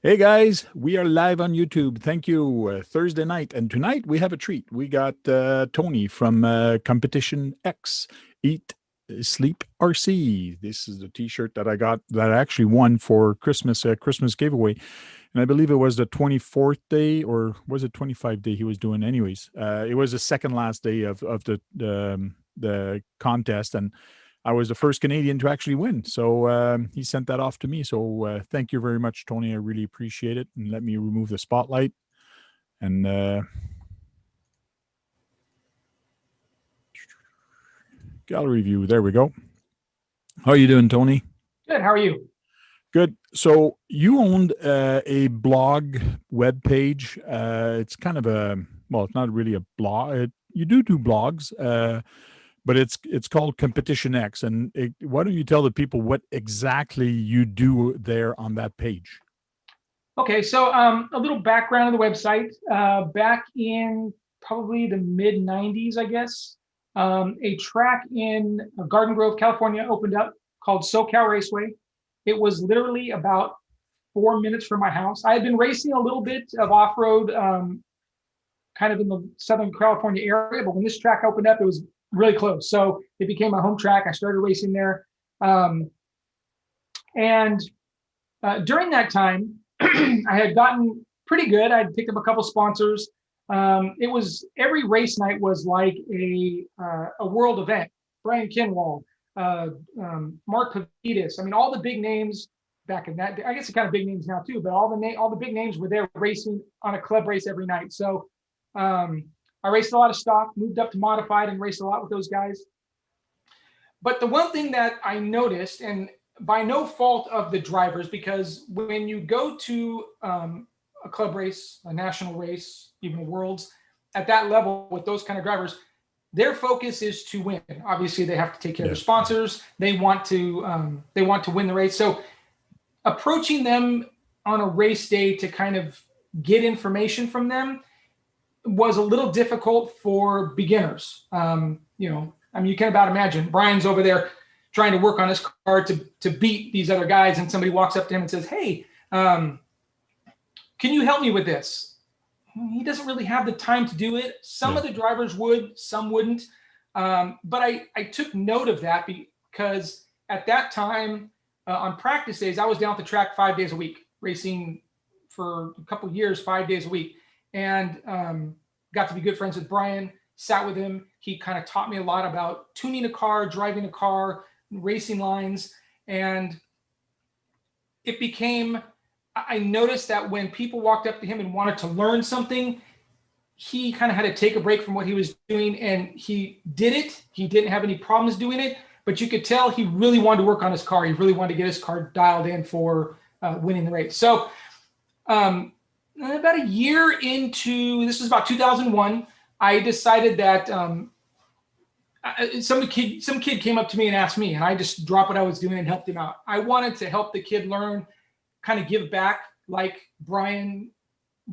Hey guys, we are live on YouTube. Thank you. Thursday night, and tonight we have a treat. We got Tony from CompetitionX. Eat, Sleep, RC. This is the T-shirt that I got that I actually won for Christmas. Christmas giveaway, and I believe it was the 24th day, or was it 25th day he was doing? Anyways, it was the second last day of the contest, and I was the first Canadian to actually win. So he sent that off to me. So thank you very much, Tony. I really appreciate it. And let me remove the spotlight. And gallery view. There we go. How are you doing, Tony? Good. How are you? Good. So you owned a blog web page. It's kind of it's not really a blog. You do blogs. But it's called CompetitionX. And why don't you tell the people what exactly you do there on that page? Okay, so a little background of the website. Back in probably the mid 90s, I guess, a track in Garden Grove, California opened up called Socal Raceway. It was literally about 4 minutes from my house. I had been racing a little bit of off-road kind of in the Southern California area, but when this track opened up, it was really close. So it became my home track. I started racing there. And during that time, I had gotten pretty good. I'd picked up a couple sponsors. It was every race night was like a world event. Brian Kinwall, Mark Pavidis. I mean, all the big names back in that day. I guess it's kind of big names now too, but all the big names were there racing on a club race every night. So I raced a lot of stock, moved up to modified, and raced a lot with those guys. But the one thing that I noticed, and by no fault of the drivers, because when you go to a club race, a national race, even a worlds, at that level with those kind of drivers, their focus is to win. Obviously, they have to take care of their sponsors. They want to win the race. So approaching them on a race day to kind of get information from them was a little difficult for beginners. You can about imagine Brian's over there trying to work on his car to beat these other guys, and somebody walks up to him and says, "Hey, can you help me with this?" He doesn't really have the time to do it. Some of the drivers would, some wouldn't. But I took note of that because at that time on practice days, I was down at the track 5 days a week, racing for a couple of years, 5 days a week. And got to be good friends with Brian, sat with him. He kind of taught me a lot about tuning a car, driving a car, racing lines. And it became, I noticed that when people walked up to him and wanted to learn something, he kind of had to take a break from what he was doing, and he did it. He didn't have any problems doing it, but you could tell he really wanted to work on his car. He really wanted to get his car dialed in for winning the race. So about a year into, this was about 2001, I decided that some kid came up to me and asked me, and I just dropped what I was doing and helped him out. I wanted to help the kid learn, kind of give back like Brian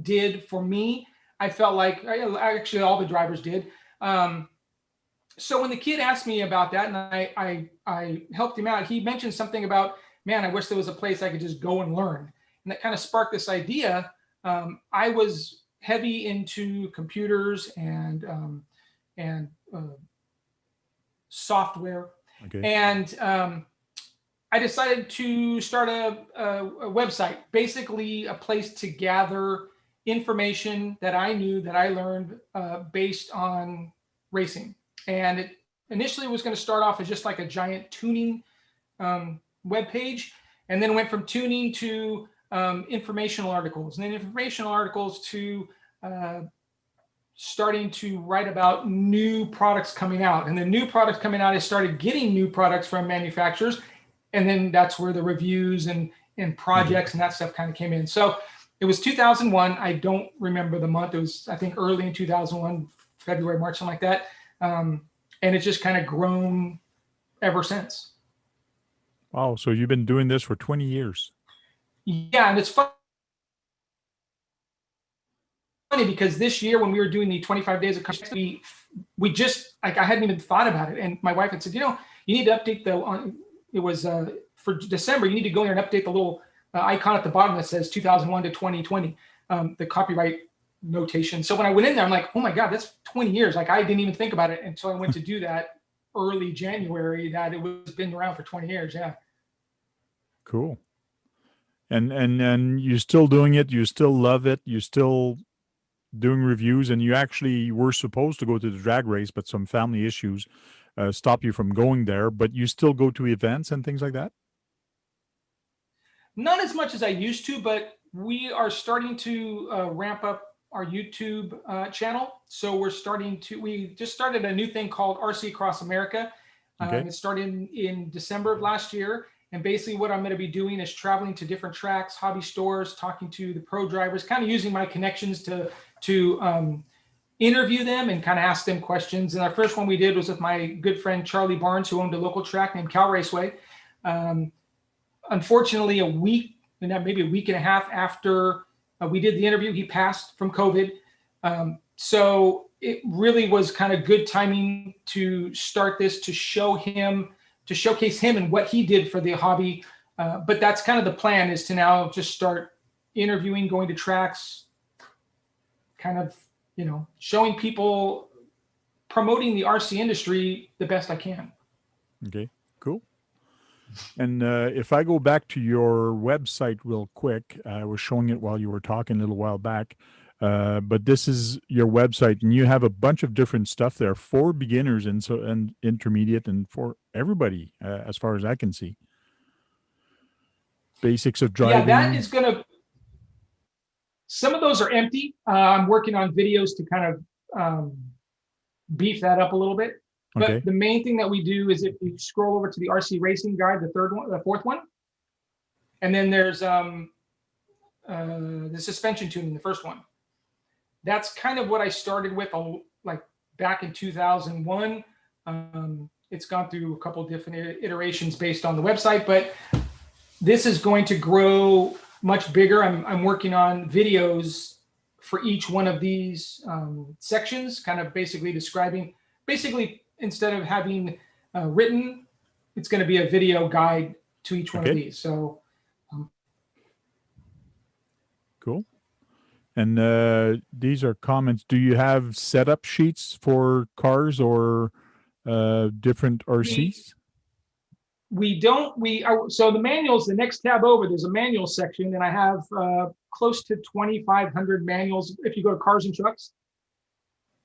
did for me. I felt like, actually all the drivers did. So when the kid asked me about that, and I helped him out, he mentioned something about, man, I wish there was a place I could just go and learn. And that kind of sparked this idea. I was heavy into computers and software. Okay. And I decided to start a website, basically a place to gather information that I knew, that I learned based on racing. And it initially was going to start off as just like a giant tuning web page, and then went from tuning to informational articles, and then informational articles to starting to write about new products coming out. And the new products coming out, I started getting new products from manufacturers. And then that's where the reviews and projects and that stuff kind of came in. So it was 2001. I don't remember the month. It was, I think, early in 2001, February, March, something like that. And it's just kind of grown ever since. Wow. So you've been doing this for 20 years. Yeah. And it's funny because this year when we were doing the 25 days of country, we just, like, I hadn't even thought about it. And my wife had said, you need to update it was for December, you need to go there and update the little icon at the bottom that says 2001 to 2020, the copyright notation. So when I went in there, I'm like, oh my God, that's 20 years. Like I didn't even think about it until I went to do that early January, that it was been around for 20 years. Yeah. Cool. And you're still doing it. You still love it. You still doing reviews, and you actually were supposed to go to the drag race, but some family issues stop you from going there. But you still go to events and things like that. Not as much as I used to, but we are starting to ramp up our YouTube channel. So we just started a new thing called RC Across America. Okay. It started in December of last year. And basically what I'm going to be doing is traveling to different tracks, hobby stores, talking to the pro drivers, kind of using my connections to interview them and kind of ask them questions. And our first one we did was with my good friend, Charlie Barnes, who owned a local track named Socal Raceway. Unfortunately, maybe a week and a half after we did the interview, he passed from COVID. So it really was kind of good timing to start this, to showcase him and what he did for the hobby. But that's kind of the plan, is to now just start interviewing, going to tracks, kind of, showing people, promoting the RC industry the best I can. Okay, cool. And if I go back to your website real quick, I was showing it while you were talking a little while back. But this is your website, and you have a bunch of different stuff there for beginners and intermediate and for everybody, as far as I can see. Basics of driving. Yeah, that is gonna. Some of those are empty. I'm working on videos to kind of beef that up a little bit. But Okay. the main thing that we do is, if you scroll over to the RC Racing Guide, the fourth one, and then there's the suspension tuning, the first one. That's kind of what I started with, like back in 2001. It's gone through a couple of different iterations based on the website, but this is going to grow much bigger. I'm working on videos for each one of these sections, kind of basically describing, instead of having written, it's going to be a video guide to each one of these. So cool. And these are comments. Do you have setup sheets for cars or different RCs? We don't. So the manuals, the next tab over, there's a manual section, and I have close to 2,500 manuals. If you go to cars and trucks,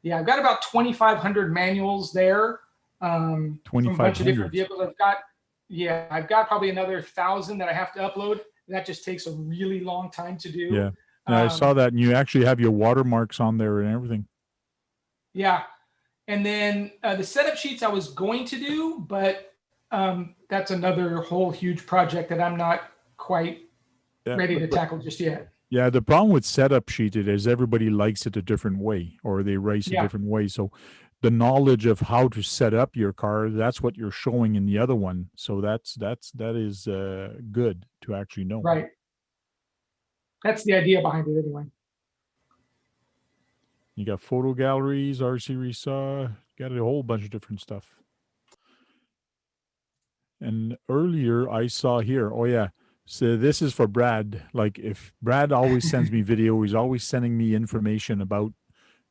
yeah, I've got about 2,500 manuals there. From a bunch of different vehicles. I've got probably another 1,000 that I have to upload. That just takes a really long time to do. Yeah. I saw that, and you actually have your watermarks on there and everything. Yeah. And then the setup sheets I was going to do, but that's another whole huge project that I'm not quite ready to tackle just yet. Yeah, the problem with setup sheet is everybody likes it a different way, or they race a different way. So the knowledge of how to set up your car, that's what you're showing in the other one. So that is good to actually know. Right. That's the idea behind it anyway. You got photo galleries, RC Resaw, got a whole bunch of different stuff. And earlier I saw here, so this is for Brad. Like, if Brad always sends me video, he's always sending me information about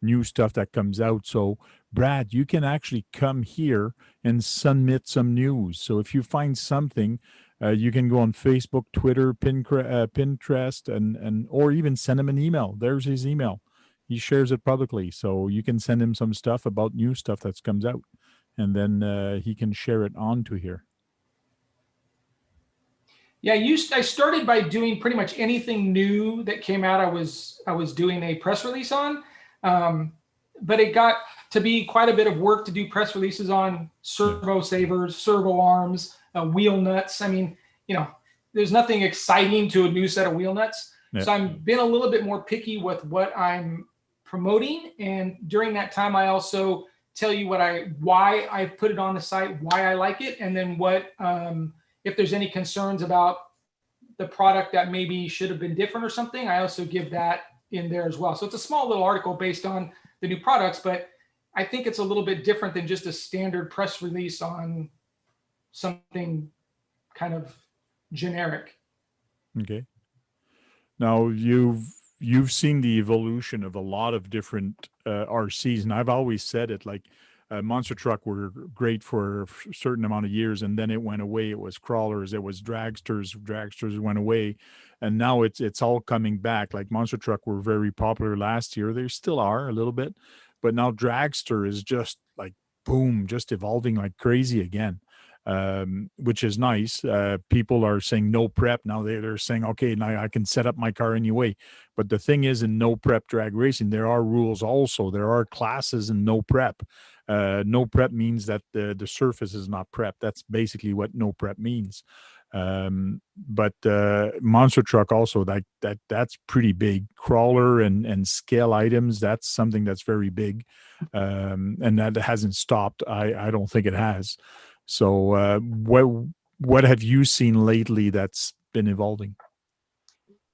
new stuff that comes out. So Brad, you can actually come here and submit some news. So if you find something, you can go on Facebook, Twitter, Pinterest, and or even send him an email. There's his email. He shares it publicly, so you can send him some stuff about new stuff that comes out, and then he can share it onto here. Yeah, I started by doing pretty much anything new that came out. I was doing a press release on, but it got to be quite a bit of work to do press releases on servo savers, servo arms, wheel nuts. I mean, there's nothing exciting to a new set of wheel nuts. Yeah. So I've been a little bit more picky with what I'm promoting, and during that time, I also tell you why I put it on the site, why I like it, and then what. If there's any concerns about the product that maybe should have been different or something, I also give that in there as well. So it's a small little article based on the new products, but I think it's a little bit different than just a standard press release on something kind of generic. Okay. Now you've seen the evolution of a lot of different RCs, and I've always said it like monster truck were great for a certain amount of years, and then it went away. It was crawlers, it was dragsters. Dragsters went away, and now it's all coming back. Like monster truck were very popular last year. They still are a little bit, but now dragster is just like boom, just evolving like crazy again. Which is nice. People are saying no prep now. They're saying, okay, now I can set up my car anyway. But the thing is, in no prep drag racing, there are rules also. There are classes in no prep. No prep means that the surface is not prep. That's basically what no prep means. But monster truck also, that's pretty big. Crawler and scale items, that's something that's very big, and that hasn't stopped. I don't think it has. So what have you seen lately that's been evolving?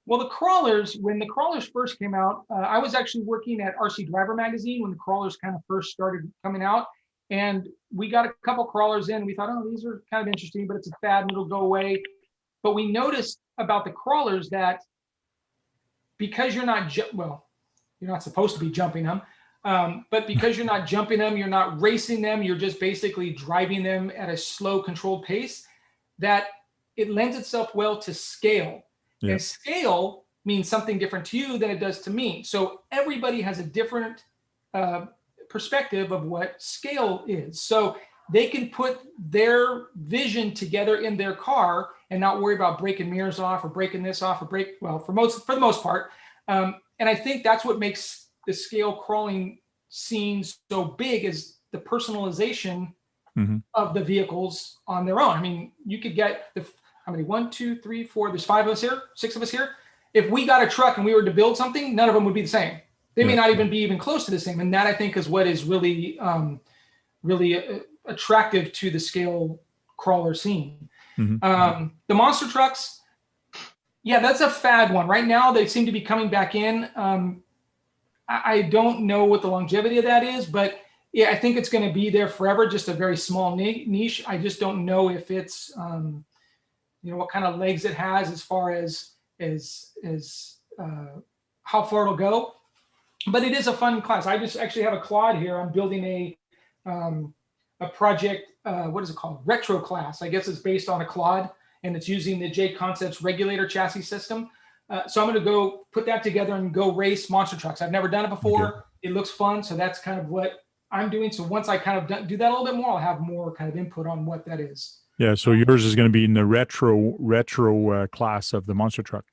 Well, the crawlers, when the crawlers first came out, I was actually working at RC Driver Magazine when the crawlers kind of first started coming out. And we got a couple crawlers in. We thought, oh, these are kind of interesting, but it's a fad and it'll go away. But we noticed about the crawlers that because you're not, well, you're not supposed to be jumping them, but because you're not jumping them, you're not racing them, you're just basically driving them at a slow, controlled pace, that it lends itself well to scale. Yeah. And scale means something different to you than it does to me. So everybody has a different perspective of what scale is. So they can put their vision together in their car and not worry about breaking mirrors off or breaking this off or for the most part. And I think that's what makes the scale crawling scene so big, is the personalization of the vehicles on their own. I mean, you could get how many? 1, 2, 3, 4. There's 5 of us here, 6 of us here. If we got a truck and we were to build something, none of them would be the same. They may not even be even close to the same. And that, I think, is what is really, really attractive to the scale crawler scene. The monster trucks, yeah, that's a fad one. Right now, they seem to be coming back in. I don't know what the longevity of that is, but yeah, I think it's going to be there forever, just a very small niche. I just don't know if it's, what kind of legs it has as far as how far it'll go. But it is a fun class. I just actually have a quad here. I'm building a project, what is it called? Retro class. I guess it's based on a quad, and it's using the J Concepts regulator chassis system. So I'm going to go put that together and go race monster trucks. I've never done it before. Okay. It looks fun. So that's kind of what I'm doing. So once I kind of do that a little bit more, I'll have more kind of input on what that is. Yeah. So yours is going to be in the retro class of the monster truck.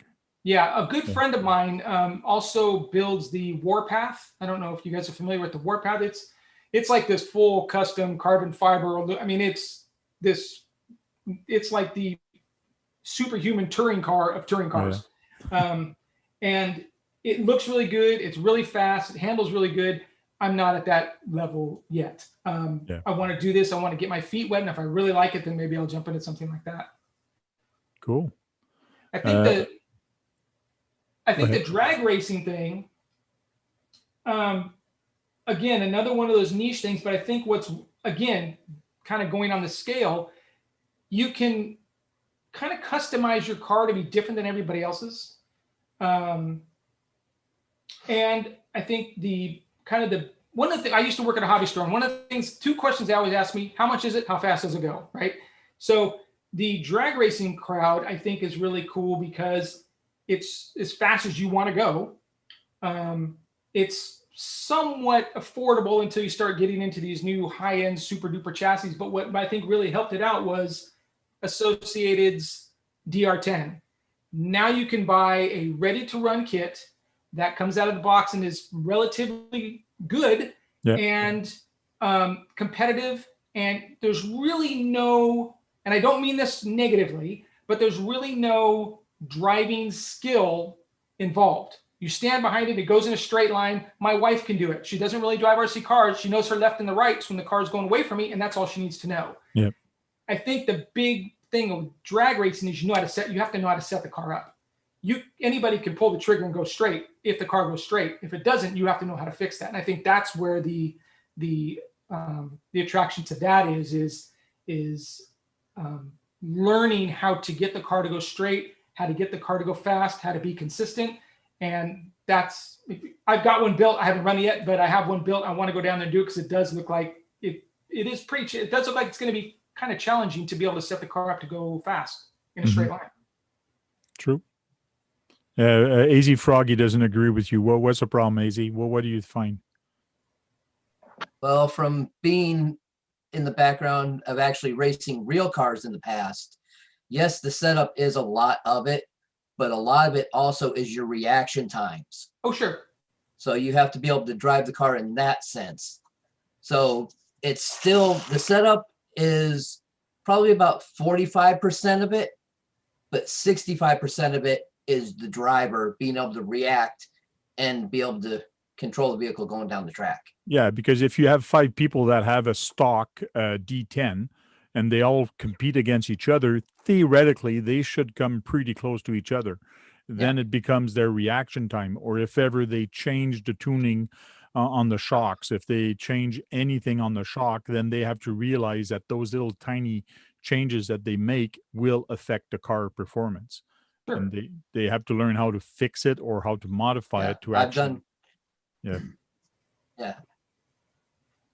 Yeah. A good friend of mine also builds the Warpath. I don't know if you guys are familiar with the Warpath. It's like this full custom carbon fiber. I mean, it's like the superhuman touring car of touring cars. Yeah. And it looks really good. It's really fast. It handles really good. I'm not at that level yet. I want to do this. I want to get my feet wet. And if I really like it, then maybe I'll jump into something like that. Cool. I think the drag racing thing, again, another one of those niche things, but I think what's, again, kind of going on the scale, you can kind of customize your car to be different than everybody else's. And I think one of the things, I used to work at a hobby store, and one of the things, 2 questions they always ask me: how much is it? How fast does it go? Right. So the drag racing crowd, I think, is really cool because it's as fast as you want to go. It's somewhat affordable until you start getting into these new high-end super duper chassis. But what I think really helped it out was Associated's DR10. Now you can buy a ready-to-run kit that comes out of the box and is relatively good and competitive. And there's really no, and I don't mean this negatively, but there's really no driving skill involved. You stand behind it, it goes in a straight line. My wife can do it. She doesn't really drive RC cars. She knows her left and the rights when the car is going away from me, and that's all she needs to know. Yep. I think the big thing of drag racing is you have to know how to set the car up. Anybody can pull the trigger and go straight if the car goes straight. If it doesn't, you have to know how to fix that. And I think that's where the attraction to that is learning how to get the car to go straight, how to get the car to go fast, how to be consistent. And I've got one built. I haven't run it yet, but I have one built. I want to go down there and do it because it does look like it is pretty, it does look like it's going to be kind of challenging to be able to set the car up to go fast in a straight line. True. AZ Froggy doesn't agree with you. What's the problem, AZ? What do you find? Well, from being in the background of actually racing real cars in the past, yes, the setup is a lot of it, but a lot of it also is your reaction times. Oh, sure. So you have to be able to drive the car in that sense. So it's still, the setup is probably about 45% of it, but 65% of it is the driver being able to react and be able to control the vehicle going down the track. Yeah, because if you have 5 people that have a stock D10 and they all compete against each other, theoretically, they should come pretty close to each other. Then it becomes their reaction time. Or if ever they change the tuning on the shocks, if they change anything on the shock, then they have to realize that those little tiny changes that they make will affect the car performance. Sure. And they have to learn how to fix it or how to modify it to actually. Yeah.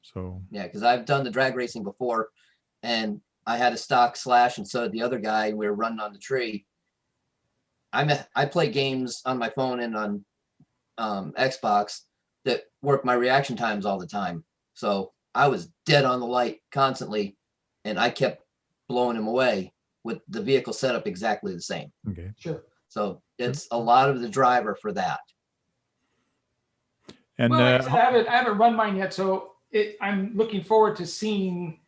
So. Yeah, because I've done the drag racing before, and I had a stock slash, and so did the other guy. We were running on the tree. I play games on my phone and on Xbox that work my reaction times all the time. So I was dead on the light constantly, and I kept blowing him away with the vehicle setup exactly the same. Okay. Sure. So it's a lot of the driver for that. And well, like I said, I haven't run mine yet, so I'm looking forward to seeing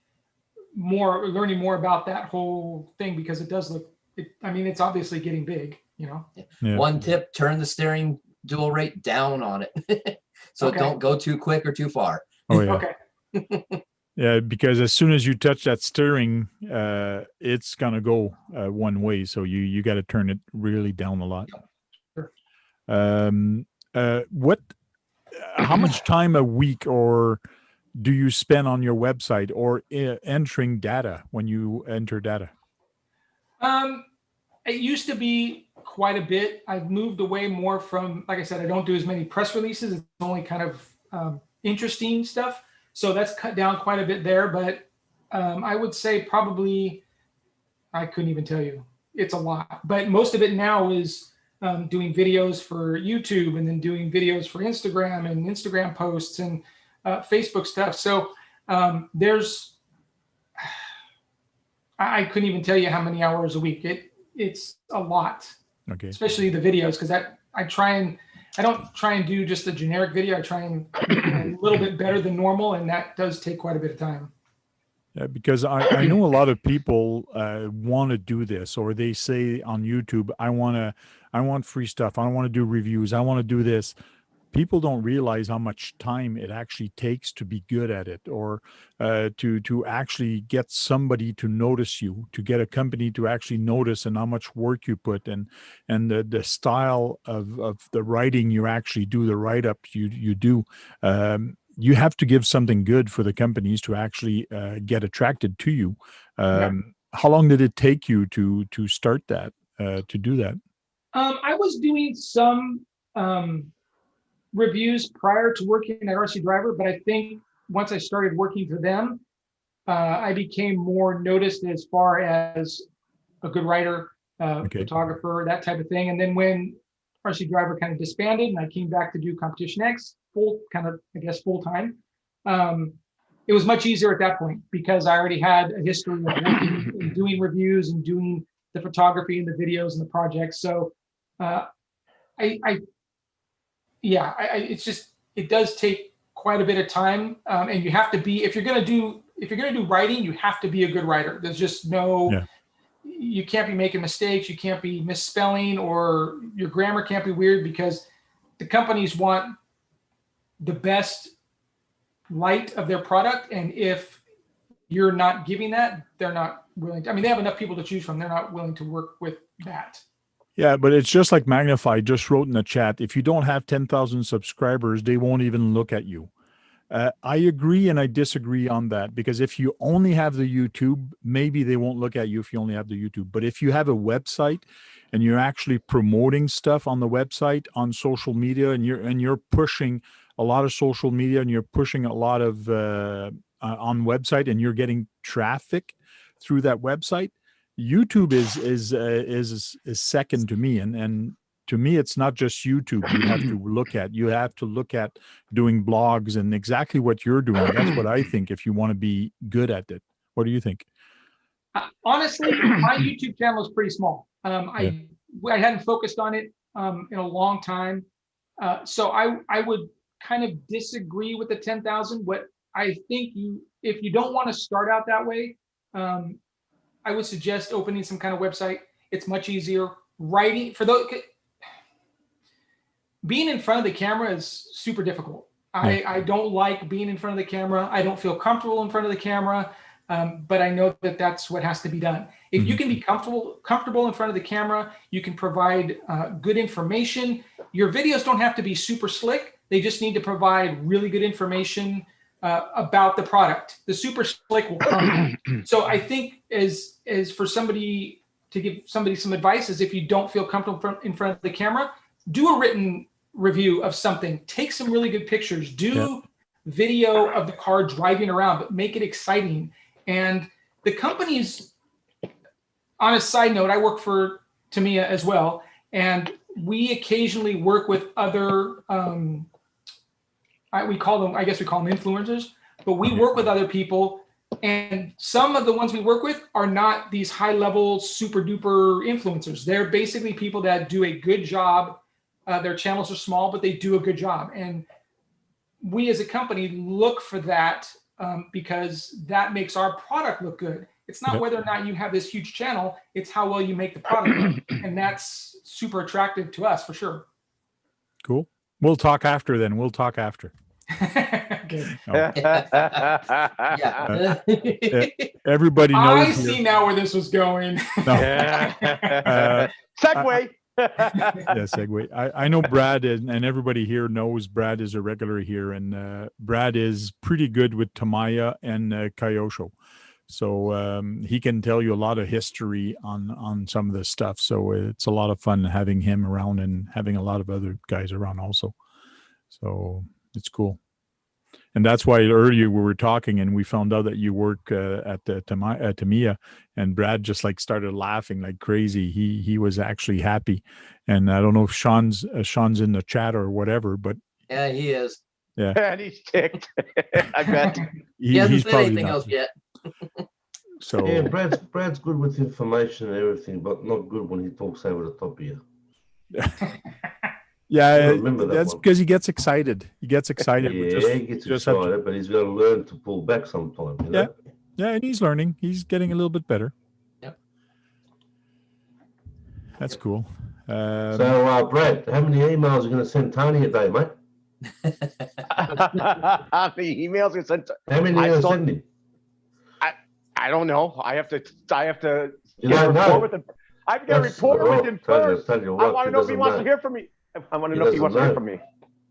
more, learning more about that whole thing, because it does look. I mean, it's obviously getting big, you know. Yeah. One tip: turn the steering dual rate down on it, so don't go too quick or too far. Oh yeah. Okay. Yeah, because as soon as you touch that steering, it's gonna go one way. So you got to turn it really down a lot. Sure. How much time a week or do you spend on your website or entering data when you enter data? It used to be quite a bit. I've moved away more from, like I said, I don't do as many press releases. It's only kind of interesting stuff. So that's cut down quite a bit there. But I would say probably, I couldn't even tell you. It's a lot. But most of it now is doing videos for YouTube, and then doing videos for Instagram and Instagram posts and Facebook stuff. So I couldn't even tell you how many hours a week. It's a lot. Okay. Especially the videos, because I don't try and do just a generic video. I try and do a little bit better than normal, and that does take quite a bit of time. Yeah, because I know a lot of people want to do this, or they say on YouTube, I want free stuff. I want to do reviews. I want to do this. People don't realize how much time it actually takes to be good at it, or to actually get somebody to notice you, to get a company to actually notice, and how much work you put, and the style of the writing you actually do, the write-up you do. You have to give something good for the companies to actually get attracted to you. How long did it take you to start that, to do that? I was doing some reviews prior to working at RC Driver, but I think once I started working for them, I became more noticed as far as a good writer, photographer, that type of thing. And then when RC Driver kind of disbanded and I came back to do CompetitionX full time, it was much easier at that point, because I already had a history of working and doing reviews and doing the photography and the videos and the projects. So it does take quite a bit of time, and you have to be, if you're gonna do writing, you have to be a good writer. There's just you can't be making mistakes, you can't be misspelling, or your grammar can't be weird, because the companies want the best light of their product, and if you're not giving that, they're not willing to. I mean, they have enough people to choose from. They're not willing to work with that. Yeah, but it's just like Magnify just wrote in the chat. If you don't have 10,000 subscribers, they won't even look at you. I agree and I disagree on that, because if you only have the YouTube, maybe they won't look at you if you only have the YouTube. But if you have a website and you're actually promoting stuff on the website, on social media, and you're pushing a lot of social media, and you're pushing a lot of on website, and you're getting traffic through that website, YouTube is second to me. And to me, it's not just YouTube you have to look at. You have to look at doing blogs and exactly what you're doing. That's what I think, if you want to be good at it. What do you think? Honestly, my YouTube channel is pretty small. I hadn't focused on it in a long time. So I would kind of disagree with the 10,000. What I think if you don't want to start out that way, I would suggest opening some kind of website. It's much easier. Writing for those. Being in front of the camera is super difficult. I don't like being in front of the camera. I don't feel comfortable in front of the camera, but I know that that's what has to be done. If you can be comfortable in front of the camera, you can provide good information. Your videos don't have to be super slick. They just need to provide really good information about the product. The super slick will come. So I think as for somebody to give somebody some advice is, if you don't feel comfortable in front of the camera, do a written review of something. Take some really good pictures. Do video of the car driving around, but make it exciting. And the companies, on a side note, I work for Tamiya as well, and we occasionally work with other, we call them influencers, but we work with other people. And some of the ones we work with are not these high-level, super-duper influencers. They're basically people that do a good job. Their channels are small, but they do a good job. And we as a company look for that because that makes our product look good. It's not whether or not you have this huge channel, it's how well you make the product look. And that's super attractive to us for sure. Cool. We'll talk after then. We'll talk after. Everybody knows. I see now where this was going. Segue. Segue. I know Brad and everybody here knows Brad is a regular here, and Brad is pretty good with Tamiya and Kyosho. So he can tell you a lot of history on some of this stuff. So it's a lot of fun having him around and having a lot of other guys around also. So it's cool. And that's why earlier we were talking and we found out that you work at Tamiya, and Brad just like started laughing like crazy. He was actually happy. And I don't know if Sean's in the chat or whatever, but yeah, he is. Yeah. And he's ticked. I bet. He hasn't said anything else yet. So yeah, Brad's good with information and everything, but not good when he talks over the top of you. Yeah, that's because he gets excited. He gets excited. Yeah, he gets excited, but he's got to learn to pull back sometime. You know? Yeah, and he's learning. He's getting a little bit better. Yep. That's cool. So, Brad, how many emails are you going to send Tony a day, mate? How many emails are sent? How many are you sending? I don't know. I have to. You don't know. With him. I've got to report with him first. I want to know if he wants to hear from me. I want to know if he wants to hear from me.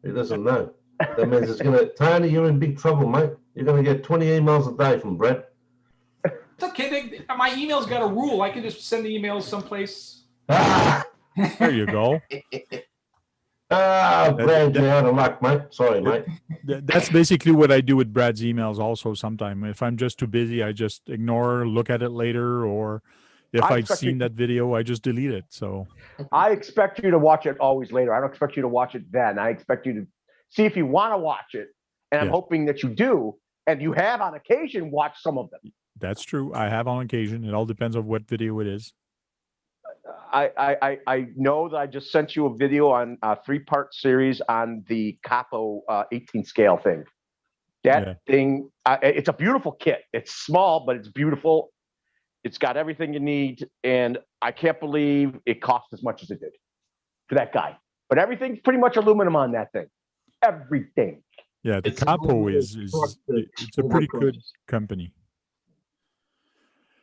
He doesn't know. That means it's going to, Tony, you're in big trouble, mate. You're going to get 20 emails a day from Brad. It's okay. My email's got a rule. I can just send the emails someplace. There you go. Brad, you're out of luck, mate. Sorry, mate. That's basically what I do with Brad's emails also sometimes. If I'm just too busy, I just ignore, look at it later, or if I've seen that video, I just delete it. So I expect you to watch it always later. I don't expect you to watch it then. I expect you to see if you want to watch it. And I'm hoping that you do. And you have on occasion watched some of them. That's true. I have on occasion. It all depends on what video it is. I know that I just sent you a video on a 3-part series on the Capo 18 scale thing. That thing, it's a beautiful kit. It's small, but it's beautiful. It's got everything you need, and I can't believe it cost as much as it did for that guy. But everything's pretty much aluminum on that thing. Everything. Yeah, the Capo it's a pretty good company.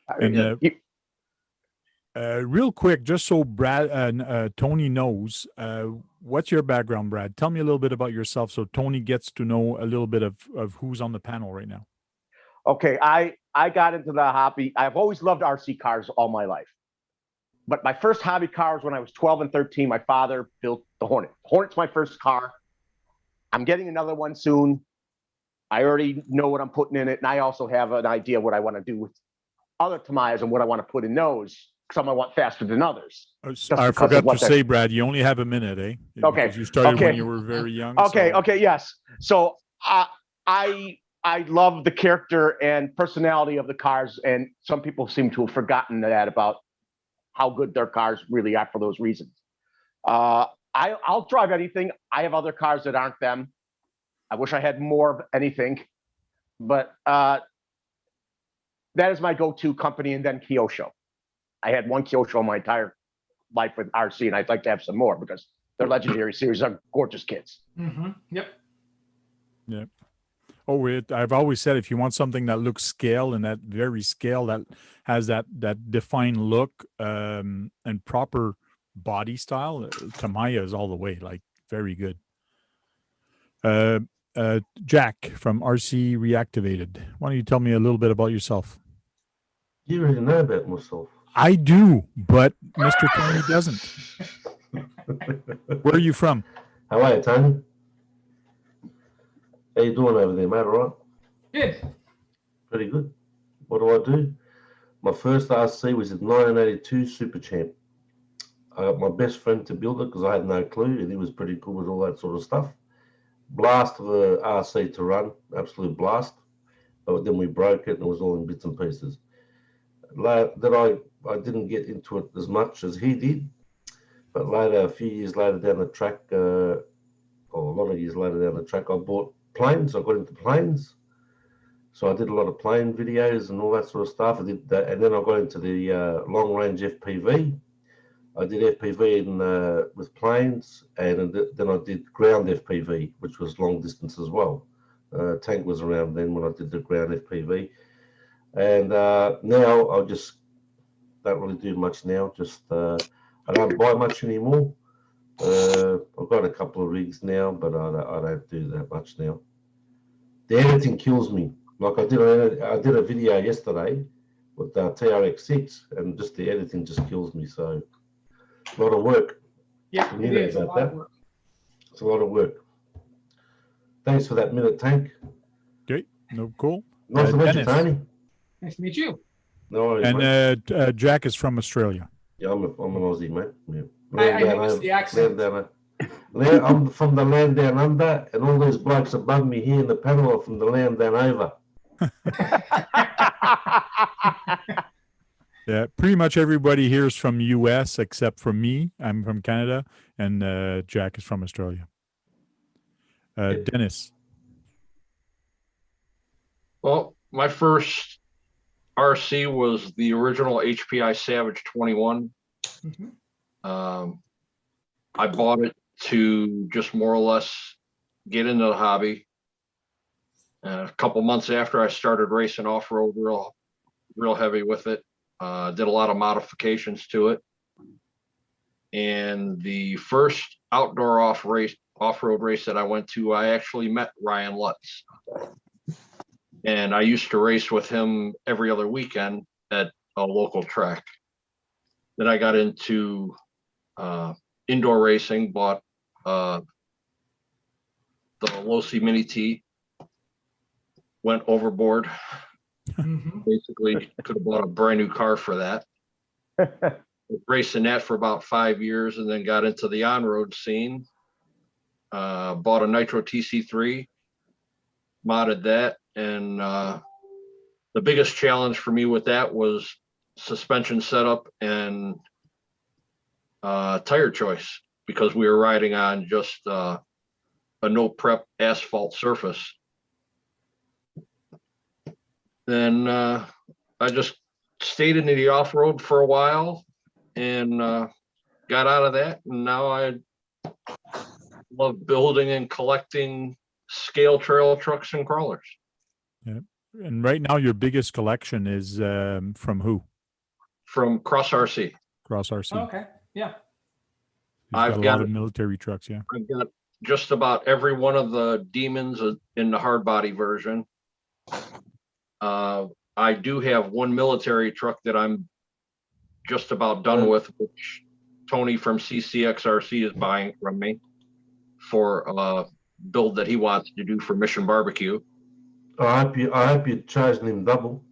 And Real quick, just so Brad and Tony knows, what's your background, Brad? Tell me a little bit about yourself so Tony gets to know a little bit of who's on the panel right now. Okay, I got into the hobby. I've always loved RC cars all my life. But my first hobby car was when I was 12 and 13. My father built the Hornet. Hornet's my first car. I'm getting another one soon. I already know what I'm putting in it, and I also have an idea what I want to do with other Tamayas and what I want to put in those. Some I want faster than others. I forgot to say, Brad, you only have a minute, eh? Okay. Because you started when you were very young. Okay, so. okay, yes. So I love the character and personality of the cars, and some people seem to have forgotten that about how good their cars really are for those reasons. I'll drive anything. I have other cars that aren't them. I wish I had more of anything, but that is my go-to company, and then Kyosho. I had one Kyosho my entire life with RC, and I'd like to have some more because their Legendary series are gorgeous kits. Mm-hmm. Yep. Yeah. Oh, I've always said if you want something that looks scale and that very scale that has that defined look and proper body style, Tamiya is all the way, like very good. Jack from RC Reactivated. Why don't you tell me a little bit about yourself? You already know about myself. I do, but Mr. Tony doesn't. Where are you from? How are you, Tony? How you doing over there, mate? All right? Good. Pretty good. What do? My first RC was in 1982 Super Champ. I got my best friend to build it because I had no clue, and he was pretty good with all that sort of stuff. Blast of a RC to run, absolute blast. But then we broke it, and it was all in bits and pieces. That I didn't get into it as much as he did, but later, a few years later down the track, or a lot of years later down the track, I bought planes. I got into planes, so I did a lot of plane videos and all that sort of stuff. I did that, and then I got into the long range FPV. I did FPV with planes, and then I did ground FPV, which was long distance as well. Tank was around then when I did the ground FPV. And now I just don't really do much now. Just I don't buy much anymore. I've got a couple of rigs now, but I don't do that much now. The editing kills me. Like I did a video yesterday with the TRX6, and just the editing just kills me. So a lot of work. Yeah, it is a lot of work. It's a lot of work. Thanks for that minute, Tank. Okay, no, cool. Nice to meet you, Tony. Nice to meet you. No worries, and Jack is from Australia. Yeah, I'm an Aussie, mate. Yeah. I noticed the accent. I'm from the land down under, and all those blokes above me here in the panel are from the land down over. Yeah, pretty much everybody here is from US except for me. I'm from Canada, and Jack is from Australia. Dennis. Well, my first RC was the original HPI Savage 21. Mm-hmm. I bought it to just more or less get into the hobby. A couple months after I started racing off-road real heavy with it, did a lot of modifications to it. And the first outdoor off-road race that I went to, I actually met Ryan Lutz. And I used to race with him every other weekend at a local track. Then I got into indoor racing, bought the Losi Mini T, went overboard. Mm-hmm. Basically, could have bought a brand new car for that. Racing that for about 5 years, and then got into the on-road scene. Bought a Nitro TC3, modded that, and the biggest challenge for me with that was suspension setup and tire choice, because we were riding on just a no prep asphalt surface. Then I just stayed in the off-road for a while and got out of that, and now I love building and collecting scale trail trucks and crawlers. Yeah. And right now your biggest collection is from who? From Cross RC. Cross RC. Okay. Yeah. He's got a lot of military trucks. Yeah. I've got just about every one of the Demons in the hard body version. I do have one military truck that I'm just about done with, which Tony from CCXRC is buying from me for a build that he wants to do for Mission Barbecue. I hope you're charging him double.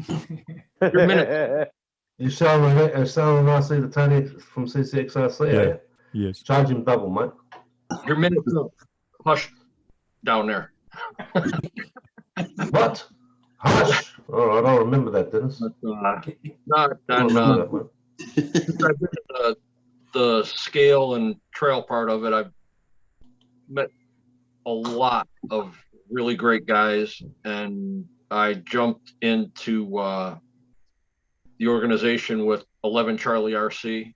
Your minute. You selling an RC to Tony from CCXRC? Yeah. Yes. Charge him double, mate. Your minute's up. Hush down there. What? Hush. Oh, I don't remember that, Dennis. The scale and trail part of it, I've met a lot of really great guys, and I jumped into the organization with 11 Charlie RC.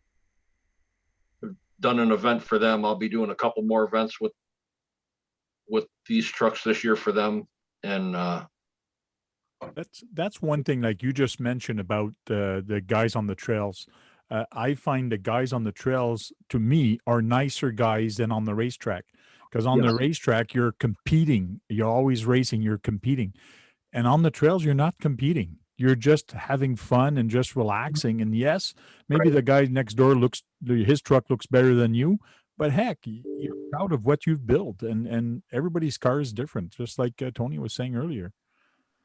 I've done an event for them. I'll be doing a couple more events with these trucks this year for them, and that's one thing, like you just mentioned about the guys on the trails. I find the guys on the trails, to me, are nicer guys than on the racetrack, because on the racetrack you're competing, you're always racing, you're competing, and on the trails you're not competing, you're just having fun and just relaxing. And yes, maybe the guy next door his truck looks better than you, but heck, you're proud of what you've built, and everybody's car is different, just like Tony was saying earlier.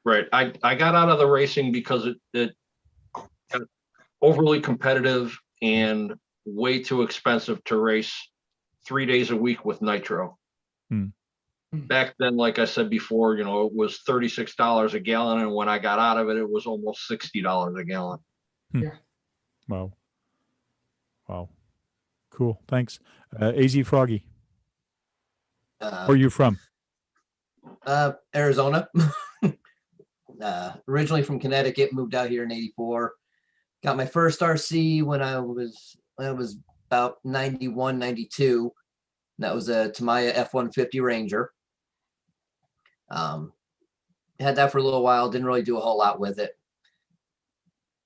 Right. I got out of the racing because it got overly competitive and way too expensive to race 3 days a week with nitro. Back then, like I said before, it was $36 a gallon, and when I got out of it, it was almost $60 a gallon. Yeah. Wow. Cool. Thanks. AZ Froggy. Where are you from? Arizona. Originally from Connecticut, moved out here in '84. Got my first RC when I was about 91, 92. That was a Tamiya F-150 Ranger. Had that for a little while, didn't really do a whole lot with it.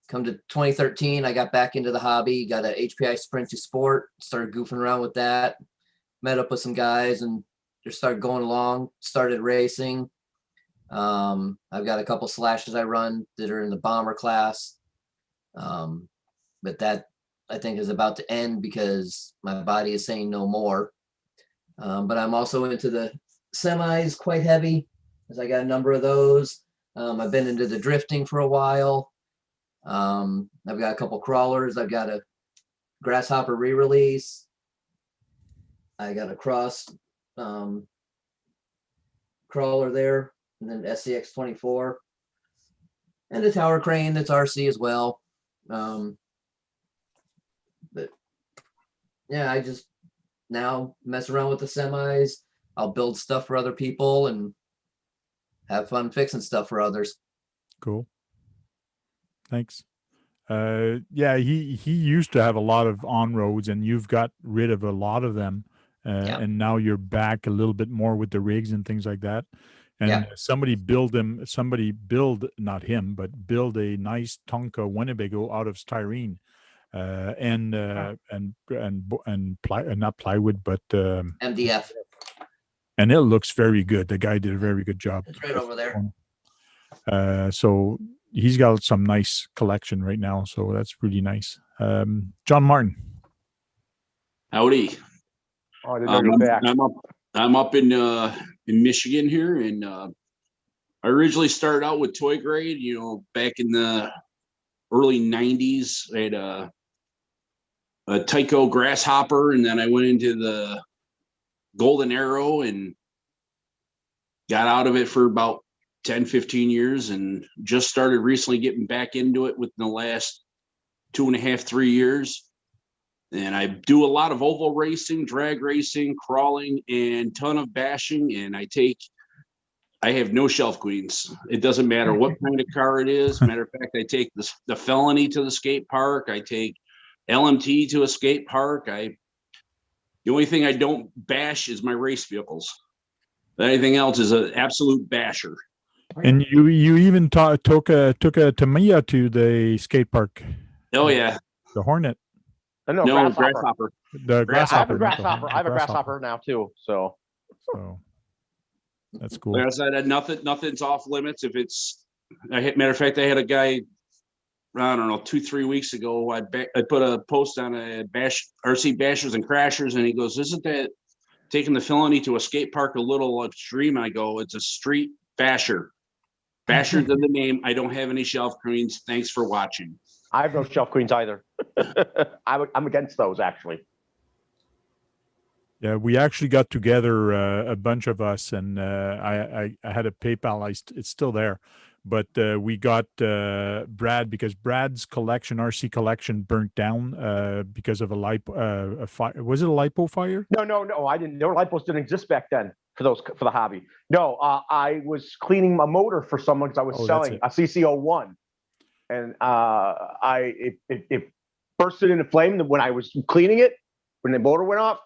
Come to 2013, I got back into the hobby, got a HPI Sprint to Sport, started goofing around with that, met up with some guys and just started going along, started racing. I've got a couple slashes I run that are in the bomber class. But that I think is about to end because my body is saying no more. But I'm also into the semis quite heavy, as I got a number of those. I've been into the drifting for a while. I've got a couple crawlers. I've got a grasshopper re-release. I got a cross crawler there, and then SCX 24, and a tower crane that's RC as well. But yeah, I just now mess around with the semis. I'll build stuff for other people and have fun fixing stuff for others. Cool. Thanks. Yeah, he used to have a lot of on-roads, and you've got rid of a lot of them. And now you're back a little bit more with the rigs and things like that. And somebody build a nice Tonka Winnebago out of styrene, not plywood, but MDF. And it looks very good. The guy did a very good job. It's right over there. So he's got some nice collection right now. So that's really nice. John Martin. Howdy. I'm up in Michigan here, and I originally started out with toy grade. Back in the early '90s, I had a Tyco Grasshopper, and then I went into the Golden Arrow and got out of it for about 10-15 years, and just started recently getting back into it within the last 2.5-3 years. And I do a lot of oval racing, drag racing, crawling, and ton of bashing. And I have no shelf queens. It doesn't matter what kind of car it is. Matter of fact, I take the Felony to the skate park. I take LMT to a skate park. The only thing I don't bash is my race vehicles. Anything else is an absolute basher. And you even took a Tamiya to the skate park. Oh yeah. The Hornet. No, No, grasshopper. grasshopper. The I have grasshopper. a not the grasshopper. Hornet, I have a the grasshopper now too. So So that's cool. Like I said, nothing's off limits. If it's, matter of fact, I had a guy, I don't know, 2-3 weeks ago. I put a post on a RC Bashers and Crashers, and he goes, "Isn't that taking the felony to a skate park a little extreme?" I go, "It's a street basher. Bashers in the name. I don't have any shelf queens. Thanks for watching." I have no shelf queens either. I'm against those actually. Yeah, we actually got together, a bunch of us, and I had a PayPal. It's still there, but we got Brad, because Brad's collection, RC collection, burnt down because of a lipo. A fire. Was it a lipo fire? No. I didn't. No, lipos didn't exist back then for the hobby. No, I was cleaning a motor for someone because I was selling a CC01, and it bursted into flame when I was cleaning it when the motor went off.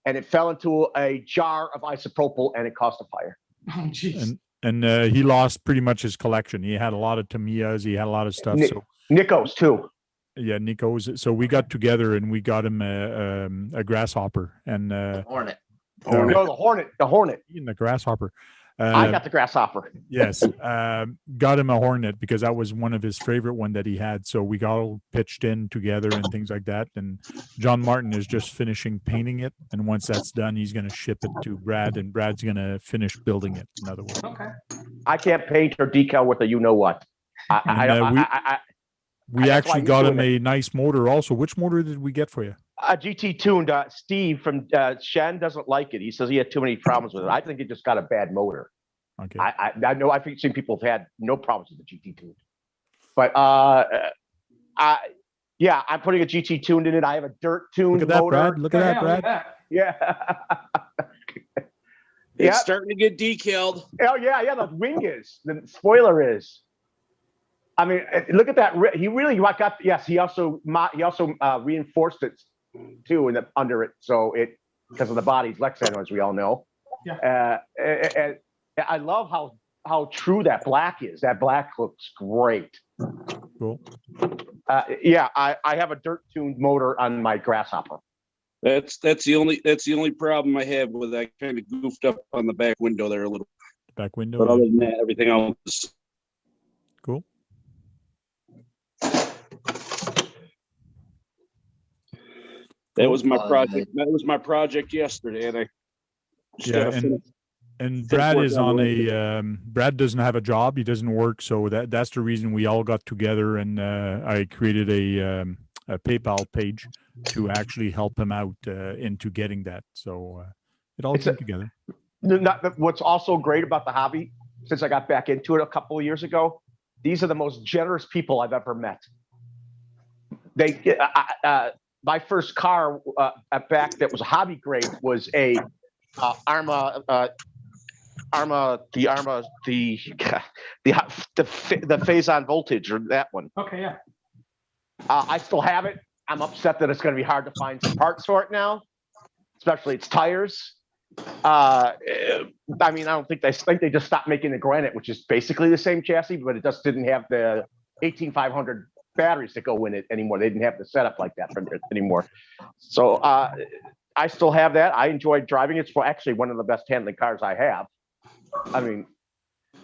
And it fell into a jar of isopropyl, and it caused a fire. Oh, jeez. And he lost pretty much his collection. He had a lot of Tamiyas. He had a lot of stuff. So Nikos too. yeah, Nico's. So we got together and we got him a grasshopper and Hornet. No, the Hornet. the grasshopper. I got the grasshopper. Yes, got him a Hornet because that was one of his favorite one that he had. So we got all pitched in together and things like that. And John Martin is just finishing painting it, and once that's done, he's going to ship it to Brad, and Brad's going to finish building it. In other words, Okay. I can't paint or decal with a you know what. we actually got him a nice motor. Also, which motor did we get for you? A GT tuned. Steve from Shen doesn't like it. He says he had too many problems with it. I think he just got a bad motor. Okay. I know. I've seen people have had no problems with the GT tuned, but yeah, I'm putting a GT tuned in it. I have a dirt tuned Look at that, motor. Brad. Look at that, Brad. Look at Yeah. It's starting to get decaled. Oh yeah. The wing is. The spoiler is. I mean, look at that. He really got. Yes, he also reinforced it too under it, so it because of the body's Lexan, as we all know. Yeah. And I love how true that black is. That black looks great. Cool. Yeah, I have a dirt tuned motor on my grasshopper. That's the only problem I have with that. Kind of goofed up on the back window there a little. Back window. But other than that, everything else is cool. That was my project. That was my project yesterday, and and Brad is on a Brad doesn't have a job. He doesn't work, so that's the reason we all got together, and I created a PayPal page to actually help him out into getting that. So it all came together. What's also great about the hobby, since I got back into it a couple of years ago, these are the most generous people I've ever met. My first car back that was a hobby grade was a Arma the Phazon Voltage, or that one. Okay, yeah. I still have it. I'm upset that it's going to be hard to find some parts for it now, especially its tires. I mean, I think they just stopped making the Granite, which is basically the same chassis, but it just didn't have the 18500 batteries that go in it anymore. They didn't have the setup like that anymore. So I still have that. I enjoy driving it. It's actually one of the best handling cars I have. I mean,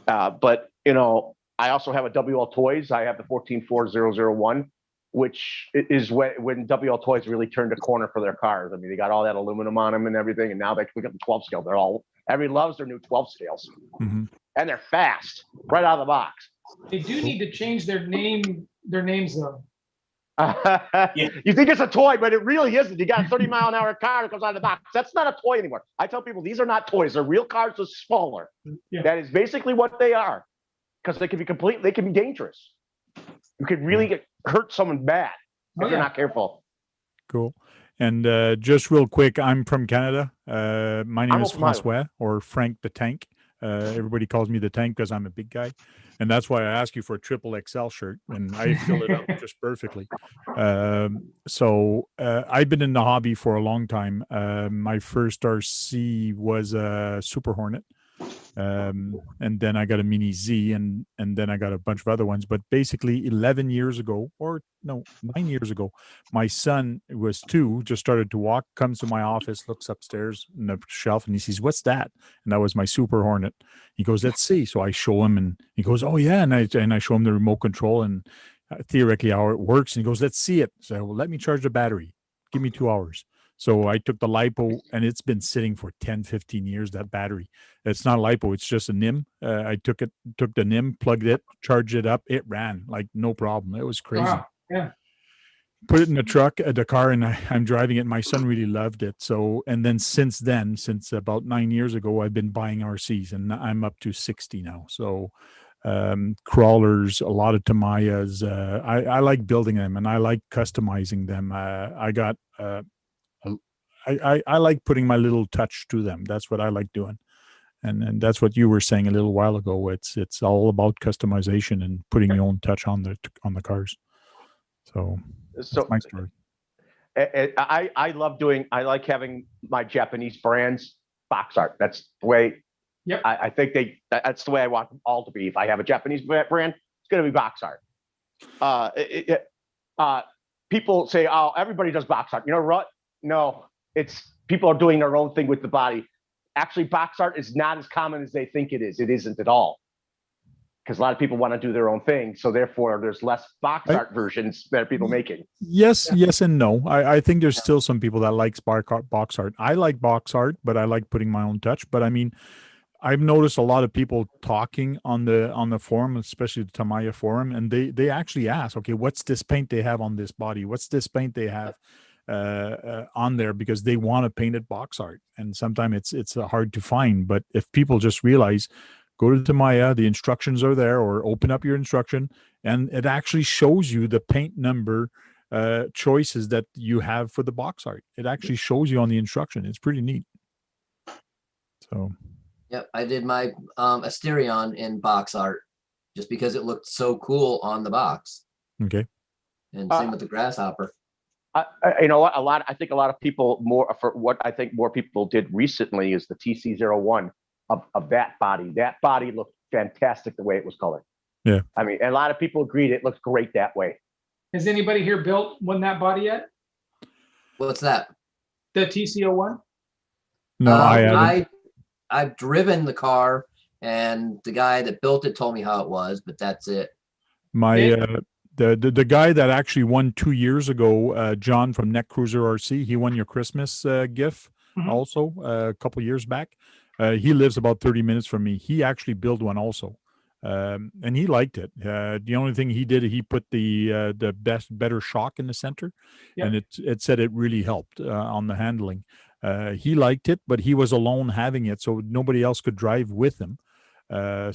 but you know, I also have a WL Toys. I have the 1440001, which is when WL Toys really turned a corner for their cars. I mean, they got all that aluminum on them and everything, and now we got the 12 scale. Everybody loves their new 12 scales, and they're fast right out of the box. They do need to change their names though. You think it's a toy, but it really isn't. You got a 30-mile-an-hour car that goes out of the box. That's not a toy anymore. I tell people these are not toys. They're real cars, just smaller. Yeah. That is basically what they are, because they can be dangerous. You could really hurt someone bad if you're not careful. Cool. And just real quick, I'm from Canada. My name is Francois, or Frank the Tank. Everybody calls me the Tank because I'm a big guy. And that's why I ask you for a triple XL shirt, and I fill it up just perfectly. So I've been in the hobby for a long time. My first RC was a Super Hornet. And then I got a Mini Z, and then I got a bunch of other ones. But basically, 11 years ago, or no, 9 years ago, my son was 2, just started to walk, comes to my office, looks upstairs in the shelf, and he sees, "What's that?" And that was my Super Hornet. He goes, "Let's see." So I show him, and he goes, "Oh yeah," and I show him the remote control and theoretically how it works. And he goes, "Let's see it." So, "Well, let me charge the battery. Give me 2 hours." So I took the LiPo, and it's been sitting for 10, 15 years, that battery. It's not LiPo, it's just a NIM. I took the NIM, plugged it, charged it up. It ran like no problem. It was crazy. Wow. Yeah. Put it in the car, and I'm driving it. My son really loved it. So, and then since about 9 years ago, I've been buying RCs, and I'm up to 60 now. So, crawlers, a lot of Tamayas. I like building them, and I like customizing them. I like putting my little touch to them. That's what I like doing. And that's what you were saying a little while ago. It's all about customization and putting your own touch on the cars. So that's my story. I like having my Japanese brands box art. That's the way. Yep. I think that's the way I want them all to be. If I have a Japanese brand, it's going to be box art. People say, "Oh, everybody does box art." You know what? No, it's people are doing their own thing with the body. Actually, box art is not as common as they think it is. It isn't at all, because a lot of people want to do their own thing. So therefore, there's less box art versions that people making. Yes, yes, and no. I think there's still some people that like box art. I like box art, but I like putting my own touch. But I mean, I've noticed a lot of people talking on the forum, especially the Tamiya forum, and they actually ask, "Okay, what's this paint they have on this body? What's this paint they have on there?" Because they want to paint it box art, and sometimes it's hard to find. But if people just realize, go to Tamiya, the instructions are there, or open up your instruction, and it actually shows you the paint number choices that you have for the box art. It actually shows you on the instruction. It's pretty neat. So. Yep, I did my Asterion in box art just because it looked so cool on the box. Okay. And same with the Grasshopper. You know what? I think a lot of people what I think more people did recently is the Tc01 of that body. That body looked fantastic the way it was colored. Yeah. I mean, and a lot of people agreed it looks great that way. Has anybody here won that body yet? What's that? The Tc01? No, I haven't. I've driven the car, and the guy that built it told me how it was, but that's it. The guy that actually won 2 years ago, John from Neck Cruiser RC, he won your Christmas gift also a couple years back. He lives about 30 minutes from me. He actually built one also, and he liked it. The only thing he did, he put the better shock in the center, and it said it really helped on the handling. He liked it, but he was alone having it, so nobody else could drive with him. No,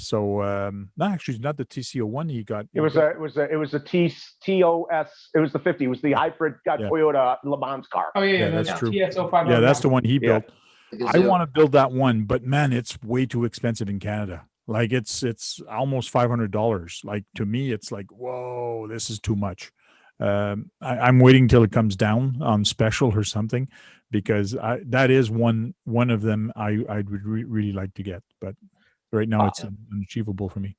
actually, it's not the Tc01 he got. It was a TOS. It was the 50. It was the hybrid Toyota Le Mans car. Oh yeah, that's true. TS05. Yeah, that's the one he built. Yeah. I want to build that one, but man, it's way too expensive in Canada. Like it's almost $500. Like to me, it's like, whoa, this is too much. I'm waiting till it comes down on special or something, because that is one of them I would really like to get, but right now it's unachievable for me.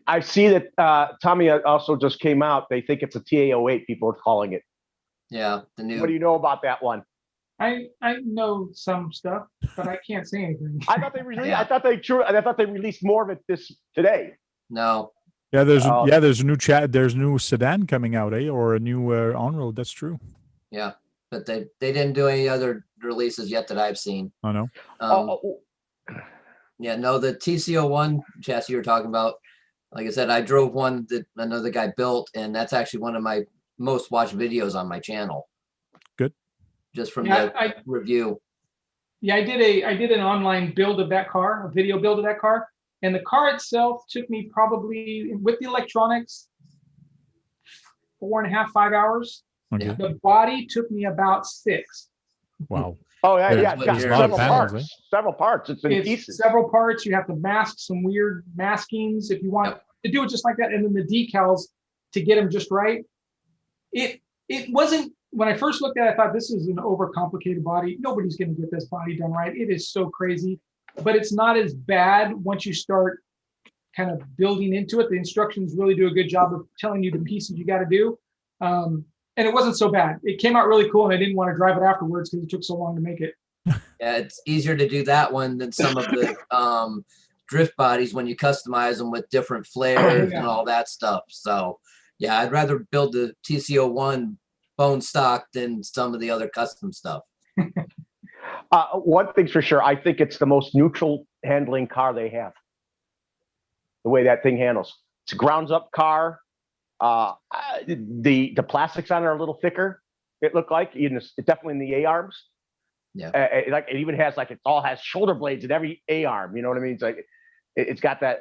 I see that Tamiya also just came out. They think it's a TA08. People are calling it. Yeah, the new. What do you know about that one? I know some stuff, but I can't say anything. I thought they released. I thought they released more of it today. No. Yeah, there's a new there's a new sedan coming out, or a new on-road. That's true. Yeah, but they didn't do any other releases yet that I've seen. I know. Yeah, no, the Tc01 chassis you're talking about, like I said, I drove one that another guy built, and that's actually one of my most watched videos on my channel. Good. Just from the review. Yeah, I did an online build of that car, a video build of that car. And the car itself took me probably, with the electronics, 4.5, 5 hours. Okay. The body took me about 6. Wow. Oh yeah, There's several parts. It's in pieces. Several parts. You have to mask some weird maskings if you want to do it just like that. And then the decals to get them just right. It wasn't, when I first looked at it, I thought this is an overcomplicated body. Nobody's going to get this body done right. It is so crazy. but it's not as bad once you start kind of building into it. The instructions really do a good job of telling you the pieces you got to do. And it wasn't so bad. It came out really cool, and I didn't want to drive it afterwards because it took so long to make it. Yeah, it's easier to do that one than some of the drift bodies when you customize them with different flares and all that stuff. So yeah, I'd rather build the Tc01 bone stock than some of the other custom stuff. One thing's for sure, I think it's the most neutral handling car they have. The way that thing handles. It's a grounds up car. The plastics on it are a little thicker. It looked like, definitely in the A arms. Yeah. It even has it all has shoulder blades in every A arm. You know what I mean? It's like it's got that.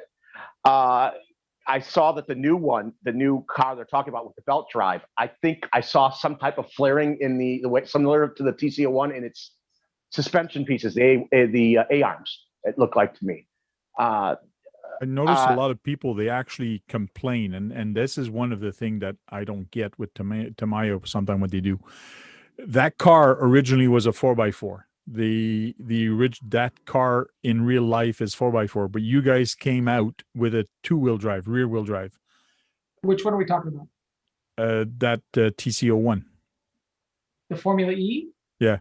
I saw that the new car they're talking about with the belt drive. I think I saw some type of flaring in the way similar to the Tc01 in its suspension pieces, the A arms. It looked like to me. I noticed a lot of people, they actually complain, and this is one of the things that I don't get with Tamayo sometimes what they do. That car originally was a 4x4. That car in real life is 4x4, but you guys came out with a rear wheel drive. Which one are we talking about? That Tc01. The Formula E? Yeah.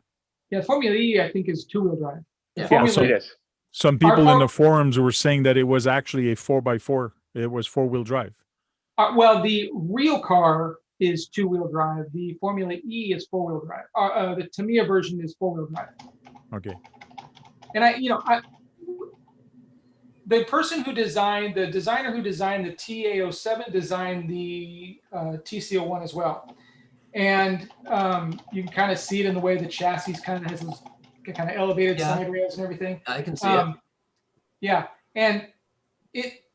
Yeah, Formula E, I think, is 2-wheel drive. Yeah, so it is. Some people in the forums were saying that it was actually a 4x4. It was 4-wheel drive. Well, the real car is 2-wheel drive. The Formula E is 4-wheel drive. The Tamiya version is 4-wheel drive. Okay. And the designer who designed the TA07 designed the Tc01 as well. And you can kind of see it in the way the chassis kind of has those kind of elevated side rails and everything. I can see it. Yeah, and it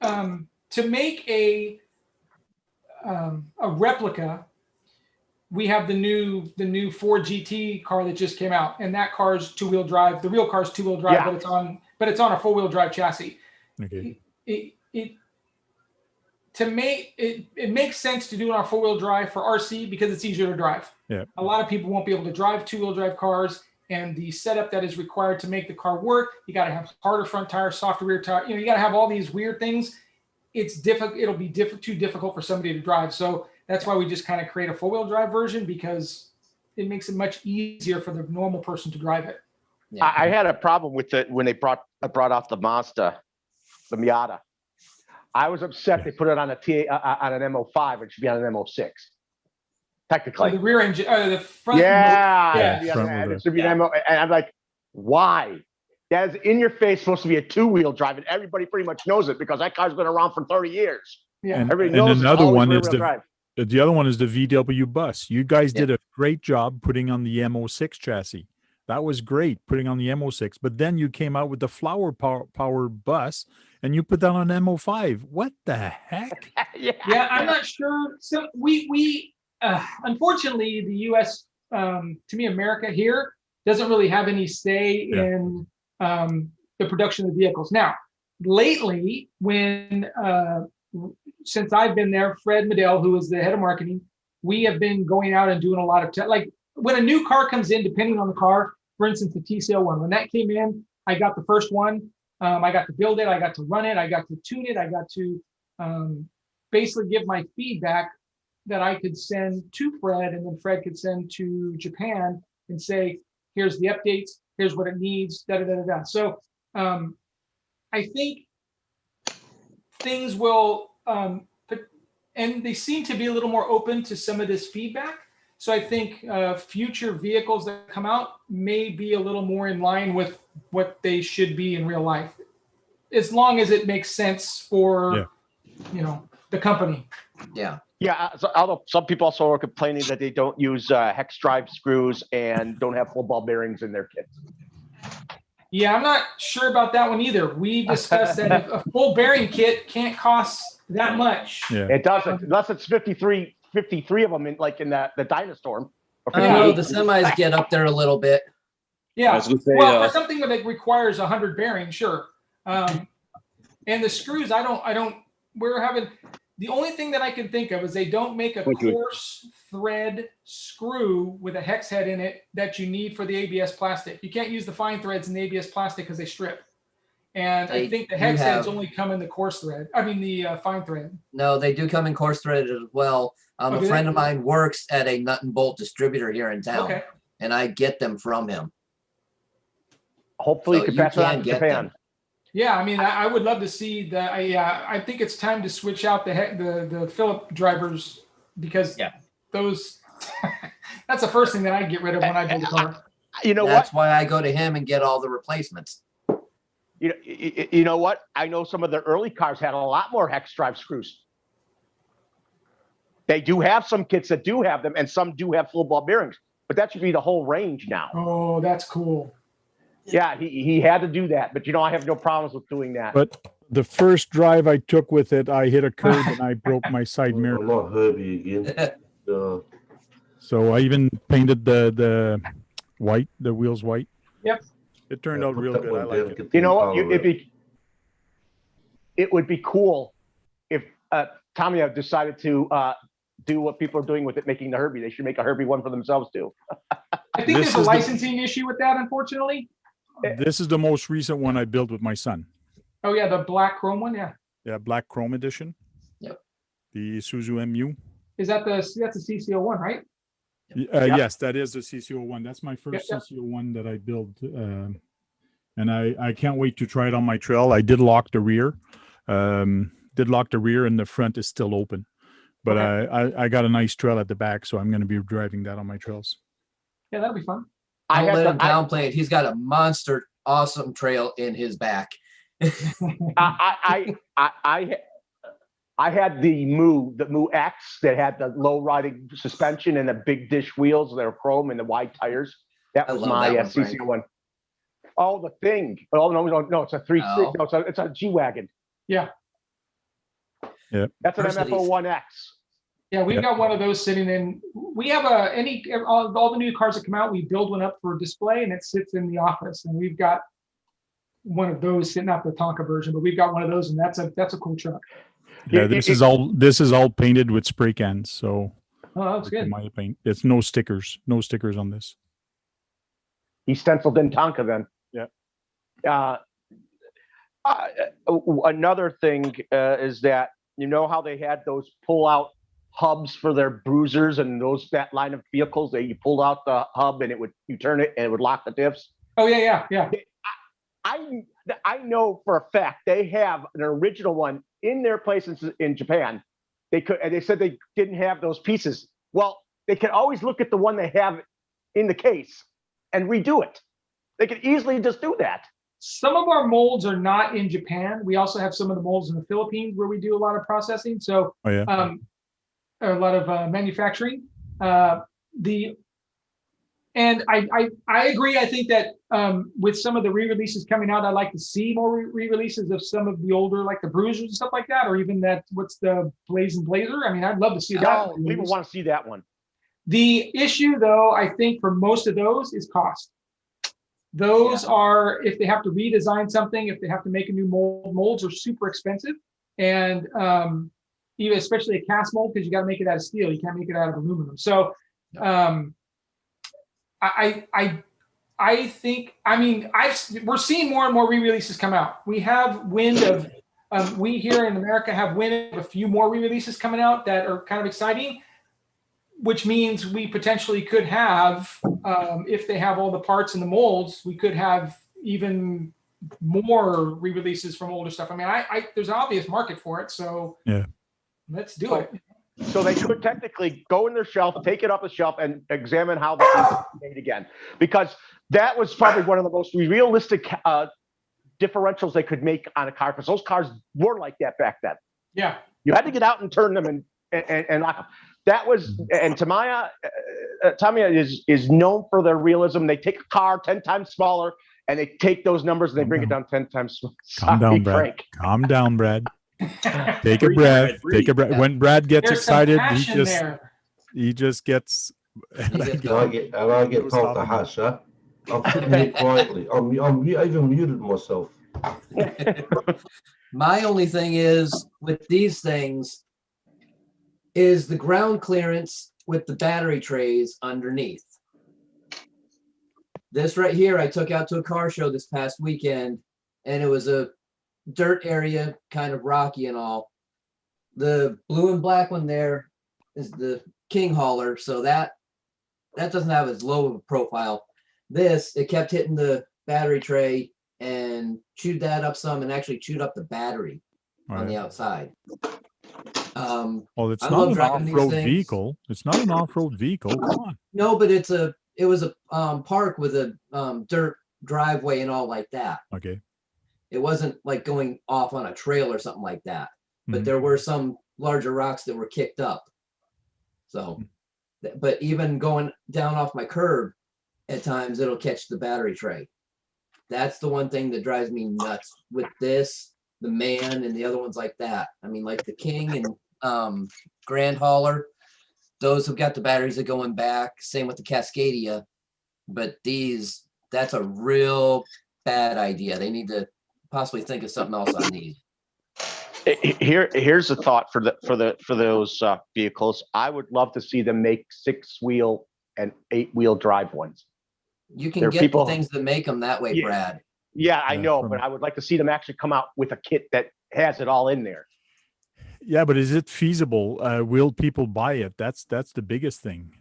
to make a replica, we have the new Ford GT car that just came out, and that car's 2-wheel drive. The real car's 2-wheel drive, but it's on a 4-wheel drive chassis. Okay. It makes sense to do it on a 4-wheel drive for RC because it's easier to drive. Yeah. A lot of people won't be able to drive 2-wheel drive cars, and the setup that is required to make the car work, you got to have harder front tires, softer rear tire. You got to have all these weird things. It's difficult. It'll be too difficult for somebody to drive. So that's why we just kind of create a 4-wheel drive version, because it makes it much easier for the normal person to drive it. Yeah. I had a problem with it when they brought off the Mazda, the Miata. I was upset they put it on an M05. It should be on an M06. Technically, the rear engine, the front. It should be an M06. And I'm like, why? That is in your face, supposed to be a 2-wheel drive, and everybody pretty much knows it because that car's been around for 30 years. Yeah, everybody knows. And another one is the other one is the VW bus. You guys did a great job putting on the M06 chassis. That was great, putting on the M06. But then you came out with the flower power bus, and you put that on M05. What the heck? Yeah, I'm not sure. So we unfortunately, the U.S. To me, America here doesn't really have any say in the production of the vehicles. Now, lately, since I've been there, Fred Medell, who is the head of marketing, we have been going out and doing a lot of like when a new car comes in, depending on the car. For instance, the Tc01, when that came in, I got the first one. I got to build it. I got to run it. I got to tune it. I got to basically give my feedback that I could send to Fred, and then Fred could send to Japan and say, here's the updates. Here's what it needs. So I think things will, and they seem to be a little more open to some of this feedback. So I think future vehicles that come out may be a little more in line with what they should be in real life, as long as it makes sense for, the company. Yeah. Yeah. So, although some people also are complaining that they don't use hex drive screws and don't have full ball bearings in their kits. Yeah, I'm not sure about that one either. We discussed that if a full bearing kit can't cost that much. Yeah. It doesn't, unless it's 53 of them in the Dynastorm. I don't know, the semis get up there a little bit. Yeah. For something that requires 100 bearings, sure. And the screws, we're having, the only thing that I can think of is they don't make a coarse, thread screw with a hex head in it that you need for the ABS plastic. You can't use the fine threads in the ABS plastic because they strip. And I think the hex heads only come in the coarse thread. I mean, the fine thread. No, they do come in coarse thread as well. A friend of mine works at a nut and bolt distributor here in town, and I get them from him. Hopefully, you can pass it on to Japan. Yeah, I mean, I would love to see that. I think it's time to switch out the Phillip drivers because those. That's the first thing that I get rid of when I build a car. You know That's why I go to him and get all the replacements. You know what? I know some of the early cars had a lot more hex drive screws. They do have some kits that do have them, and some do have full ball bearings. But that should be the whole range now. Oh, that's cool. Yeah, he had to do that. But, I have no problems with doing that. But the first drive I took with it, I hit a curb and I broke my side mirror. I'm not Herbie again. So I even painted the white, the wheels white. Yep. It turned out real good. I like it. You know what? It would be cool if Tommy decided to do what people are doing with it, making the Herbie. They should make a Herbie one for themselves too. I think there's a licensing issue with that, unfortunately. This is the most recent one I built with my son. Oh yeah, the black chrome one, yeah. Yeah, black chrome edition. Yep. The Isuzu MU. Is that that's the CC01, right? Yes, that is the CC01. That's my first CC01 that I built, and I can't wait to try it on my trail. I did lock the rear, and the front is still open, but I got a nice trail at the back, so I'm going to be driving that on my trails. Yeah, that'll be fun. I let him downplay it. He's got a monster, awesome trail in his back. I had the Mu X that had the low riding suspension and the big dish wheels. They were chrome and the wide tires. That was my CC01. Oh, the thing. Oh no, it's a 3.6. No, it's a G-Wagon. Yeah. Yeah. That's an MF01X. Yeah, we've got one of those sitting in. We have all the new cars that come out, we build one up for display and it sits in the office. And we've got one of those sitting out the Tonka version, but we've got one of those, and that's a cool truck. Yeah, this is all painted with spray cans. So that's good. My paint. It's no stickers on this. He stenciled in Tonka then. Yeah. Another thing is that how they had those pull-out hubs for their bruisers and that line of vehicles that you pulled out the hub and you turn it and it would lock the diffs. Oh yeah. I know for a fact they have an original one in their places in Japan. They said they didn't have those pieces. Well, they can always look at the one they have in the case and redo it. They could easily just do that. Some of our molds are not in Japan. We also have some of the molds in the Philippines where we do a lot of processing. So a lot of manufacturing. And I agree. I think that with some of the re-releases coming out, I'd like to see more re-releases of some of the older, like the Bruisers and stuff like that, or even what's the Blazing Blazer? I mean, I'd love to see that. Oh, people want to see that one. The issue, though, I think for most of those is cost. Those are, if they have to redesign something, if they have to make a new mold, molds are super expensive. And even especially a cast mold, because you got to make it out of steel. You can't make it out of aluminum. So I think, we're seeing more and more re-releases come out. We have wind of, we here in America have wind of a few more re-releases coming out that are kind of exciting, which means we potentially could have, if they have all the parts and the molds, we could have even more re-releases from older stuff. I mean, there's an obvious market for it, so let's do it. So they could technically go in their shelf, take it off the shelf, and examine how that is made again. Because that was probably one of the most realistic differentials they could make on a car, because those cars were like that back then. Yeah. You had to get out and turn them and lock them. That was, and Tamiya is known for their realism. They take a car 10 times smaller, and they take those numbers and they bring it down 10 times smaller. Calm down, Brad. Frank. Calm down, Brad. Take a breath. Take a breath. When Brad gets excited, he just gets. I get told to hush, huh? I'm sitting here quietly. I'm even muted myself. My only thing is with these things is the ground clearance with the battery trays underneath. This right here, I took out to a car show this past weekend, and it was a dirt area, kind of rocky and all. The blue and black one there is the King hauler, so that doesn't have as low of a profile. This, it kept hitting the battery tray and chewed that up some, and actually chewed up the battery on the outside. Well, it's I not love an driving these off-road things. vehicle. It's not an off-road vehicle. Come on. No, but it was a park with a dirt driveway and all like that. Okay. It wasn't like going off on a trail or something like that, but Mhm. there were some larger rocks that were kicked up. So, but even going down off my curb, at times it'll catch the battery tray. That's the one thing that drives me nuts with this, the Man, and the other ones like that. I mean, like the King and Grand Hauler, those have got the batteries that go in back. Same with the Cascadia, but these, that's a real bad idea. They need to possibly think of something else on these. Here's a thought for those vehicles. I would love to see them make 6-wheel and 8-wheel drive ones. You can There are get people- the things that make them that way, Yeah. Brad. Yeah, I know, from- but I would like to see them actually come out with a kit that has it all in there. Yeah, but is it feasible? Will people buy it? That's the biggest thing.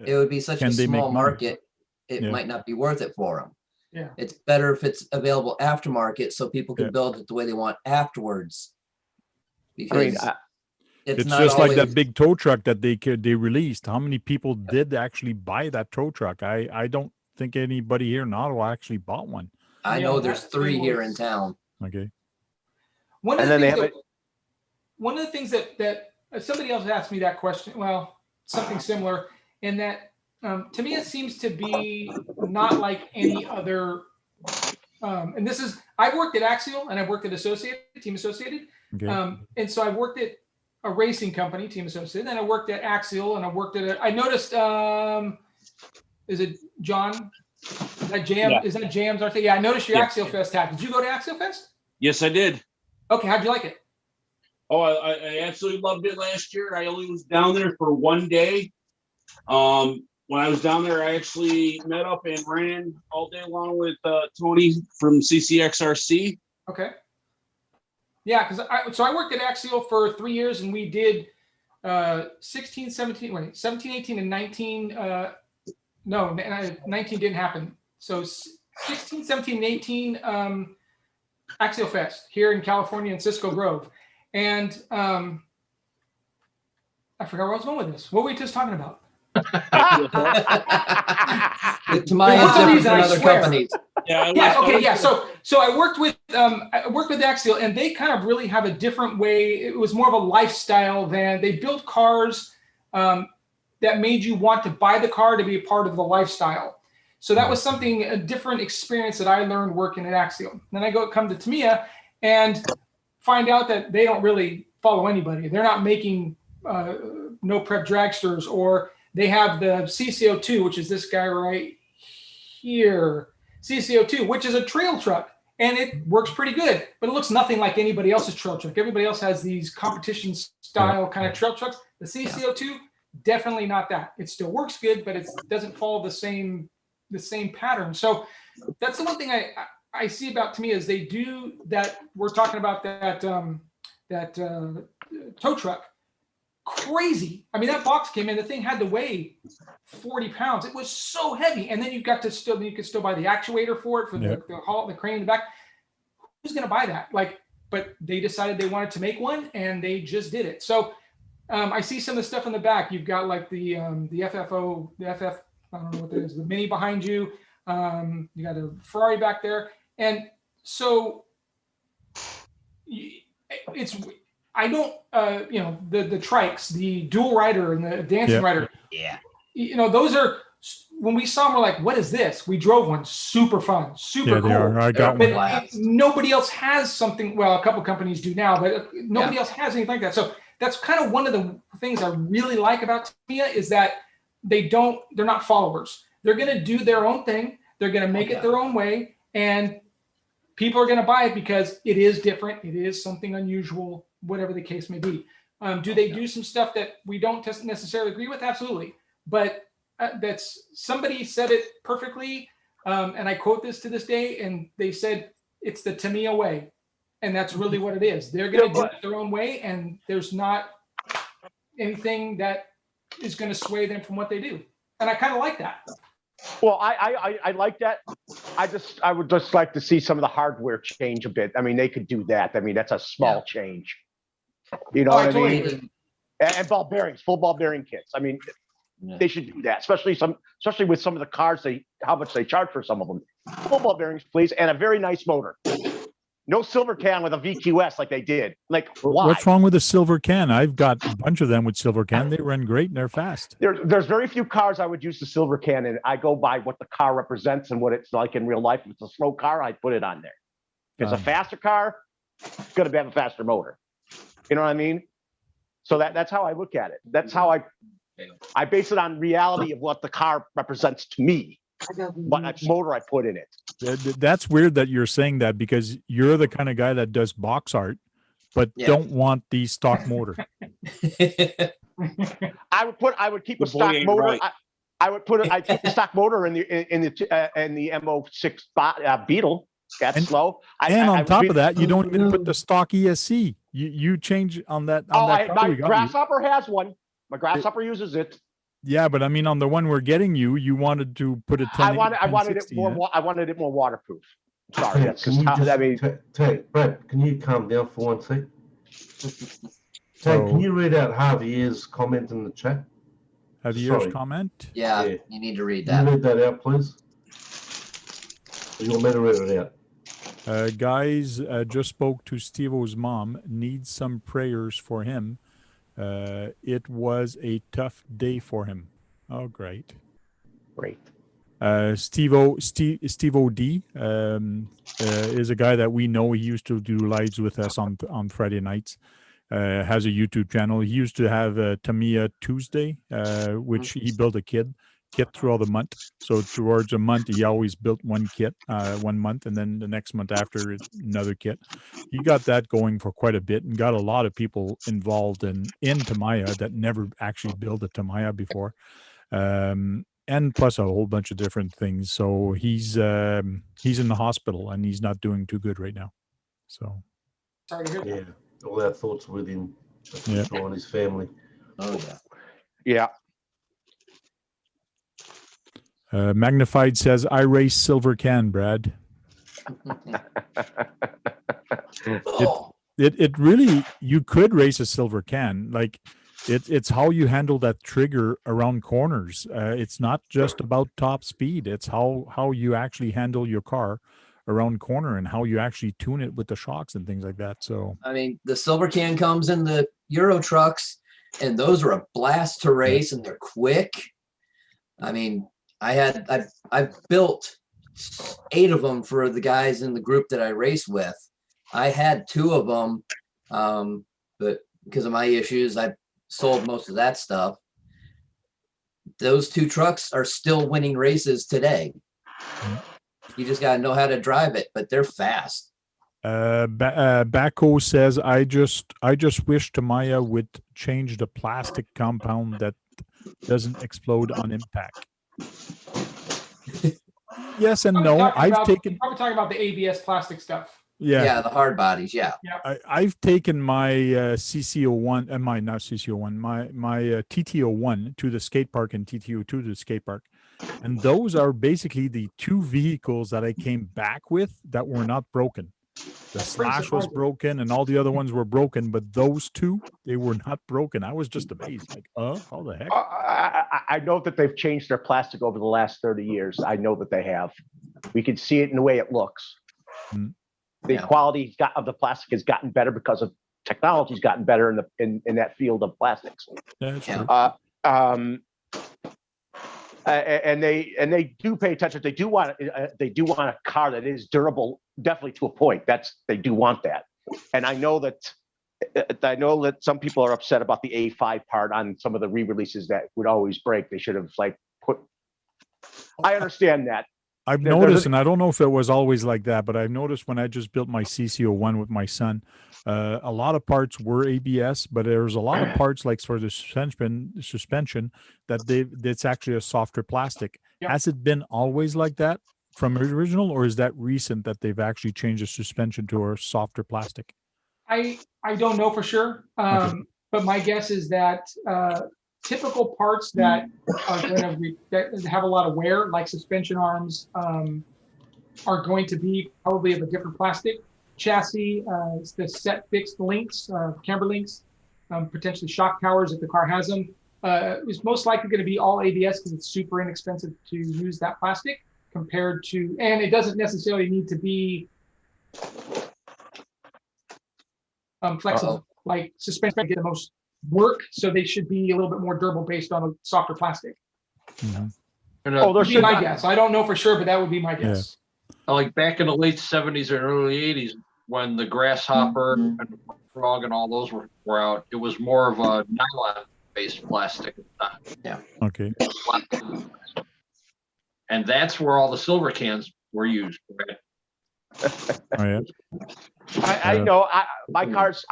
It would be such a Can they make small money? market, it Yeah. might not be worth it for them. Yeah. It's better if it's available aftermarket so people can Yeah. build it the way they want afterwards. I mean, Because It's not just like that always- big tow truck that they released. How many people did actually buy that tow truck? I don't think anybody here in Ottawa actually bought one. I Yeah, know there's that 3 thing here in was- town. Okay. One of And the then they things have that, one of the things that somebody else asked me that question, well, something similar, in that to me it seems to be not like any other. And this is, I've worked at Axial and I've worked at Team Associated, Okay. and so I've worked at a racing company, Team Associated, and I worked at Axial, and I worked at. I noticed, is it John? Is that Jam? Yeah. Is that Jams? Yeah, I noticed your Yeah. Axial Fest hat. Did you go to Axial Fest? Yes, I did. Okay, how'd you like it? Oh, I absolutely loved it last year. I only was down there for one day. When I was down there, I actually met up and ran all day long with Tony from CCXRC. Okay. Yeah, because I worked at Axial for 3 years, and we did 16, 17, 18, and 19. No, 19 didn't happen. So 16, 17, and 18 Axial Fest here in California in Cisco Grove. And I forgot where I was going with this. What were we just talking about? To my There was a different reason, than I other swear. companies. Yeah. Okay. Yeah. So I worked with Axial, and they kind of really have a different way. It was more of a lifestyle than they built cars that made you want to buy the car to be a part of the lifestyle. So that was a different experience that I learned working at Axial. Then I come to Tamiya and find out that they don't really follow anybody. They're not making no prep dragsters, or they have the CC02, which is this guy right here, CC02, which is a trail truck, and it works pretty good, but it looks nothing like anybody else's trail truck. Everybody else has these competition style kind of trail trucks. The CC02, definitely not that. It still works good, but it doesn't follow the same pattern. So that's the one thing I see about Tamiya is they do that. We're talking about that tow truck. Crazy. I mean, that box came in, the thing had to weigh 40 pounds. It was so heavy. And then you could still buy the actuator for it, for the crane in the back. Who's going to buy that? But they decided they wanted to make one, and they just did it. So I see some of the stuff in the back. You've got like the FFO, the FF, I don't know what that is, the Mini behind you. You got a Ferrari back there. And so I don't, the trikes, the dual rider and the dancing rider. Yeah. Those are, when we saw them, we're like, what is this? We drove one, super fun, super cool. They are. I got But one. Nobody else has something. Well, a couple companies do now, but nobody else has anything like that. So that's kind of one of the things I really like about Tamiya is that they're not followers. They're going to do their own thing. They're going to make it their own way. And people are going to buy it because it is different. It is something unusual, whatever the case may be. Do they do some stuff that we don't necessarily agree with? Absolutely. But that's somebody said it perfectly. And I quote this to this day, and they said, it's the Tamiya way. And that's really what it is. They're going to do it their own way, and there's not anything that is going to sway them from what they do. And I kind of like that. Well, I like that. I would just like to see some of the hardware change a bit. I mean, they could do that. I mean, that's a small change. You know what I mean? And ball bearings, full ball bearing kits. I mean, they should do that, especially with some of the cars. How much they charge for some of them. Full ball bearings, please, and a very nice motor. No silver can with a VQS like they did. Like, why? What's wrong with a silver can? I've got a bunch of them with silver can. They run great and they're fast. There's very few cars I would use the silver can in. I go by what the car represents and what it's like in real life. If it's a slow car, I put it on there. If it's a faster car, it's going to have a faster motor. You know what I mean? So that's how I look at it. That's how I base it on reality of what the car represents to me. What motor I put in it. That's weird that you're saying that, because you're the kind of guy that does box art, but don't want the stock motor. I would keep a stock motor. Right. I keep the stock motor in the M06 Beetle. That's slow. On top of that, you don't even put the stock ESC. You change on that. My Grasshopper has one. My Grasshopper uses it. Yeah, but I mean, on the one we're getting you wanted to put a 10. I wanted it more waterproof. Sorry, that's just how. I mean, Brad, can you calm down for one sec? Can you read out Javier's comment in the chat? Javier's comment? Yeah, you need to read that. Can you read that out, please? Or you want me to read it out? Guys, just spoke to Steve-O's mom. Needs some prayers for him. It was a tough day for him. Oh, great. Steve-O D is a guy that we know. He used to do lives with us on Friday nights. Has a YouTube channel. He used to have Tamiya Tuesday, which he built a kit throughout the month. So towards a month, he always built one kit 1 month, and then the next month after, another kit. He got that going for quite a bit and got a lot of people involved in Tamiya that never actually built a Tamiya before. And plus a whole bunch of different things. So he's in the hospital and he's not doing too good right now. So sorry to hear that. Yeah, all our thoughts with him, and his family. Oh yeah. Magnified says, I race silver can, Brad. It really, you could race a silver can. Like, it's how you handle that trigger around corners. It's not just about top speed. It's how you actually handle your car around corner and how you actually tune it with the shocks and things like that. So, I mean, the silver can comes in the Euro trucks, and those are a blast to race, and they're quick. I mean, I've built 8 of them for the guys in the group that I race with. I had 2 of them, but because of my issues, I sold most of that stuff. Those 2 trucks are still winning races today. You just got to know how to drive it, but they're fast. Bacco says, I just wish Tamiya would change the plastic compound that doesn't explode on impact. Yes and no. Probably talking about the ABS plastic stuff. Yeah, the hard bodies. Yeah. I've taken my CC01 and my TT01 to the skate park and TT02 to the skate park, and those are basically the 2 vehicles that I came back with that were not broken. The Slash was broken and all the other ones were broken, but those 2, they were not broken. I was just amazed. Like, how the heck? I know that they've changed their plastic over the last 30 years. I know that they have. We can see it in the way it looks. The quality of the plastic has gotten better because of technology's gotten better in that field of plastics. That's true. And they do pay attention. They do want a car that is durable, definitely to a point. They do want that. And I know that some people are upset about the A5 part on some of the re-releases that would always break. They should have put. I understand that. I've There's noticed, and I don't know if it was always like that, but I've noticed when I just built my CC01 with my son, a lot of parts were ABS, but there's a lot of parts like for the suspension that that's actually a softer plastic. Yeah. Has it been always like that from original, or is that recent that they've actually changed the suspension to a softer plastic? I don't know for sure, but my guess is that typical parts that are going to that have a lot of wear, like suspension arms, are going to be probably of a different plastic. Chassis, the set fixed links, camber links, potentially shock towers if the car has them, is most likely going to be all ABS because it's super inexpensive to use that plastic compared to, and it doesn't necessarily need to be flexible. Like suspension get the most work, so they should be a little bit more durable based on a softer plastic. Mm-hmm. And, That would be my guess. I don't know for sure, but that would be my guess. like back in the late 70s and early 80s, when the grasshopper and the frog and all those were out, it was more of a nylon-based plastic. Yeah. Okay. And that's where all the silver cans were used. Right? Oh yeah. I know. My cars.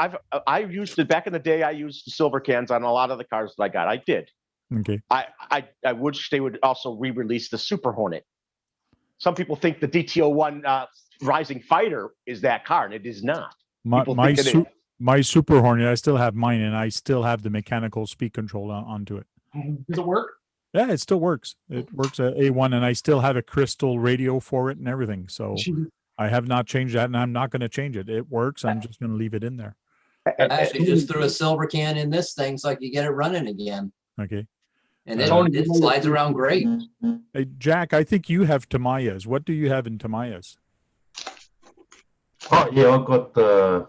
I used it back in the day. I used the silver cans on a lot of the cars that I got. I did. Okay. I wish they would also re-release the Super Hornet. Some people think the Tc01 Rising Fighter is that car, and it is not. My Super Hornet, I still have mine, and I still have the mechanical speed control onto it. Does it work? Yeah, it still works. It works at A1, and I still have a crystal radio for it and everything. So I have not changed that, and I'm not going to change it. It works. I'm just going to leave it in there. I actually just threw a silver can in this thing so I could get it running again. Okay. And it slides around great. Hey, Jack, I think you have Tamiya's. What do you have in Tamiya's? Oh yeah, I've got an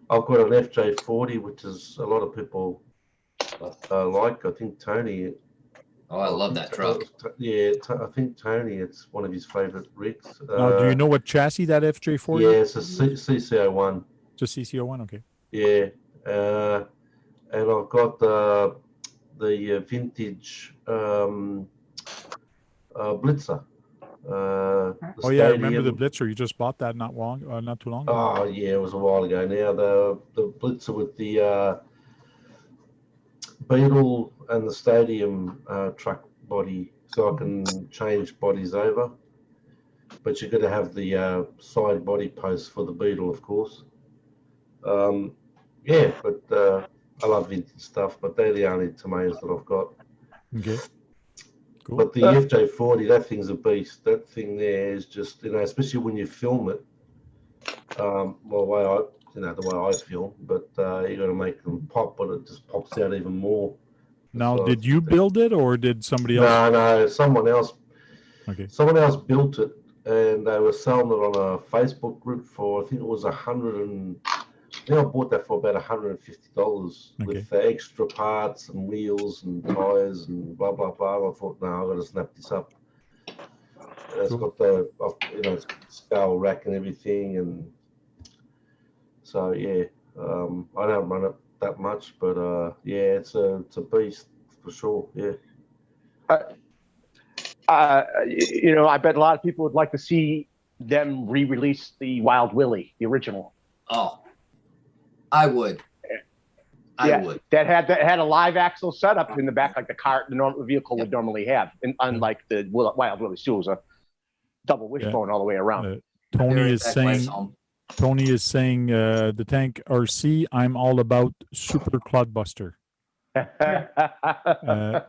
FJ40, which is a lot of people like. I think Tony. Oh, I love that truck. Yeah, I think Tony, it's one of his favorite rigs. Now, do you know what chassis that FJ40? Yeah, it's a CC01. It's a CC01, okay. Yeah, and I've got the vintage Blitzer. Oh yeah, I remember the Blitzer. You just bought that not too long ago. Oh yeah, it was a while ago now. The Blitzer with the Beetle and the Stadium truck body, so I can change bodies over. But you've got to have the side body posts for the Beetle, of course. Yeah, but I love vintage stuff, but they're the only Tomatoes that I've got. Okay. Cool. But the FJ40, that thing's a beast. That thing there is just, especially when you film it. Well, the way I film, but you got to make them pop, but it just pops out even more. Now, did you build it or did somebody else? No, someone else. Okay. Someone else built it, and they were selling it on a Facebook group for, I think it was I bought that for about $150 with the extra parts and wheels and tires and blah blah blah. I thought, no, I've got to snap this up. And it's got the scale rack and everything, and so yeah, I don't run it that much, but yeah, it's a beast for sure. Yeah. I bet a lot of people would like to see them re-release the Wild Willie, the original. Oh, I would. I would. That had a live axle setup in the back, like the normal vehicle would normally have, and unlike the Wild Willie, it was a double wishbone all the way around. Tony is saying the Tank RC. I'm all about Super Clodbuster.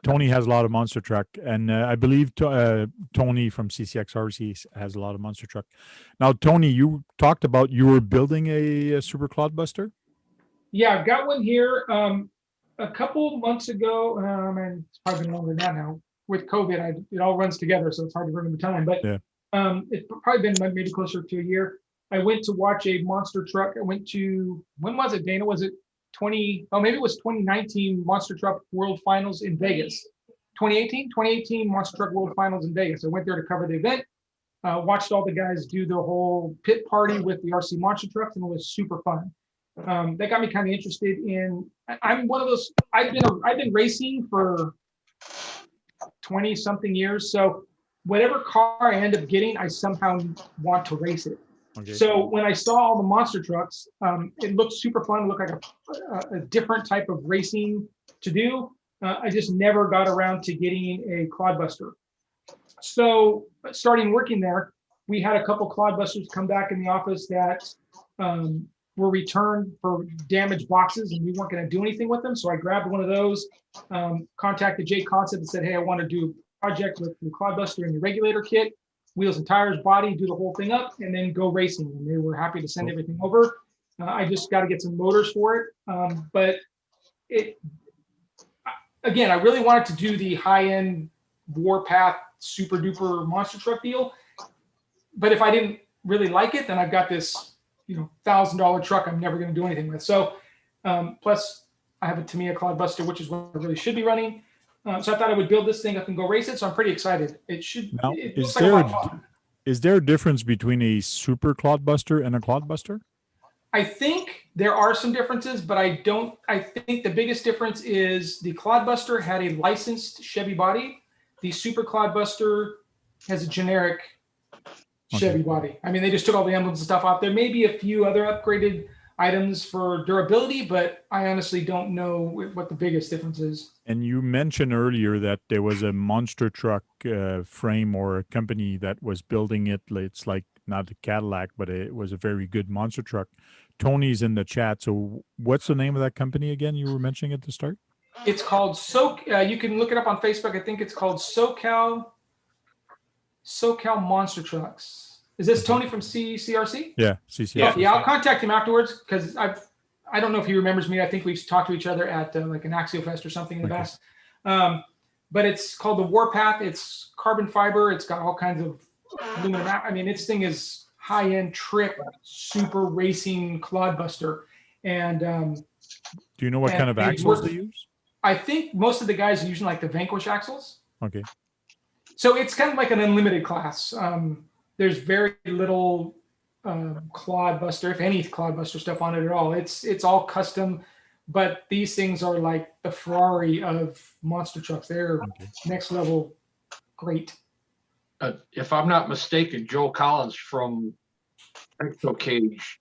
Tony has a lot of monster truck, and I believe Tony from CCX RC has a lot of monster truck. Now, Tony, you talked about you were building a Super Clodbuster. Yeah, I've got one here. A couple months ago, and it's probably been longer than that now. With COVID, it all runs together, so it's hard to remember time. But it's probably been maybe closer to a year. I went to watch a monster truck. I went to, when was it, Dana? Was it maybe it was 2019 Monster Truck World Finals in Vegas. 2018 Monster Truck World Finals in Vegas. I went there to cover the event. Watched all the guys do the whole pit party with the RC monster trucks, and it was super fun. That got me kind of interested in. I'm one of those. I've been racing for 20 something years, so whatever car I end up getting, I somehow want to race it. Okay. So when I saw all the monster trucks, it looked super fun. It looked like a different type of racing to do. I just never got around to getting a clodbuster. So starting working there, we had a couple clodbusters come back in the office that were returned for damaged boxes, and we weren't going to do anything with them. So I grabbed one of those, contacted Jay Concept and said, hey, I want to do a project with the clodbuster and the regulator kit, wheels and tires, body, do the whole thing up, and then go racing. And they were happy to send everything over. I just got to get some motors for it. But again, I really wanted to do the high-end Warpath super duper monster truck deal. But if I didn't really like it, then I've got this, $1,000 truck I'm never going to do anything with. So plus I have a Tamiya clodbuster, which is what I really should be running. So I thought I would build this thing up and go race it. So I'm pretty excited. Now, It looks like a lot of fun. Is there a difference between a super clodbuster and a clodbuster? I think there are some differences, but I think the biggest difference is the clodbuster had a licensed Chevy body. The super clodbuster has a generic Chevy body. I mean, they just took all the emblems and stuff off. There may be a few other upgraded items for durability, but I honestly don't know what the biggest difference is. And you mentioned earlier that there was a monster truck frame or a company that was building it. It's like not a Cadillac, but it was a very good monster truck. Tony's in the chat. So what's the name of that company again? You were mentioning at the start? It's called you can look it up on Facebook. I think it's called Socal Monster Trucks. Is this Tony from CRC? Yeah, CCRC. Yeah, I'll contact him afterwards because I don't know if he remembers me. I think we've talked to each other at like an Azrc Fest or something in the past. But it's called the Warpath. It's carbon fiber. It's got all kinds of aluminum. I mean, this thing is high-end trick, super racing clodbuster. And do you know what kind of axles they use? I think most of the guys are using like the Vanquish axles. Okay. So it's kind of like an unlimited class. There's very little clodbuster, if any clodbuster stuff on it at all. It's all custom, but these things are like the Ferrari of monster trucks. They're next level great. If I'm not mistaken, Joe Collins from Exo Cage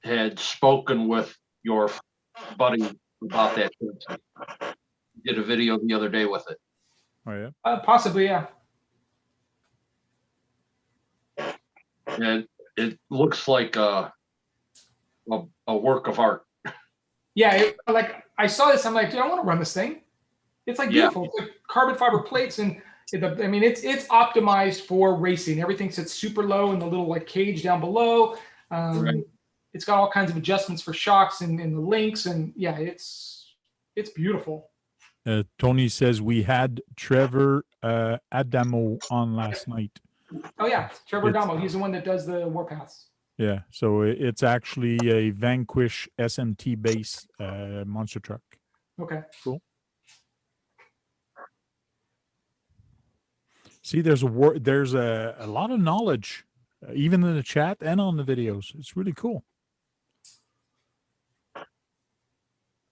had spoken with your buddy about that. He did a video the other day with it. Oh yeah. Possibly, yeah. And it looks like a work of art. Yeah, like I saw this, I'm like, dude, I want to run this thing. It's like beautiful. It's like carbon fiber plates, and I mean, it's optimized for racing. Everything sits super low in the little like cage down below. Right. It's got all kinds of adjustments for shocks and the links, and yeah, it's beautiful. Tony says we had Trevor Adamo on last night. Oh yeah, Trevor Adamo. He's the one that does the Warpaths. Yeah, so it's actually a Vanquish SMT base monster truck. Okay. Cool. See, there's a lot of knowledge, even in the chat and on the videos. It's really cool.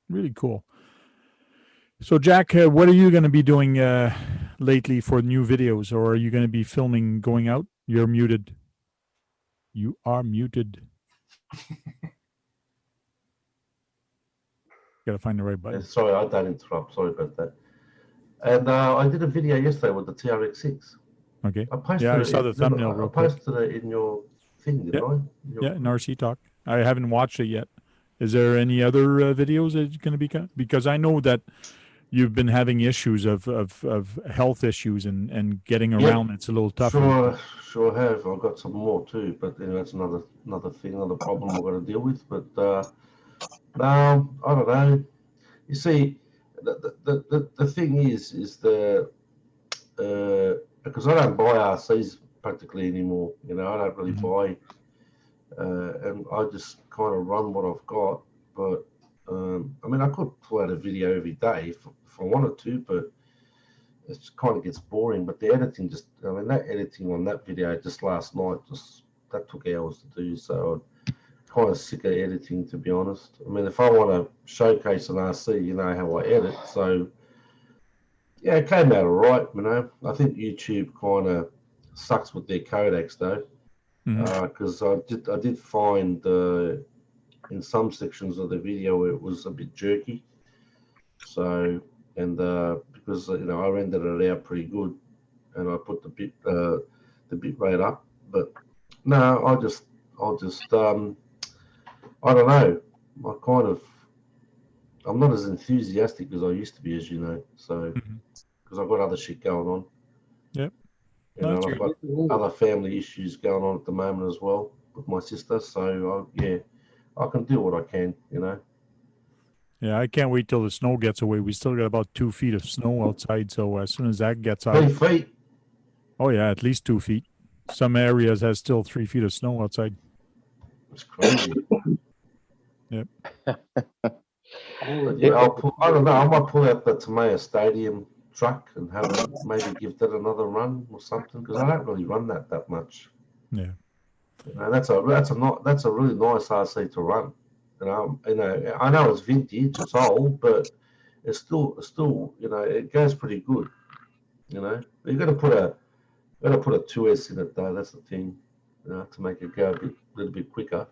Really cool. So, Jack, what are you going to be doing lately for new videos, or are you going to be filming going out? You're muted. You are muted. Got to find the right button. Sorry, I don't interrupt. Sorry about that. And I did a video yesterday with the TRX6. Okay. I saw the thumbnail real quick. I posted it in your thing, didn't I? Yeah, in RC Talk. I haven't watched it yet. Is there any other videos that you're going to be? Because I know that you've been having issues of health issues and getting around. It's a little tougher. Sure have. I've got some more too, but that's another thing, another problem we've got to deal with. But no, I don't know. You see, the thing is because I don't buy RCs practically anymore. I don't really buy, and I just kind of run what I've got. But I mean, I could pull out a video every day if I wanted to, but it kind of gets boring. But the editing that editing on that video just last night, that took hours to do. So I'm kind of sick of editing, to be honest. I mean, if I want to showcase an RC, you know how I edit. So Yeah, it came out all right, you know. I think YouTube kind of sucks with their codecs though, because I did find in some sections of the video it was a bit jerky. So, and because you know I rendered it out pretty good, and I put the bit rate up, but no, I just I don't know. I'm not as enthusiastic as I used to be, as you know. So, because I've got other shit going on. Yep. You know, I've got other family issues going on at the moment as well with my sister. So, I can do what I can, you know. Yeah, I can't wait till the snow gets away. We still got about 2 feet of snow outside, so as soon as that gets out, 3 feet. oh yeah, at least 2 feet. Some areas has still 3 feet of snow outside. It's crazy. Yep. Yeah, I don't know. I might pull out the Tamaya Stadium truck and have maybe give that another run or something, because I don't really run that much. Yeah. You know, that's a really nice RC to run. You know, I know it's vintage, it's old, but it's still, you know, it goes pretty good. You know, you got to put a 2S in it though. That's the thing, you know, to make it go a little bit quicker.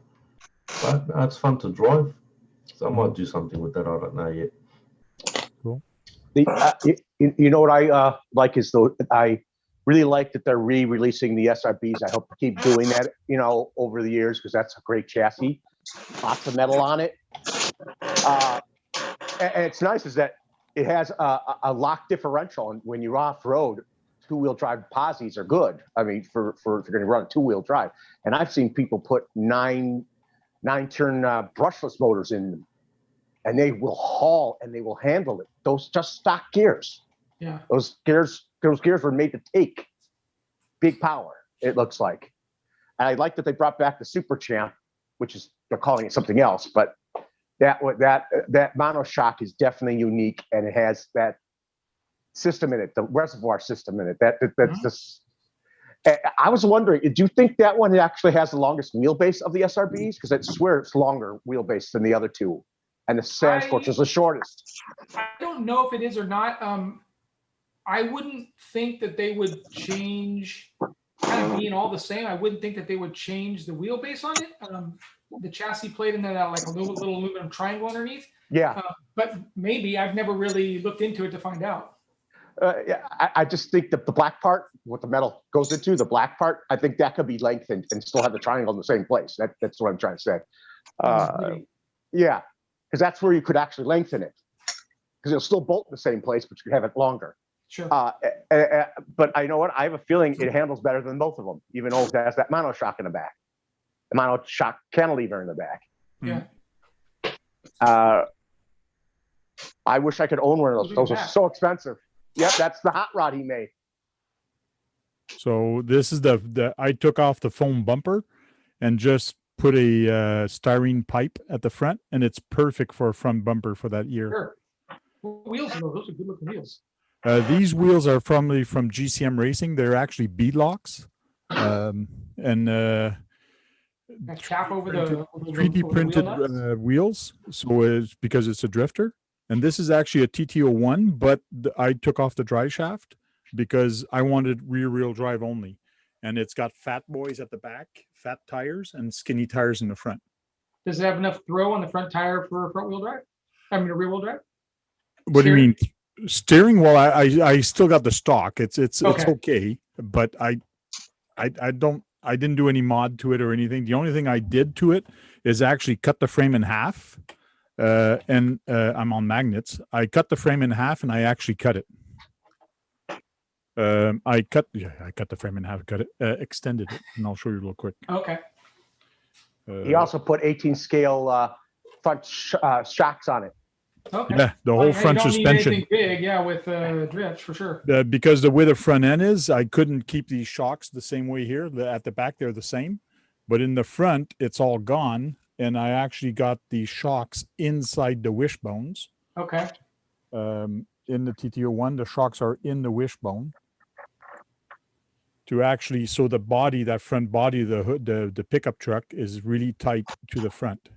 But no, it's fun to drive. So I might do something with that. I don't know yet. Cool. You know what I like is I really like that they're re-releasing the SRBs. I hope to keep doing that, you know, over the years, because that's a great chassis. Lots of metal on it. And it's nice is that it has a lock differential, and when you're off road, 2-wheel drive posies are good. I mean, for if you're going to run a 2-wheel drive, and I've seen people put 9-turn brushless motors in them, and they will haul and they will handle it. Those just stock gears. Yeah. Those gears were made to take big power, it looks like. And I like that they brought back the Super Champ, which is, they're calling it something else, but that monoshock is definitely unique, and it has that system in it, the reservoir system in it. That's just. I was wondering, do you think that one actually has the longest wheelbase of the SRBs? Because I swear it's longer wheelbase than the other two, and the Sandsports is the shortest. I don't know if it is or not. I wouldn't think that they would change, kind of being all the same. I wouldn't think that they would change the wheelbase on it. The chassis plate and then like a little aluminum triangle underneath. Yeah. But maybe I've never really looked into it to find out. Yeah, I just think that the black part, what the metal goes into, the black part, I think that could be lengthened and still have the triangle in the same place. That's what I'm trying to say. Yeah, because that's where you could actually lengthen it, because it'll still bolt in the same place, but you can have it longer. Sure. But I know what, I have a feeling it handles better than both of them, even though it has that monoshock in the back, the monoshock cantilever in the back. Yeah. I wish I could own one of those. Those are so expensive. Yep, that's the hot rod he made. So this is I took off the foam bumper and just put a styrene pipe at the front, and it's perfect for a front bumper for that year. Sure. What wheels are those? Those are good looking wheels. These wheels are from GCM Racing. They're actually beadlocks, and Cap over the 3D printed wheels. So it's because it's a drifter. And this is actually a Tc01, but I took off the dry shaft because I wanted rear wheel drive only. And it's got fat boys at the back, fat tires, and skinny tires in the front. Does it have enough throw on the front tire for front wheel drive? I mean, a rear wheel drive? What do you mean? Steering? Well, I still got the stock. It's okay, but I didn't do any mod to it or anything. The only thing I did to it is actually cut the frame in half. And I'm on magnets. I cut the frame in half, and I actually cut it. I cut the frame in half, extended it, and I'll show you real quick. Okay. He also put 18 scale front shocks on it. Okay. Yeah, the whole front suspension. Need anything big, with drift for sure. Because the way the front end is, I couldn't keep these shocks the same way here. At the back, they're the same, but in the front, it's all gone. And I actually got the shocks inside the wishbones. Okay. In the Tc01, the shocks are in the wishbone. To actually, so the body, that front body, the hood, the pickup truck is really tight to the front.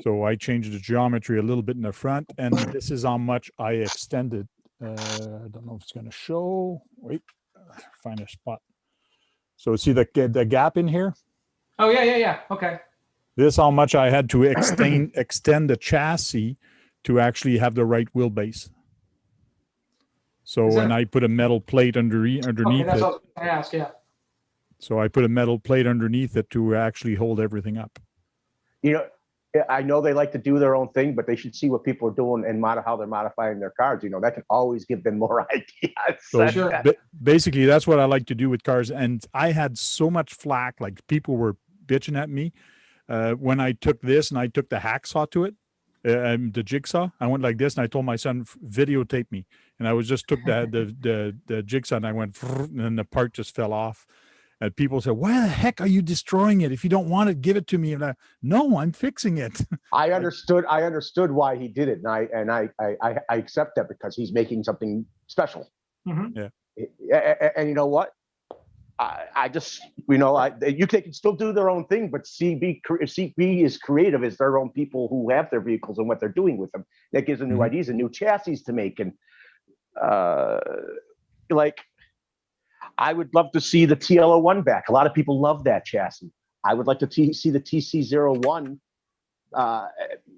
So I changed the geometry a little bit in the front, and this is how much I extended I don't know if it's going to show. Wait, find a spot. So see the gap in here? Oh, yeah. Okay. This is how much I had to extend the chassis to actually have the right wheelbase. So, and I put a metal plate underneath Okay, it. that's what I was going to ask, yeah. So I put a metal plate underneath it to actually hold everything up. You know, I know they like to do their own thing, but they should see what people are doing and how they're modifying their cars. You know, that can always give them more ideas. So Sure. basically, that's what I like to do with cars. And I had so much flack, like people were bitching at me when I took this and I took the hacksaw to it, the jigsaw. I went like this and I told my son, videotape me. And I was just took the jigsaw and I went, and then the part just fell off. And people said, "Why the heck are you destroying it? If you don't want it, give it to me." And no, I'm fixing it. I understood why he did it, and I accept that because he's making something special. Mm-hmm. Yeah. And you know what? I just, you know, they can still do their own thing, but CB is creative as their own people who have their vehicles and what they're doing with them. That gives them new ideas and new chassis to make. And like, I would love to see the TL01 back. A lot of people love that chassis. I would like to see the TC01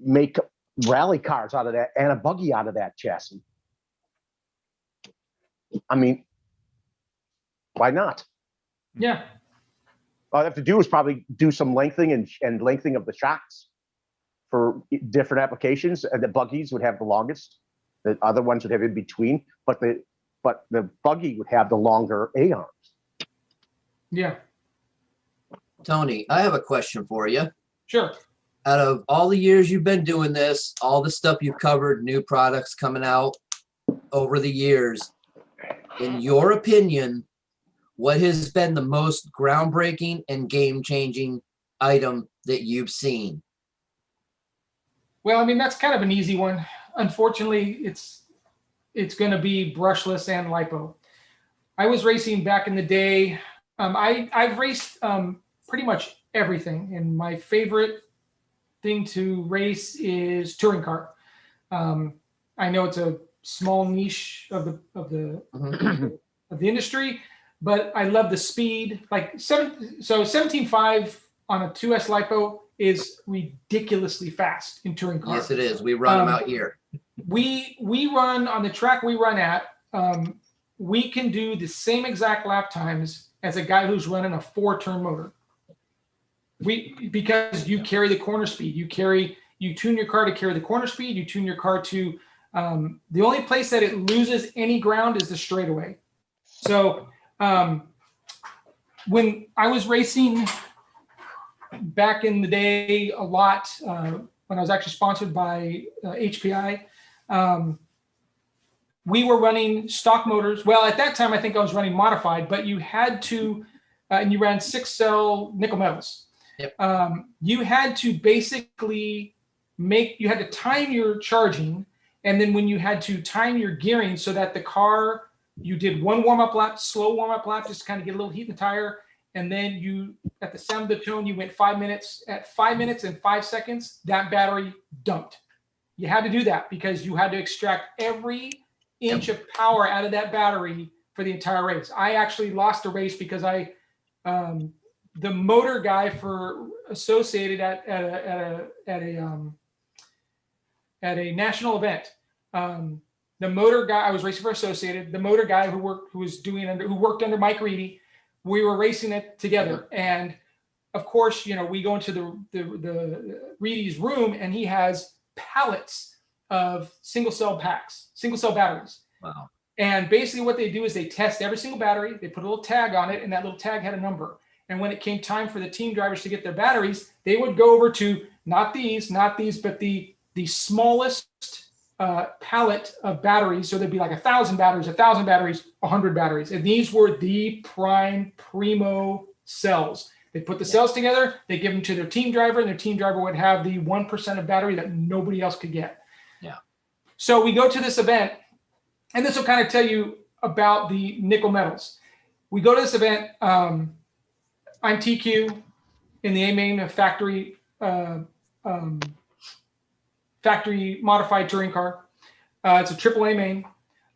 make rally cars out of that and a buggy out of that chassis. I mean, why not? Yeah. All I have to do is probably do some lengthening and lengthening of the shocks for different applications. And the buggies would have the longest. The other ones would have in between, but the buggy would have the longer A-arms. Yeah. Tony, I have a question for you. Sure. Out of all the years you've been doing this, all the stuff you've covered, new products coming out over the years, in your opinion, what has been the most groundbreaking and game-changing item that you've seen? Well, I mean, that's kind of an easy one. Unfortunately, it's going to be brushless and lipo. I was racing back in the day. I've raced pretty much everything, and my favorite thing to race is touring car. I know it's a small niche of the industry, but I love the speed. Like 17.5 on a 2S lipo is ridiculously fast in touring cars. Yes, it is. We run them out here. We run on the track we run at. We can do the same exact lap times as a guy who's running a 4-turn motor. Because you carry the corner speed, you tune your car to carry the corner speed. You tune your car to the only place that it loses any ground is the straightaway. So when I was racing back in the day a lot, when I was actually sponsored by HPI, we were running stock motors. Well, at that time, I think I was running modified, but you had to, and you ran 6-cell nickel metals. Yep. You had to basically you had to time your charging. And then when you had to time your gearing so that the car, you did one warm-up lap, slow warm-up lap, just to kind of get a little heat in the tire. And then you, at the sound of the tone, you went 5 minutes. At 5 minutes and 5 seconds, that battery dumped. You had to do that because you had to extract every inch of power out of that battery for the entire race. I actually lost a race because the motor guy for Associated at a national event. The motor guy, I was racing for Associated. The motor guy who worked under Mike Reedy, we were racing it together. And of course, you know, we go into the Reedy's room, and he has pallets of single cell batteries. Wow. And basically what they do is they test every single battery. They put a little tag on it, and that little tag had a number. And when it came time for the team drivers to get their batteries, they would go over to not these, but the smallest pallet of batteries. So there'd be like 1,000 batteries, 100 batteries. And these were the primo cells. They put the cells together, they give them to their team driver, and their team driver would have the 1% of battery that nobody else could get. Yeah. So we go to this event, and this will kind of tell you about the nickel metals. We go to this event. I'm TQ in the A-main factory modified touring car. It's a AAA main.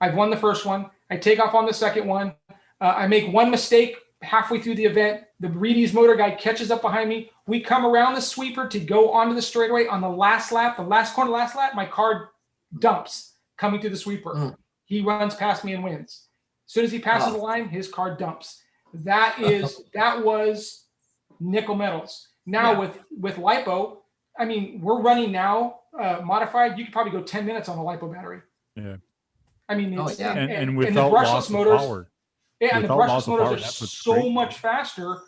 I've won the first one. I take off on the second one. I make one mistake halfway through the event. The Reedy's motor guy catches up behind me. We come around the sweeper to go onto the straightaway. On the last lap, the last corner, last lap, my car dumps coming through the sweeper. He runs past me and wins. As soon as he passes the line, his car dumps. That was nickel metals. Now with LiPo, I mean, we're running now modified. You could probably go 10 minutes on a LiPo battery. Yeah. I mean, it's, and the without brushless loss of motors, power. yeah, and the Without loss brushless of power, motors are that's what's so great. much faster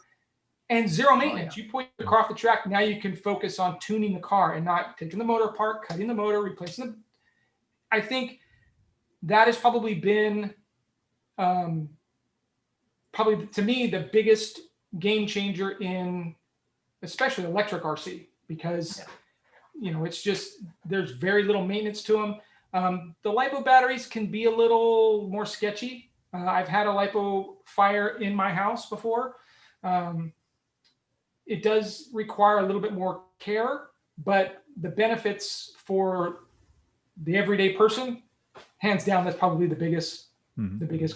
and zero maintenance. You put your car off the track, now you can focus on tuning the car and not taking the motor apart, cutting the motor, replacing the. I think that has probably been, probably to me, the biggest game changer in, especially electric RC, because you know, it's just, there's very little maintenance to them. The LiPo batteries can be a little more sketchy. I've had a LiPo fire in my house before. It does require a little bit more care, but the benefits for the everyday person, hands down, that's probably the biggest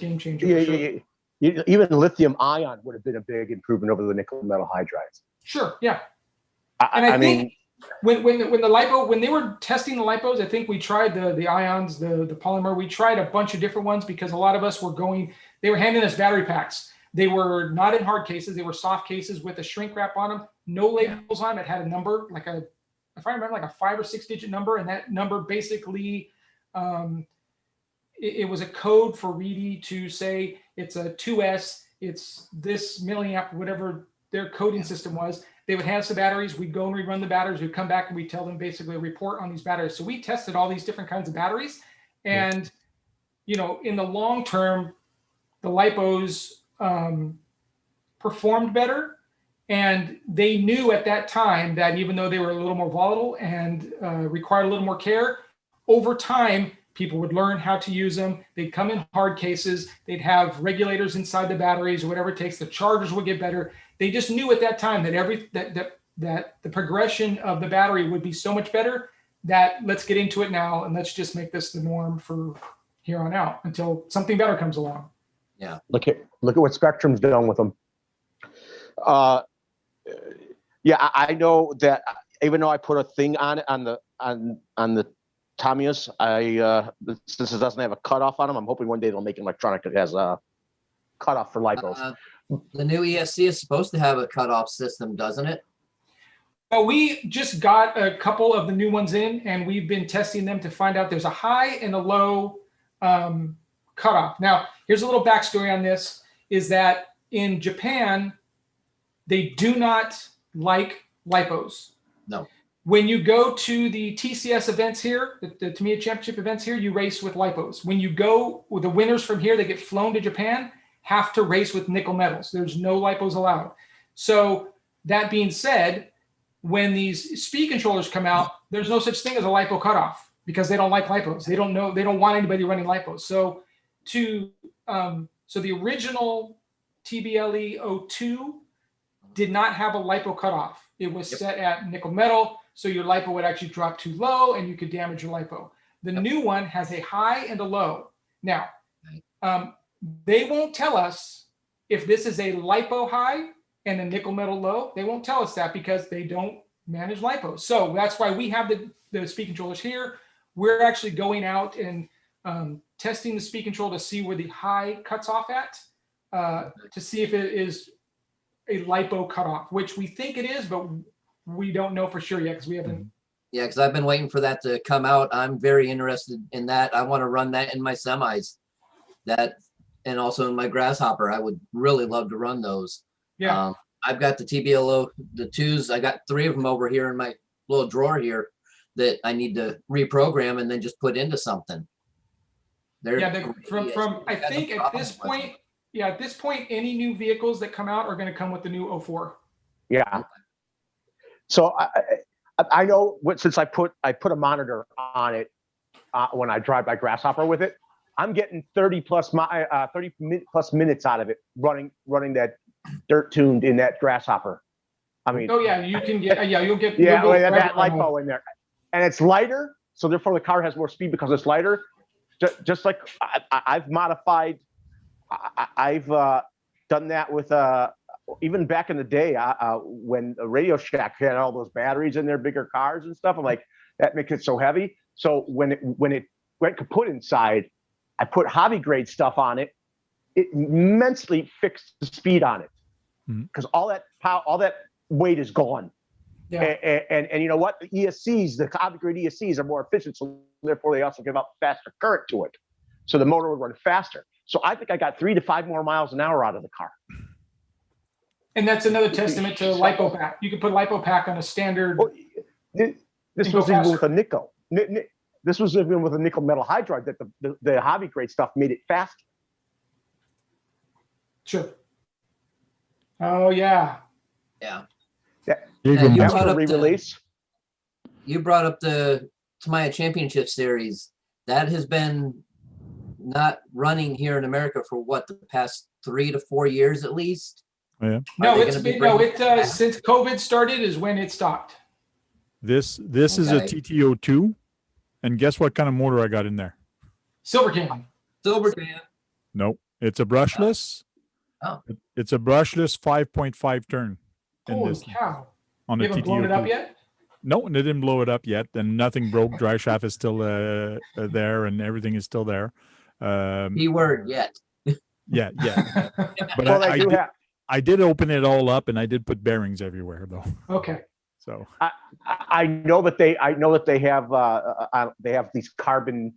game changer. Even lithium ion would have been a big improvement over the nickel metal hydrides. Sure, yeah. And I think when the LiPo, when they were testing the LiPos, I think we tried the ions, the polymer. We tried a bunch of different ones because a lot of us were they were handing us battery packs. They were not in hard cases. They were soft cases with a shrink wrap on them. No labels on them. It had a number, if I remember, like a 5 or 6 digit number. And that number basically, it was a code for Reedy to say it's a 2S, it's this milliamp, whatever their coding system was. They would have some batteries. We'd go and rerun the batteries. We'd come back and we'd tell them basically a report on these batteries. So we tested all these different kinds of batteries. And, you know, in the long term, the LiPos performed better. And they knew at that time that even though they were a little more volatile and required a little more care, over time, people would learn how to use them. They'd come in hard cases. They'd have regulators inside the batteries or whatever it takes. The chargers would get better. They just knew at that time that that the progression of the battery would be so much better that let's get into it now and let's just make this the norm for here on out until something better comes along. Yeah. Look at what Spectrum's done with them. Yeah, I know that even though I put a thing on it on the Tamiya's, since it doesn't have a cutoff on them, I'm hoping one day they'll make an electronic that has a cutoff for LiPos. The new ESC is supposed to have a cutoff system, doesn't it? Well, we just got a couple of the new ones in, and we've been testing them to find out there's a high and a low cutoff. Now, here's a little backstory on this, is that in Japan, they do not like LiPos. No. When you go to the TCS events here, the Tamiya Championship events here, you race with LiPos. When you go with the winners from here, they get flown to Japan, have to race with nickel metals. There's no LiPos allowed. So that being said, when these speed controllers come out, there's no such thing as a LiPo cutoff because they don't like LiPos. They don't want anybody running LiPos. So so the original TBLE 02 did not have a LiPo cutoff. It was set at nickel metal, so your LiPo would actually drop too low and you could damage your LiPo. The new one has a high and a low. Now, they won't tell us if this is a LiPo high and a nickel metal low. They won't tell us that because they don't manage LiPos. So that's why we have the speed controllers here. We're actually going out and testing the speed control to see where the high cuts off at, to see if it is a LiPo cutoff, which we think it is, but we don't know for sure yet because we haven't. Yeah, because I've been waiting for that to come out. I'm very interested in that. I want to run that in my semis. And also in my Grasshopper. I would really love to run those. Yeah. I've got the TBLO, the 2s. I got 3 of them over here in my little drawer here that I need to reprogram and then just put into something. From I think at this point, at this point, any new vehicles that come out are going to come with the new 04. Yeah. So I know since I put a monitor on it when I drive my Grasshopper with it, I'm getting 30 plus minutes out of it running that dirt tuned in that Grasshopper. I mean, you can get you'll get that LiPo in there, and it's lighter, so therefore the car has more speed because it's lighter. just like I've modified. I've done that with even back in the day when Radio Shack had all those batteries in their bigger cars and stuff. I'm like, that makes it so heavy. So when it went kaput inside, I put hobby grade stuff on it. It immensely fixed the speed on it because all that power, all that weight is gone. Yeah. And you know what? The ESCs, the hobby grade ESCs are more efficient, so therefore they also give out faster current to it. So the motor would run faster. So I think I got 3 to 5 more miles an hour out of the car. And that's another testament to lipo pack. You can put lipo pack on a standard. Well, this was even with a nickel. This was even with a nickel metal hydride that the hobby grade stuff made it faster. Sure. Oh yeah. Yeah. You Now, go, brought up re-release. You brought up the Tamiya Championship Series. That has been not running here in America for what, the past 3 to 4 years at least? Yeah. No, it's been since COVID started is when it stopped. This is a TT02, and guess what kind of motor I got in there? Silver can. Silver can. No, it's a brushless. Oh. It's a brushless 5.5 turn. Holy cow. On You a haven't blown it TT02. up yet? No, and they didn't blow it up yet, and nothing broke. Dry shaft is still there, and everything is still there. Keyword yet. Yeah. But Well, I did open it all up, and I did put bearings everywhere, though. Okay. So I know that they have these carbon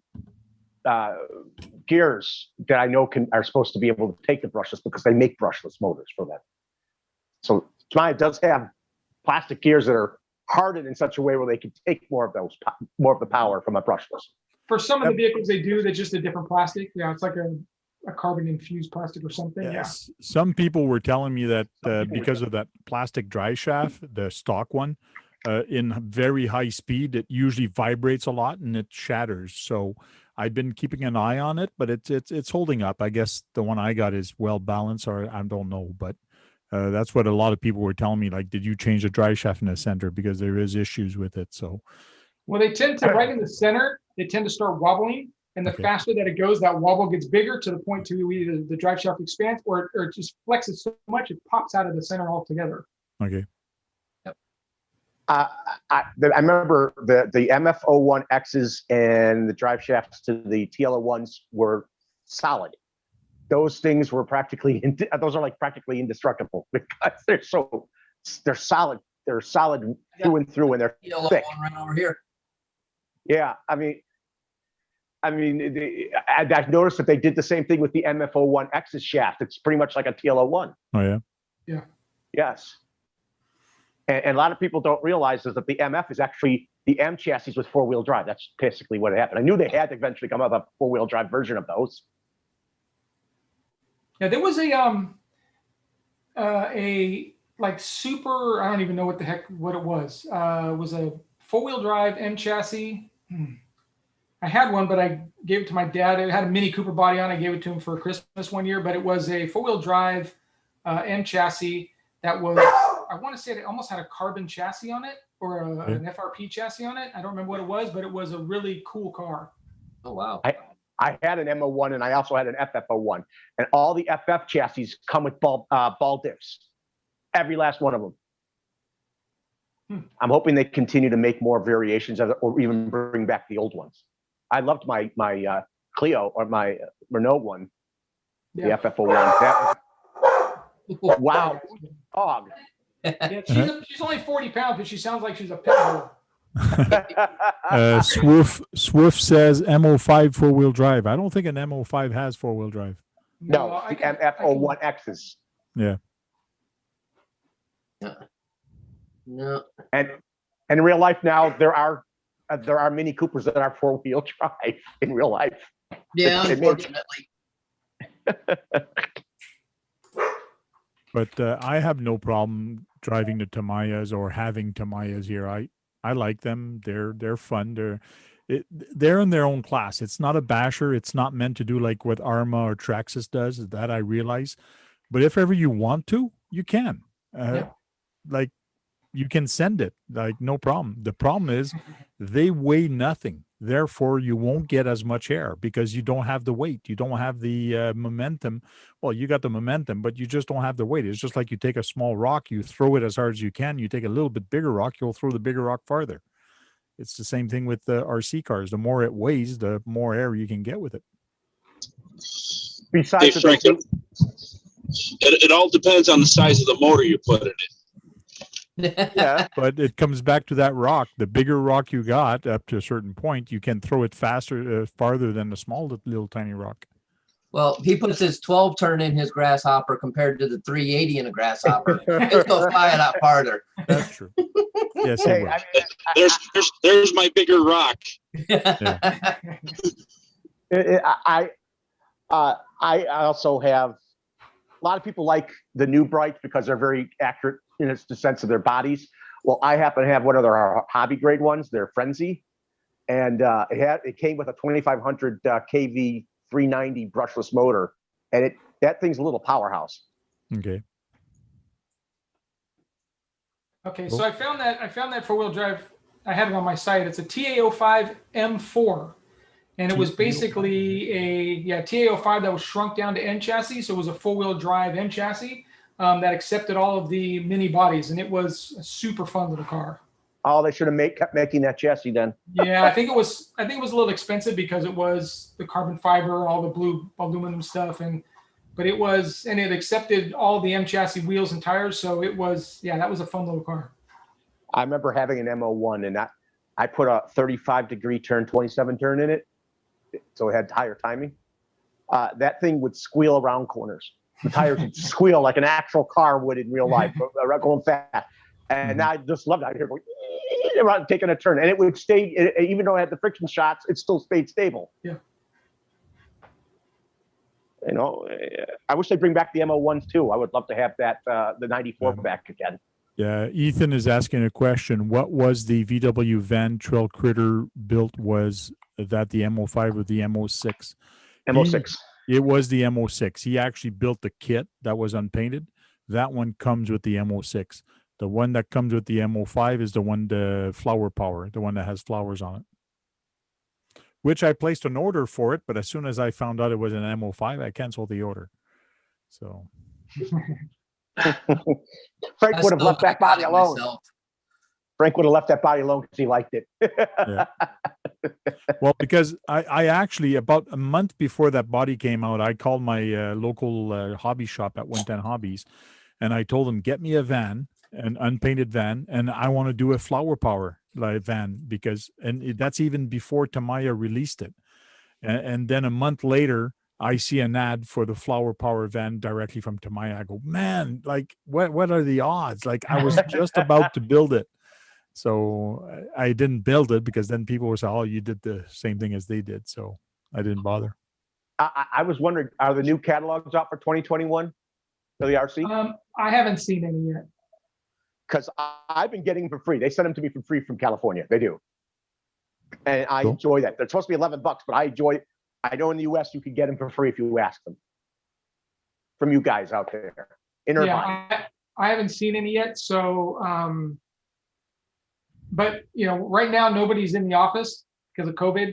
gears that I know are supposed to be able to take the brushless because they make brushless motors for that. So Tamiya does have plastic gears that are hardened in such a way where they can take more of the power from a brushless. For some of the vehicles they do, they're just a different plastic. Yeah, it's like a carbon infused plastic or something. yes. Yeah. Some people were telling me that because of that plastic dry shaft, the stock one, in very high speed, it usually vibrates a lot and it shatters. So I've been keeping an eye on it, but it's holding up. I guess the one I got is well balanced, or I don't know, but that's what a lot of people were telling me. Like, did you change the dry shaft in the center because there is issues with it? So, well, they tend to right in the center. They tend to start wobbling, and the faster that it goes, that wobble gets bigger to the point to either the drive shaft expands or it just flexes so much it pops out of the center altogether. Okay. I remember the MF01Xs and the drive shafts to the TL01s were solid. Those things were practically indestructible because they're solid. They're solid through and through, and they're thick. Right over here. Yeah, I mean, I've noticed that they did the same thing with the MF01X's shaft. It's pretty much like a TL01. Oh yeah. Yeah. Yes. And a lot of people don't realize is that the MF is actually the M chassis with 4-wheel drive. That's basically what happened. I knew they had to eventually come up with a 4-wheel drive version of those. Yeah, there was a like super, I don't even know what it was. It was a 4-wheel drive M chassis. I had one, but I gave it to my dad. It had a Mini Cooper body on. I gave it to him for Christmas one year, but it was a 4-wheel drive M chassis that was, I want to say it almost had a carbon chassis on it or an FRP chassis on it. I don't remember what it was, but it was a really cool car. Oh, wow. I had an M01 and I also had an FF01, and all the FF chassis come with ball diffs. Every last one of them. I'm hoping they continue to make more variations of it, or even bring back the old ones. I loved my Clio or my Renault one, the FF01. That was, wow, dog. Yeah, she's only 40 pounds, but she sounds like she's a pit bull. Swoof says MO5 4-wheel drive. I don't think an MO5 has 4-wheel drive. No, the MF01Xs. Yeah. No. And in real life now, there are Mini Coopers that are 4-wheel drive in real life. Yeah, unfortunately. But I have no problem driving the Tamiyas or having Tamiyas here. I like them. They're fun. They're in their own class. It's not a basher. It's not meant to do like what Arma or Traxxas does. That I realize. But if ever you want to, you can. Like you can send it. Like no problem. The problem is they weigh nothing. Therefore, you won't get as much air because you don't have the weight. You don't have the momentum. Well, you got the momentum, but you just don't have the weight. It's just like you take a small rock, you throw it as hard as you can. You take a little bit bigger rock, you'll throw the bigger rock farther. It's the same thing with the RC cars. The more it weighs, the more air you can get with it. Besides, Hey, Frank, it all depends on the size of the motor you put in it. yeah, But it comes back to that rock. The bigger rock you got up to a certain point, you can throw it faster, farther than the small little tiny rock. Well, he puts his 12 turn in his grasshopper compared to the 380 in a grasshopper. It's going to fly a lot farther. That's true. Yes, Hey, it will. I mean, There's my bigger rock. I also have a lot of people like the new brights because they're very accurate in the sense of their bodies. Well, I happen to have one of their hobby grade ones. They're Frenzy, and it came with a 2500 kV 390 brushless motor, and that thing's a little powerhouse. Okay. Okay, so I found that four-wheel drive. I have it on my site. It's a TA05 M4, and it was basically a TA05 that was shrunk down to N chassis. So it was a four-wheel drive N chassis that accepted all of the mini bodies, and it was a super fun little car. Oh, they should have kept making that chassis then. Yeah, I think it was a little expensive because it was the carbon fiber, all the blue aluminum stuff, but it accepted all the M chassis wheels and tires. So it was, that was a fun little car. I remember having an M01, and I put a 35-degree turn, 27 turn in it, so it had higher timing. That thing would squeal around corners. The tires would squeal like an actual car would in real life, going fast. And I just loved it. I'd hear going around taking a turn, and it would stay, even though it had the friction shots, it still stayed stable. Yeah. You know, I wish they'd bring back the M01s too. I would love to have that, the 94 back again. Yeah, Ethan is asking a question. What was the VW van Trail Critter built? Was that the M05 or the M06? M06. It was the M06. He actually built the kit that was unpainted. That one comes with the M06. The one that comes with the M05 is the flower power, the one that has flowers on it. Which I placed an order for it, but as soon as I found out it was an M05, I canceled the order. So Frank would have left that body alone. Frank would have left that body alone because he liked it. Yeah. Well, because I actually, about a month before that body came out, I called my local hobby shop at 110 Hobbies, and I told them, get me a van, an unpainted van, and I want to do a flower power van that's even before Tamiya released it. And then a month later, I see an ad for the flower power van directly from Tamiya. I go, man, like what are the odds? Like I was just about to build it. So I didn't build it because then people were saying, oh, you did the same thing as they did. So I didn't bother. I was wondering, are the new catalogs out for 2021 for the RC? I haven't seen any yet. Because I've been getting them for free. They send them to me for free from California. They do. And I enjoy that. They're supposed to be $11, but I enjoy it. I know in the US you can get them for free if you ask them. From you guys out there. I haven't seen any yet. So, but right now nobody's in the office because of COVID.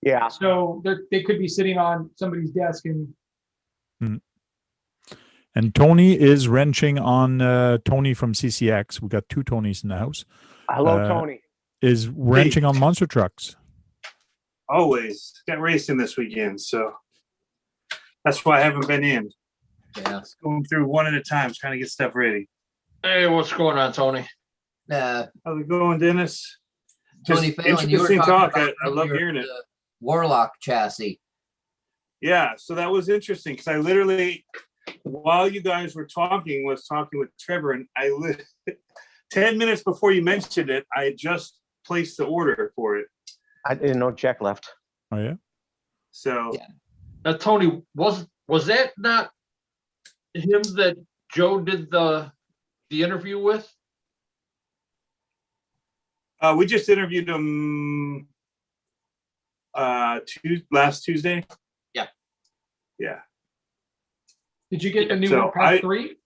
Yeah. So they could be sitting on somebody's desk and. And Tony is wrenching on Tony from CCX. We got two Tonys in the house. Hello, Tony. Is wrenching on monster trucks. Always got racing this weekend, so that's why I haven't been in. Yeah, going through one at a time, trying to get stuff ready. Hey, what's going on, Tony? How's it going, Dennis? Tony Phelan, you were talking talk. about I love hearing it. Warlock chassis. Yeah, so that was interesting because I literally, while you guys were talking, was talking with Trevor, and 10 minutes before you mentioned it, I had just placed the order for it. I didn't know Jack left. Oh yeah. So yeah. Now, Tony, was that not him that Joe did the interview with? We just interviewed him last Tuesday. Yeah. Yeah. Did you get the new Warpath 3?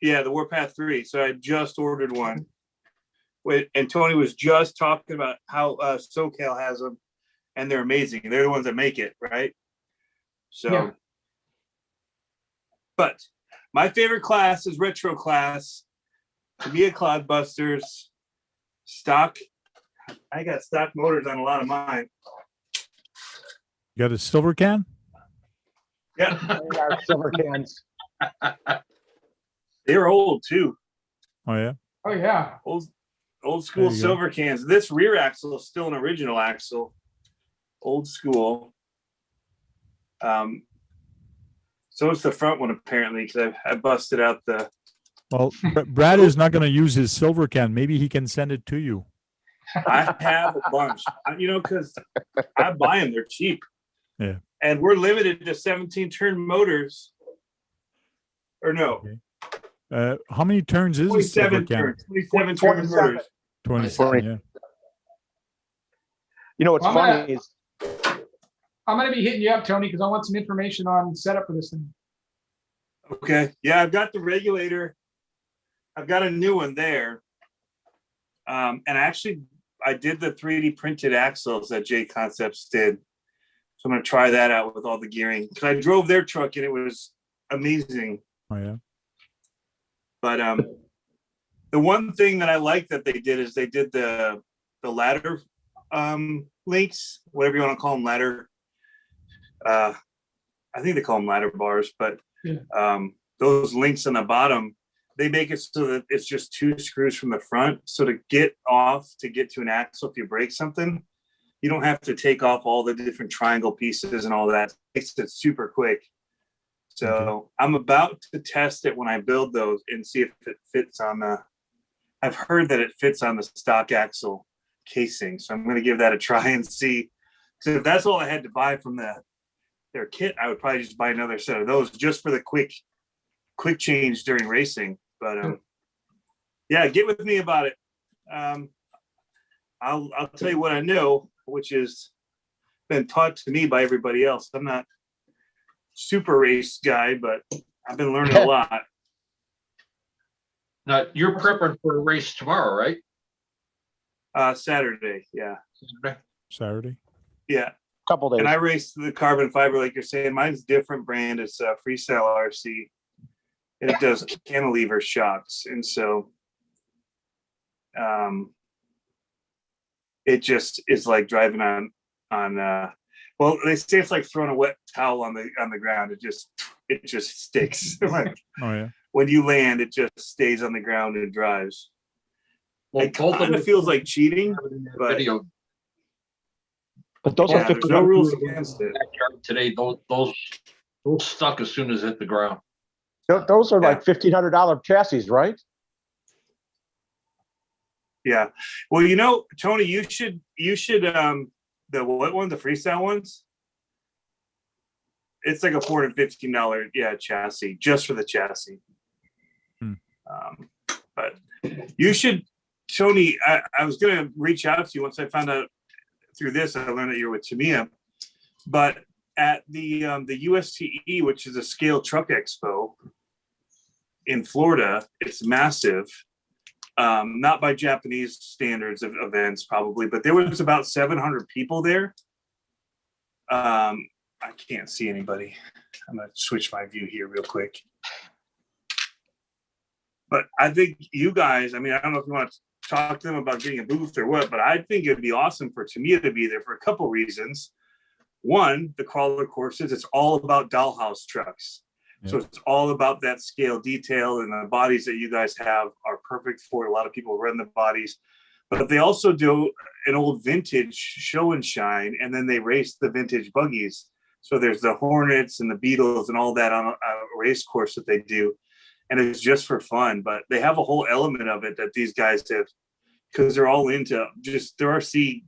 Yeah, the Warpath 3. So I just ordered one. and Tony was just talking about how SoCal has them, and they're amazing. They're the ones that make it, right? So, Yeah. But my favorite class is retro class. Tamiya Cloudbusters, stock. I got stock motors on a lot of mine. You got a silver can? Yeah, They are silver cans. they were old too. Oh yeah. Oh yeah. Old school There you go. silver cans. This rear axle is still an original axle, old school. So it's the front one apparently, because I busted out the. Well, Brad is not going to use his silver can. Maybe he can send it to you. I have a bunch, because I buy them. They're cheap. Yeah. And we're limited to 17 turn motors. Or no, Okay. How many turns is a silver 27 can? turns. 27 turn motors. 27. Yeah. You know what's I'm funny is I'm gonna be hitting you up, Tony, because I want some information on setup for this thing. Okay. Yeah, I've got the regulator. I've got a new one there. And actually, I did the 3D printed axles that J Concepts did. So I'm going to try that out with all the gearing. Because I drove their truck and it was amazing. Oh yeah. But the one thing that I like that they did is they did the ladder links, whatever you want to call them, ladder. I think they call them ladder bars, but those links on the bottom, they make it so that it's just 2 screws from the front. So to get to an axle, if you break something, you don't have to take off all the different triangle pieces and all that. It makes it super quick. So I'm about to test it when I build those and see if it fits on I've heard that it fits on the stock axle casing. So I'm going to give that a try and see. So if that's all I had to buy from their kit, I would probably just buy another set of those just for the quick change during racing. But yeah, get with me about it. I'll tell you what I know, which is been taught to me by everybody else. I'm not super race guy, but I've been learning a lot. Now, you're prepping for a race tomorrow, right? Saturday, yeah. Saturday. Yeah. couple days. And I race the carbon fiber, like you're saying. Mine's different brand. It's Freestyle RC, and it does cantilever shocks, and so it just is like driving on. Well, they say it's like throwing a wet towel on the ground. It just sticks. Like, Oh yeah. when you land, it just stays on the ground and drives. Well, It kind of feels like cheating, but video But those yeah, are there's no rules against it. backyard today. Those stuck as soon as it hit the ground. those are like $1,500 chassis, right? Yeah. Well, Tony, you should the what one, the freestyle ones? It's like a $415 chassis just for the chassis. But you should, Tony, I was gonna reach out to you once I found out through this. I learned that you're with Tamiya, but at the USTE, which is a scale truck expo in Florida, it's massive. Not by Japanese standards of events, probably, but there was about 700 people there. I can't see anybody. I'm going to switch my view here real quick. But I think you guys, I don't know if you want to talk to them about getting a booth or what, but I think it'd be awesome for Tamiya to be there for a couple reasons. One, the crawler courses, it's all about dollhouse trucks. So it's all about that scale detail, and the bodies that you guys have are perfect for it. A lot of people run the bodies, but they also do an old vintage show and shine, and then they race the vintage buggies. So there's the Hornets and the Beetles and all that on a race course that they do. And it's just for fun, but they have a whole element of it that these guys have, because they're all into they're RC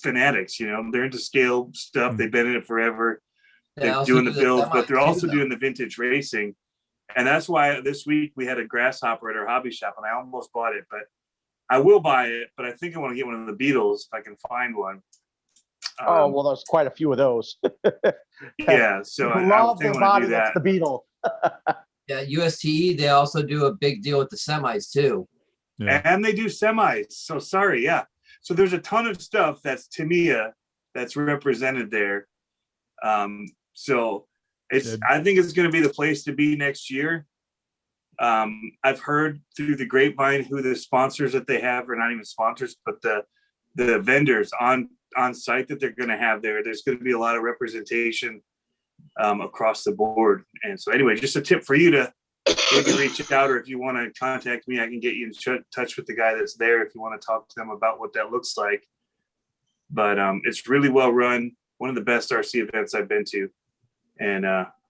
fanatics, they're into scale stuff. They've been in it forever. They're doing the builds, but they're also doing the vintage racing. And that's why this week we had a grasshopper at our hobby shop, and I almost bought it, but I will buy it. But I think I want to get one of the Beetles if I can find one. Well, there's quite a few of those. Yeah, so I love think the I want body. to do That's that. the Beetle. Yeah, USTE, they also do a big deal with the semis too. Yeah. And they do semis. So sorry, yeah. So there's a ton of stuff that's Tamiya that's represented there. So I think it's going to be the place to be next year. I've heard through the grapevine who the sponsors that they have, or not even sponsors, but the vendors on site that they're going to have there. There's going to be a lot of representation across the board. And so anyway, just a tip for you to maybe reach out, or if you want to contact me, I can get you in touch with the guy that's there if you want to talk to them about what that looks like. But it's really well run. One of the best RC events I've been to. And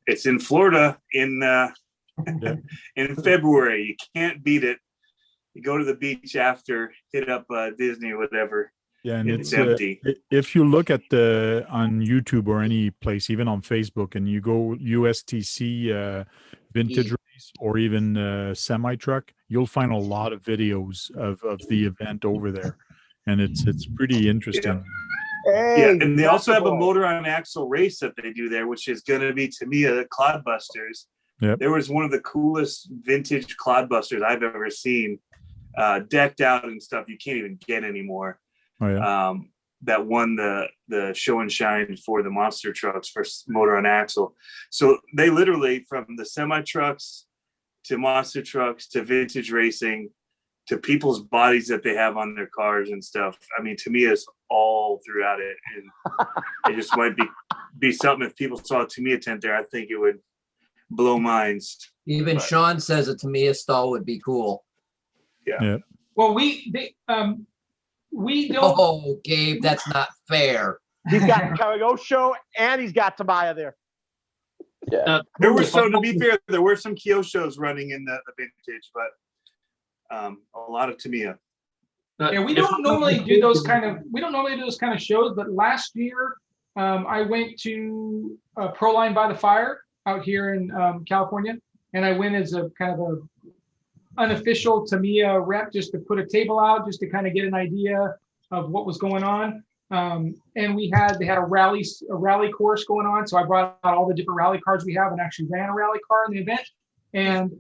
it's in Florida in February. You can't beat it. You go to the beach after, hit up Disney or whatever. Yeah, and it's empty. If you look at on YouTube or any place, even on Facebook, and you go USTC vintage race or even semi truck, you'll find a lot of videos of the event over there, and it's pretty interesting. Yeah, and they also have a motor on axle race that they do there, which is going to be Tamiya Clodbusters. Yep. There was one of the coolest vintage Clodbusters I've ever seen, decked out and stuff you can't even get anymore. Oh, yeah. That won the show and shine for the monster trucks for motor on axle. So they literally, from the semi trucks to monster trucks to vintage racing to people's bodies that they have on their cars and stuff. I mean, Tamiya is all throughout it, and it just might be something. If people saw a Tamiya tent there, I think it would blow minds. Even Sean says a Tamiya stall would be cool. Yeah. Well, we don't. Oh, Gabe, that's not fair. He's got Kyosho and he's got Tamiya there. Yeah. There were, so to be fair, there were some Kyosho's running in the vintage, but a lot of Tamiya. Yeah, we don't normally do those kind of shows, but last year I went to Proline by the Fire out here in California, and I went as a kind of a unofficial Tamiya rep, just to put a table out, just to kind of get an idea of what was going on. And they had a rally course going on, so I brought out all the different rally cars we have and actually ran a rally car in the event. And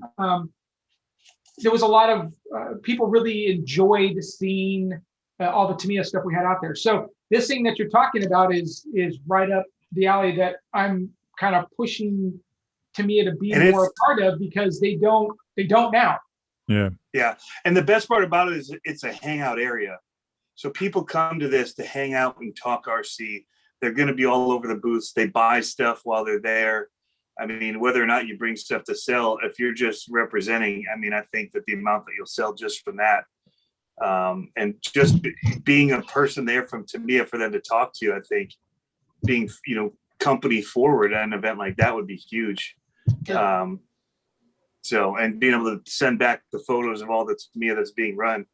there was a lot of people really enjoyed seeing all the Tamiya stuff we had out there. So this thing that you're talking about is right up the alley that I'm kind of pushing Tamiya to be more a part of, because they don't now. Yeah. And the best part about it is it's a hangout area. So people come to this to hang out and talk RC. They're going to be all over the booths. They buy stuff while they're there. I mean, whether or not you bring stuff to sell, if you're just representing, I mean, I think that the amount that you'll sell just from that, and just being a person there from Tamiya for them to talk to, I think being, company forward at an event like that would be huge. So, and being able to send back the photos of all the Tamiya that's being run,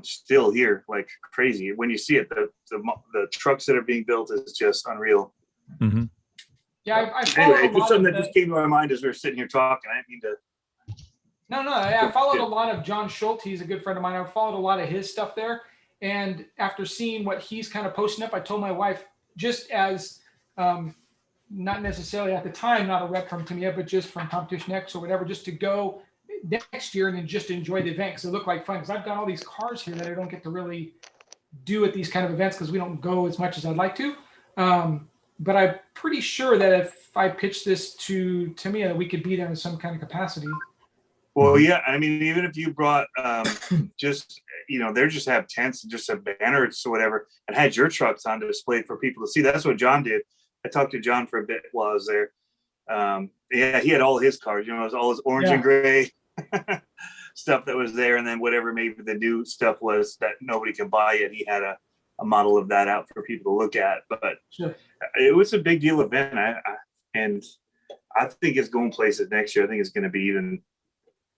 still here like crazy. When you see it, the trucks that are being built is just unreal. Mm-hmm. Yeah, anyway, it's just something that just came to my mind as we were sitting here talking. I didn't mean to. No, I followed a lot of John Schultz. He's a good friend of mine. I followed a lot of his stuff there. And after seeing what he's kind of posting up, I told my wife, just as not necessarily at the time, not a rep from Tamiya, but just from CompetitionX or whatever, just to go next year and then just enjoy the event, because it looked like fun. Because I've got all these cars here that I don't get to really do at these kind of events because we don't go as much as I'd like to. But I'm pretty sure that if I pitch this to Tamiya, we could be there in some kind of capacity. Well, yeah. I mean, even if you brought just, they just have tents and just have banners or whatever, and had your trucks on display for people to see. That's what John did. I talked to John for a bit while I was there. Yeah, he had all his cars, it was all his orange and gray stuff that was there. And then whatever maybe the new stuff was that nobody could buy yet, he had a model of that out for people to look at. But it was a big deal event. And I think it's going places next year. I think it's going to be even,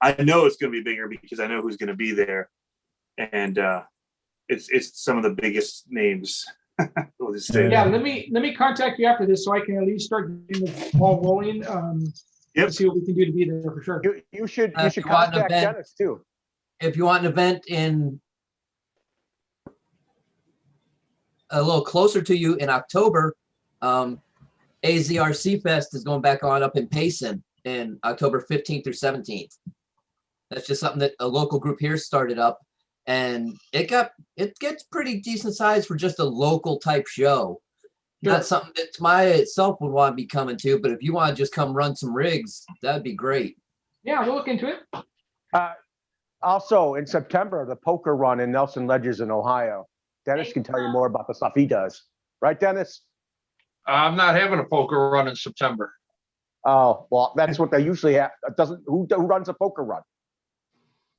I know it's going to be bigger because I know who's going to be there. And it's some of the biggest names. We'll just say let me contact you after this so I can at least start getting the ball rolling. To see what we can do to be there for sure. You should contact Dennis too. If you want an event in a little closer to you in October, Azrc Fest is going back on up in Payson in October 15th through 17th. That's just something that a local group here started up, and it gets pretty decent size for just a local type show. Not something that Tamaya itself would want to be coming to, but if you want to just come run some rigs, that'd be great. Yeah, we'll look into it. Also, in September, the poker run in Nelson Ledges in Ohio. Dennis can tell you more about the stuff he does. Right, Dennis? I'm not having a poker run in September. Oh, well, that's what they usually have. Who runs a poker run?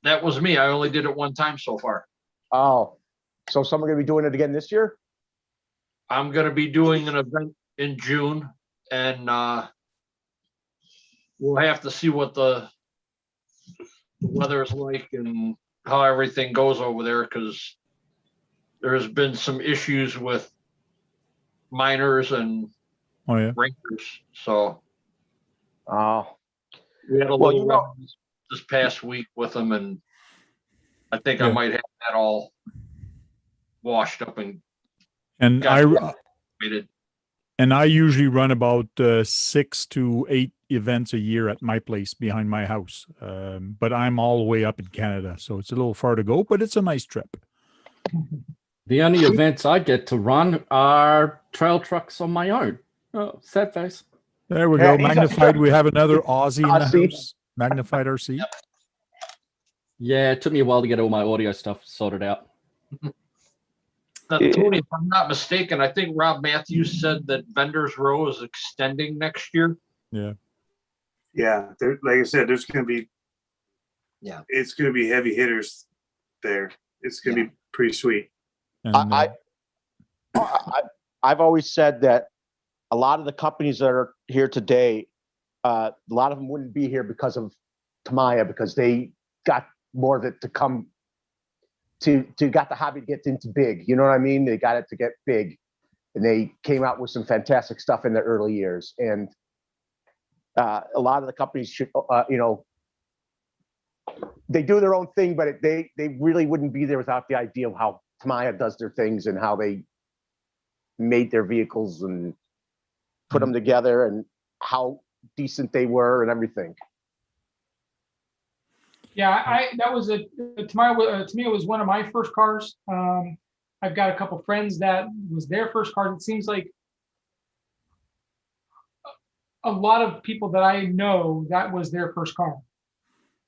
That was me. I only did it one time so far. Oh, so someone going to be doing it again this year? I'm going to be doing an event in June, and we'll have to see what the weather is like and how everything goes over there, because there's been some issues with miners and rangers. So we had a little run this past week with them, and I think I might have that all washed up and I usually run about 6 to 8 events a year at my place behind my house. But I'm all the way up in Canada, so it's a little far to go, but it's a nice trip. The only events I get to run are trail trucks on my own. Oh, sad face. There we go. Magnified. We have another Aussie in the house. Magnified RC. Yeah, it took me a while to get all my audio stuff sorted out. Tony, if I'm not mistaken, I think Rob Matthews said that Vendors Row is extending next year. Yeah. Yeah. Like I said, there's going to be, it's going to be heavy hitters there. It's going to be pretty sweet. And, I've always said that a lot of the companies that are here today, a lot of them wouldn't be here because of Tamaya, because they got more of it to come to got the hobby to get into big. You know what I mean? They got it to get big, and they came out with some fantastic stuff in the early years. And a lot of the companies should, they do their own thing, but they really wouldn't be there without the idea of how Tamaya does their things and how they made their vehicles and put them together and how decent they were and everything. Yeah, that was to me, it was one of my first cars. I've got a couple friends that was their first car. It seems like a lot of people that I know, that was their first car.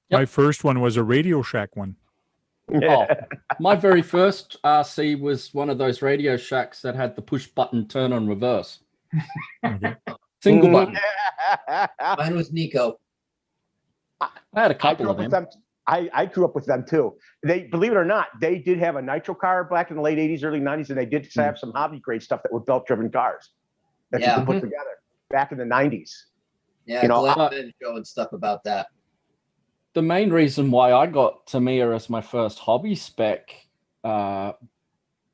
My first one was a Radio Shack one. Oh, my very first RC was one of those Radio Shacks that had the push button turn on reverse. Single button. Mine was Nico. I had a couple of them. I grew up with them too. They, believe it or not, they did have a nitro car back in the late 80s, early 90s, and they did have some hobby grade stuff that were belt-driven cars that you could put together back in the 90s. Yeah, Glenn been showing stuff about that. The main reason why I got Tamiya as my first hobby spec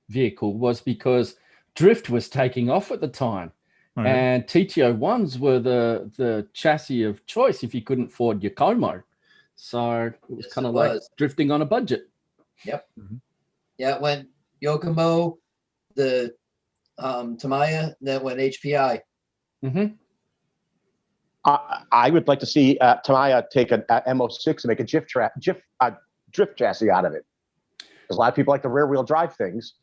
vehicle was because drift was taking off at the time. Right. And Tc01s were the chassis of choice if you couldn't afford your Como. So it was kind of like drifting on a budget. Yep. Yeah, it went Yokomo, the Tamaya, then went HPI. I would like to see Tamaya take a MO6 and make a drift chassis out of it. Because a lot of people like the rear wheel drive things.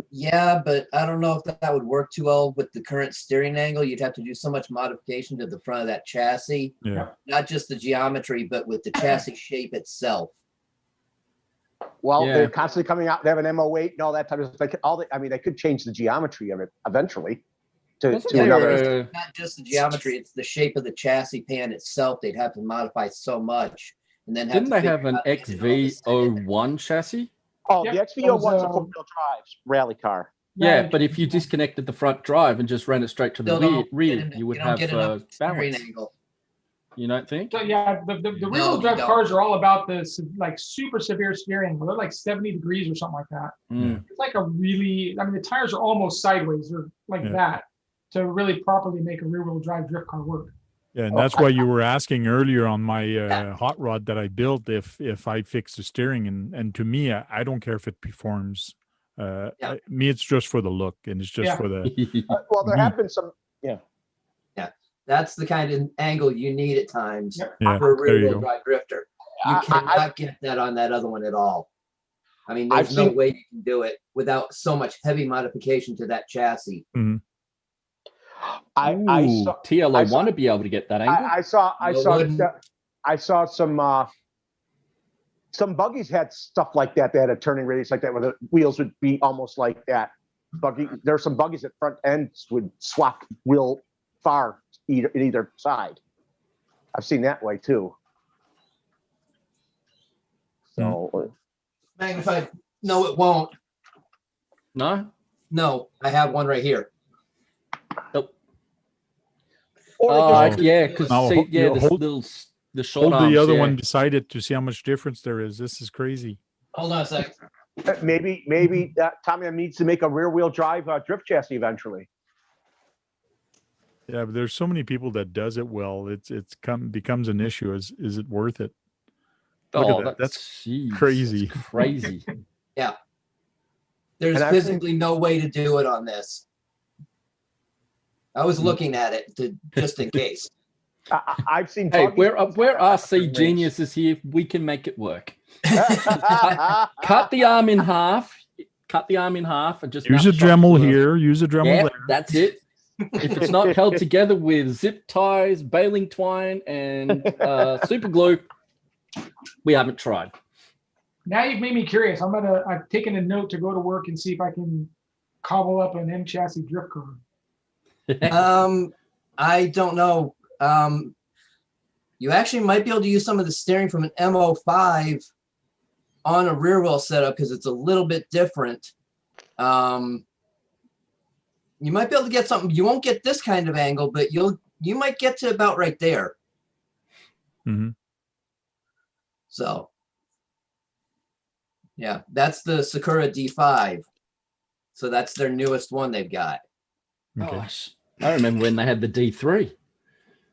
Yeah, but I don't know if that would work too well with the current steering angle. You'd have to do so much modification to the front of that chassis. Yeah. Not just the geometry, but with the chassis shape itself. Well, they're constantly coming out. They have an MO8 and all that type of stuff. They could change the geometry of it eventually to another. Not just the geometry; it's the shape of the chassis pan itself. They'd have to modify so much, and then didn't they have an XV01 chassis? Oh, the XV01's a four-wheel drive rally car. Yeah, but if you disconnected the front drive and just ran it straight to the rear, you would have balance. You don't think? So yeah, the rear-wheel drive cars are all about this like super severe steering. They're like 70 degrees or something like that. It's like a really, the tires are almost sideways or like that to really properly make a rear-wheel drive drift car work. Yeah, and that's why you were asking earlier on my hot rod that I built if I fix the steering, and to me, I don't care if it performs. Me, it's just for the look, and it's just for the. Well, there have been some. Yeah. That's the kind of angle you need at times for a rear-wheel drive drifter. You cannot get that on that other one at all. I mean, there's no way you can do it without so much heavy modification to that chassis. Mm-hmm. I saw TLO1 to be able to get that angle. I saw some buggies had stuff like that. They had a turning radius like that, where the wheels would be almost like that. Buggy. There are some buggies that front ends would swap wheel far either side. I've seen that way too. So magnified. No, it won't. No. No, I have one right here. Nope. Or yeah, because the short hold arms, the other one beside it to see how much difference there is. This is crazy. Hold on a second. Maybe Tommy needs to make a rear wheel drive drift chassis eventually. Yeah, but there's so many people that does it well. Becomes an issue. Is it worth it? Look at that. That's crazy. Crazy. Yeah. There's physically no way to do it on this. I was looking at it just in case. I've seen. Hey, we're RC geniuses here. We can make it work. Cut the arm in half. Cut the arm in half and just use a Dremel here. Use a Dremel there. That's it. If it's not held together with zip ties, baling twine, and super glue, we haven't tried. Now you've made me curious. I've taken a note to go to work and see if I can cobble up an M chassis drift car. I don't know. You actually might be able to use some of the steering from an M05 on a rear wheel setup because it's a little bit different. You might be able to get something. You won't get this kind of angle, but you might get to about right there. Mm-hmm. So, yeah, that's the Sakura D5. So that's their newest one they've got. Okay. Gosh, I remember when they had the D3.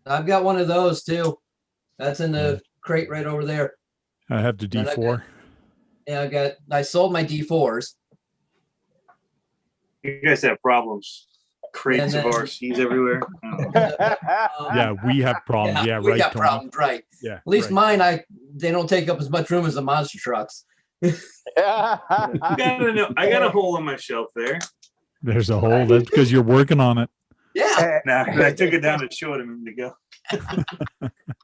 I've got one of those too. That's in the crate right over there. I have the D4. I sold my D4s. You guys have problems. Crates of RCs everywhere. Yeah, we have problems. Yeah, we right. got Tony. problems, right? Yeah. At least mine, they don't take up as much room as the monster trucks. I got a hole on my shelf there. There's a hole. That's because you're working on it. Yeah. Nah, I took it down to show it a minute ago.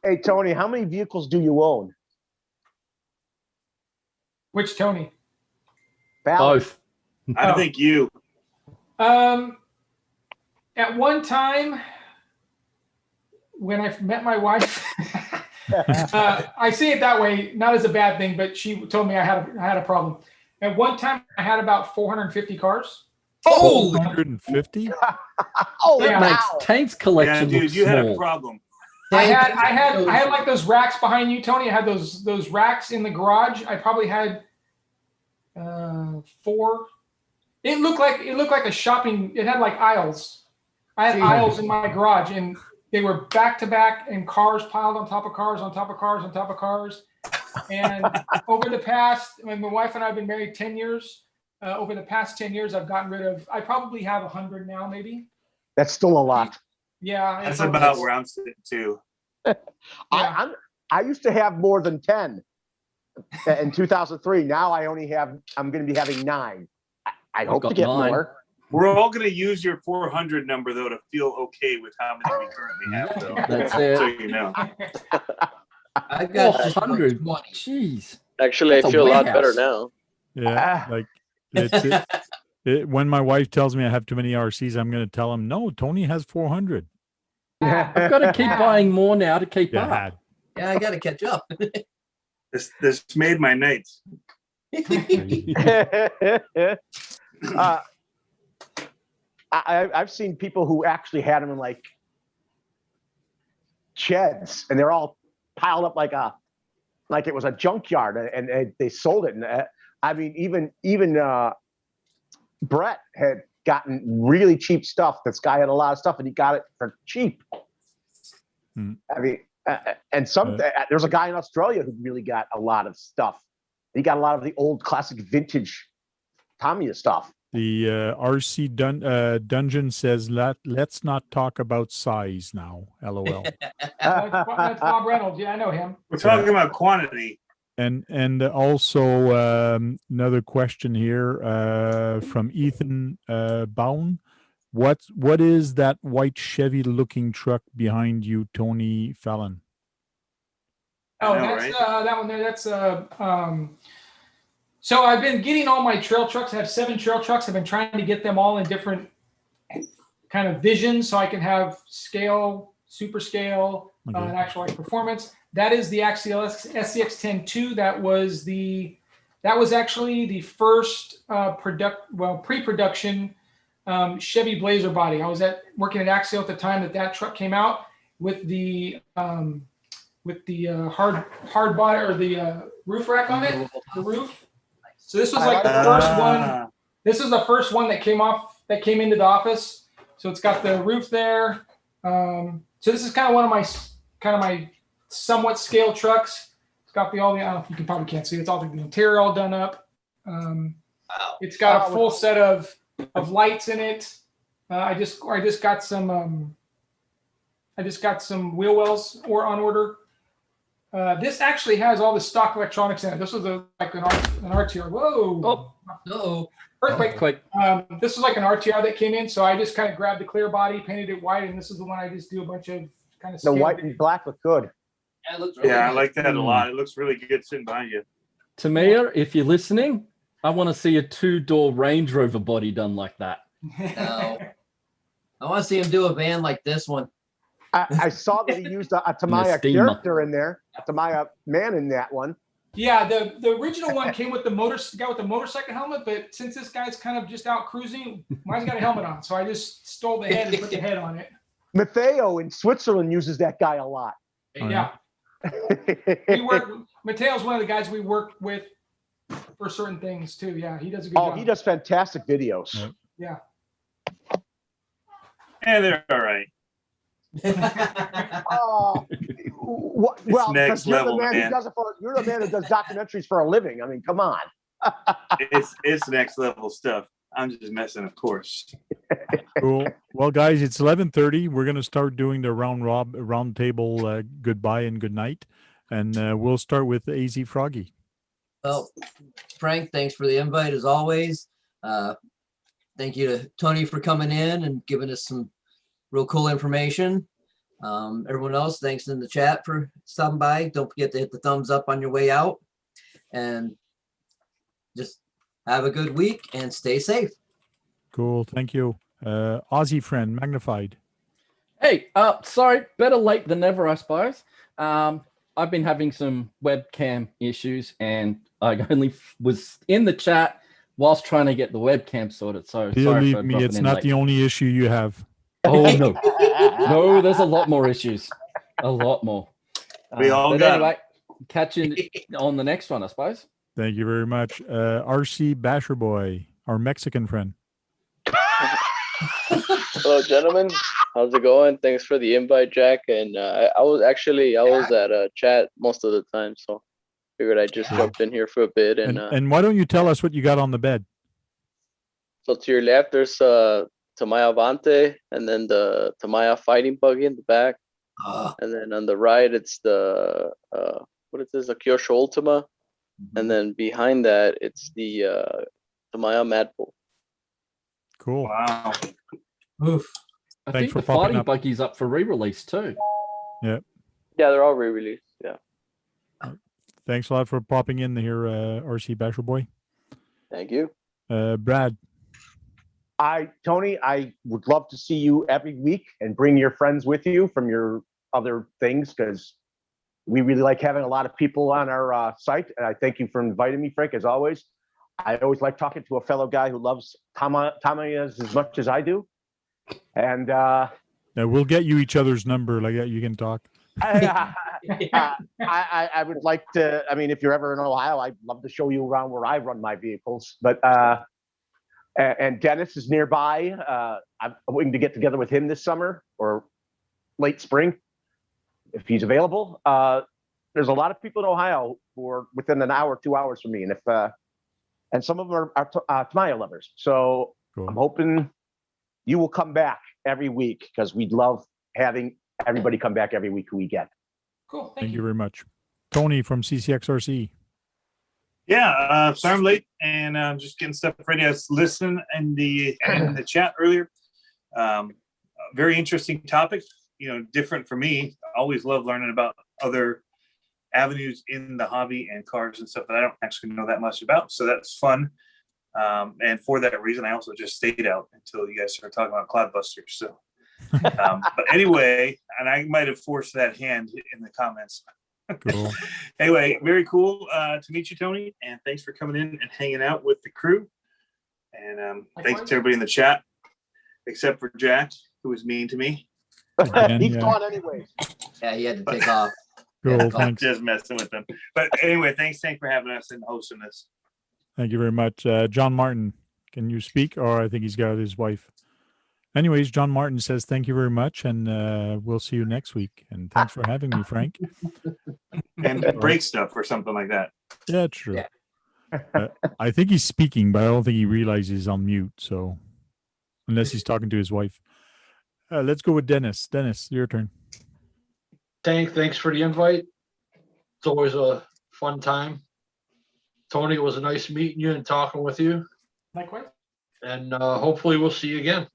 Hey, Tony, how many vehicles do you own? Which Tony? Both. I think you. At one time, when I met my wife, I see it that way, not as a bad thing, but she told me I had a problem. At one time, I had about 450 cars. Oh, 450? Oh, that makes Tank's collection dude, look you small. had a problem. I had like those racks behind you, Tony. I had those racks in the garage. I probably had 4. It looked like a shopping. It had like aisles. I had aisles in my garage, and they were back to back, and cars piled on top of cars, on top of cars, on top of cars. And over the past, when my wife and I have been married 10 years, over the past 10 years, I've gotten rid of. I probably have 100 now, maybe. That's still a lot. Yeah, that's about where I'm sitting too. I used to have more than 10 in 2003. Now I'm going to be having 9. I hope to get 9 more. We're all going to use your 400 number though to feel okay with how many we currently have. Though. That's it. So you know. I've got 400. Jeez. Actually, I feel a lot better now. Yeah, like when my wife tells me I have too many RCs, I'm going to tell him, no, Tony has 400. I've got to keep buying more now to keep up. Yeah, I got to catch up. This made my nights. I've seen people who actually had them in like sheds, and they're all piled up like it was a junkyard, and they sold it. And I mean, even Brett had gotten really cheap stuff. This guy had a lot of stuff, and he got it for cheap. I mean, and there's a guy in Australia who really got a lot of stuff. He got a lot of the old classic vintage Tamiya stuff. The RC Dungeon says, let's not talk about size now. LOL. That's Bob Reynolds. Yeah, I know him. We're talking about quantity. And also another question here from Ethan Bowen. What is that white Chevy looking truck behind you, Tony Fallon? Oh, know, that's right? that one there. That's so I've been getting all my trail trucks. I have 7 trail trucks. I've been trying to get them all in different kind of visions so I can have scale, super scale, and actual like performance. That is the Axial SCX-10-2. That was actually the first pre-production Chevy Blazer body. I was working at Axial at the time that truck came out with the hard body or the roof rack on it, the roof. So this was like the first one. This is the first one that came into the office. So it's got the roof there. So this is kind of one of my somewhat scale trucks. It's got I don't know if you probably can't see it. It's all the interior all done up. It's got a full set of lights in it. I just got some wheel wells on order. This actually has all the stock electronics in it. This was like an RTR. Whoa! Oh, no! Earthquake. This was like an RTR that came in, so I just kind of grabbed the clear body, painted it white, and this is the one I just do a bunch of kind of. The white and black look good. Yeah, it looks really I good. like that a lot. It looks really good sitting behind you. Tamir, if you're listening, I want to see a 2-door Range Rover body done like that. No. I want to see him do a van like this one. I saw that he used a Tamiya character in there, a Tamiya man in that one. Yeah, the original one came with the guy with the motorcycle helmet, but since this guy's kind of just out cruising, mine's got a helmet on, so I just stole the head and put the head on it. Matteo in Switzerland uses that guy a lot. Yeah. Mateo's one of the guys we work with for certain things too. Yeah, he does a good job. He does fantastic videos. Yeah. And they're all right. Well, next level, man. You're the man who does documentaries for a living. I mean, come on. It's next level stuff. I'm just messing, of course. Cool. Well, guys, it's 11:30. We're going to start doing the round table goodbye and good night, and we'll start with AZ Froggy. Well, Frank, thanks for the invite as always. Thank you to Tony for coming in and giving us some real cool information. Everyone else, thanks in the chat for stopping by. Don't forget to hit the thumbs up on your way out, and just have a good week and stay safe. Cool. Thank you. Aussie friend, magnified. Hey, sorry, better late than never, I suppose. I've been having some webcam issues, and I only was in the chat whilst trying to get the webcam sorted. So believe me, it's not the only issue you have. Oh no, no, there's a lot more issues, a lot more. We all got anyway, catch you on the next one, I suppose. Thank you very much, RC Basher Boy, our Mexican friend. Hello, gentlemen. How's it going? Thanks for the invite, Jack. And I was at a chat most of the time, so figured I just jumped in here for a bit. And why don't you tell us what you got on the bed? So to your left, there's Tamiya Avante, and then the Tamiya Fighting Buggy in the back, and then on the right it's the what is this? A Kyosho Ultima, and then behind that it's the Tamiya Mad Bull. Cool. Wow. Oof. I think the Fighting Buggy's up for re-release too. Yeah. Yeah, they're all re-released. Yeah. Thanks a lot for popping in here, RC Basher Boy. Thank you. Brad. Tony, I would love to see you every week and bring your friends with you from your other things, because we really like having a lot of people on our site. And I thank you for inviting me, Frank, as always. I always like talking to a fellow guy who loves Tamiyas as much as I do. And we'll get you each other's number like that. You can talk. I would like to, I mean, if you're ever in Ohio, I'd love to show you around where I run my vehicles. But and Dennis is nearby. I'm waiting to get together with him this summer or late spring if he's available. There's a lot of people in Ohio who are within an hour, 2 hours from me. And and some of them are Tamiya lovers. So Cool. I'm hoping you will come back every week because we'd love having everybody come back every week who we get. Cool. Thank you very much. Tony from CCXRC. Yeah, sorry I'm late, and I'm just getting stuff ready. I was listening in the chat earlier. Very interesting topic. You know, different for me. I always love learning about other avenues in the hobby and cars and stuff that I don't actually know that much about. So that's fun. And for that reason, I also just stayed out until you guys started talking about Cloudbusters. So, but anyway, and I might have forced that hand in the comments. Cool. Anyway, very cool to meet you, Tony, and thanks for coming in and hanging out with the crew. And thanks to everybody in the chat, except for Jack, who was mean to me. Again, He's gone anyways. Yeah, he had to take off. Cool. Thanks. Just messing with them. But anyway, thanks for having us and hosting this. Thank you very much. John Martin, can you speak? Or I think he's got his wife. Anyways, John Martin says, thank you very much. And we'll see you next week. And thanks for having me, Frank. And break stuff or something like that. Yeah, true. Yeah. I think he's speaking, but I don't think he realizes he's on mute. So unless he's talking to his wife. Let's go with Dennis. Dennis, your turn. Thanks for the invite. It's always a fun time. Tony, it was nice meeting you and talking with you. Likewise. And hopefully we'll see you again.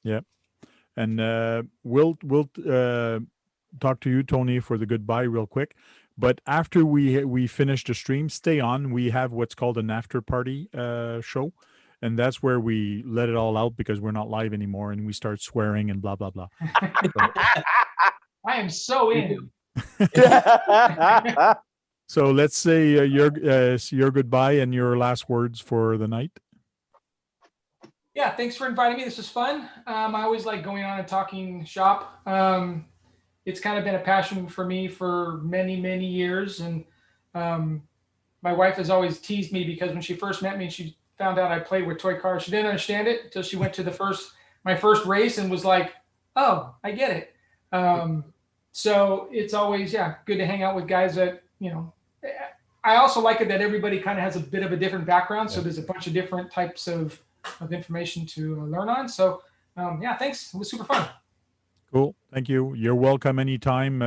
Yeah. And we'll talk to you, Tony, for the goodbye real quick. But after we finish the stream, stay on. We have what's called an after party show. And that's where we let it all out because we're not live anymore and we start swearing and blah, blah, blah. I am so in. So let's say your goodbye and your last words for the night. Yeah, thanks for inviting me. This was fun. I always like going on and talking shop. It's kind of been a passion for me for many, many years. And my wife has always teased me because when she first met me and she found out I played with toy cars, she didn't understand it until she went to my first race and was like, oh, I get it. So it's always, good to hang out with guys that, I also like it that everybody kind of has a bit of a different background. So there's a bunch of different types of information to learn on. So thanks. It was super fun. Cool. Thank you. You're welcome anytime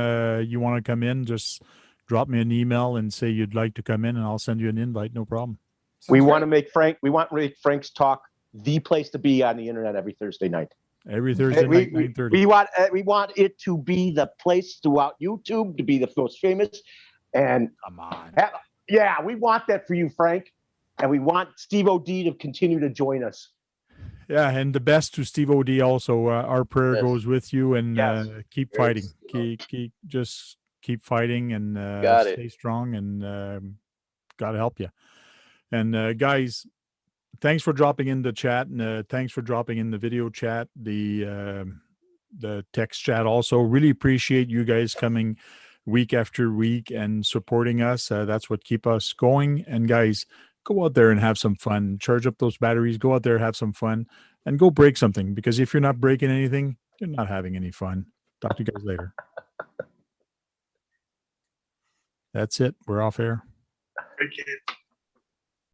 you want to come in. Just drop me an email and say you'd like to come in and I'll send you an invite. No problem. We want to make Frank's talk the place to be on the internet every Thursday night. Every Thursday night, 9:30. We want it to be the place throughout YouTube to be the most famous. And come on. We want that for you, Frank. And we want Steve O'D to continue to join us. Yeah, and the best to Steve O'D also. Our prayer goes with you and keep fighting. Keep fighting and stay strong and God help you. And guys, thanks for dropping in the chat and thanks for dropping in the video chat, the text chat also. Really appreciate you guys coming week after week and supporting us. That's what keep us going. And guys, go out there and have some fun. Charge up those batteries. Go out there, have some fun, and go break something. Because if you're not breaking anything, you're not having any fun. Talk to you guys later. That's it. We're off air. Thank you.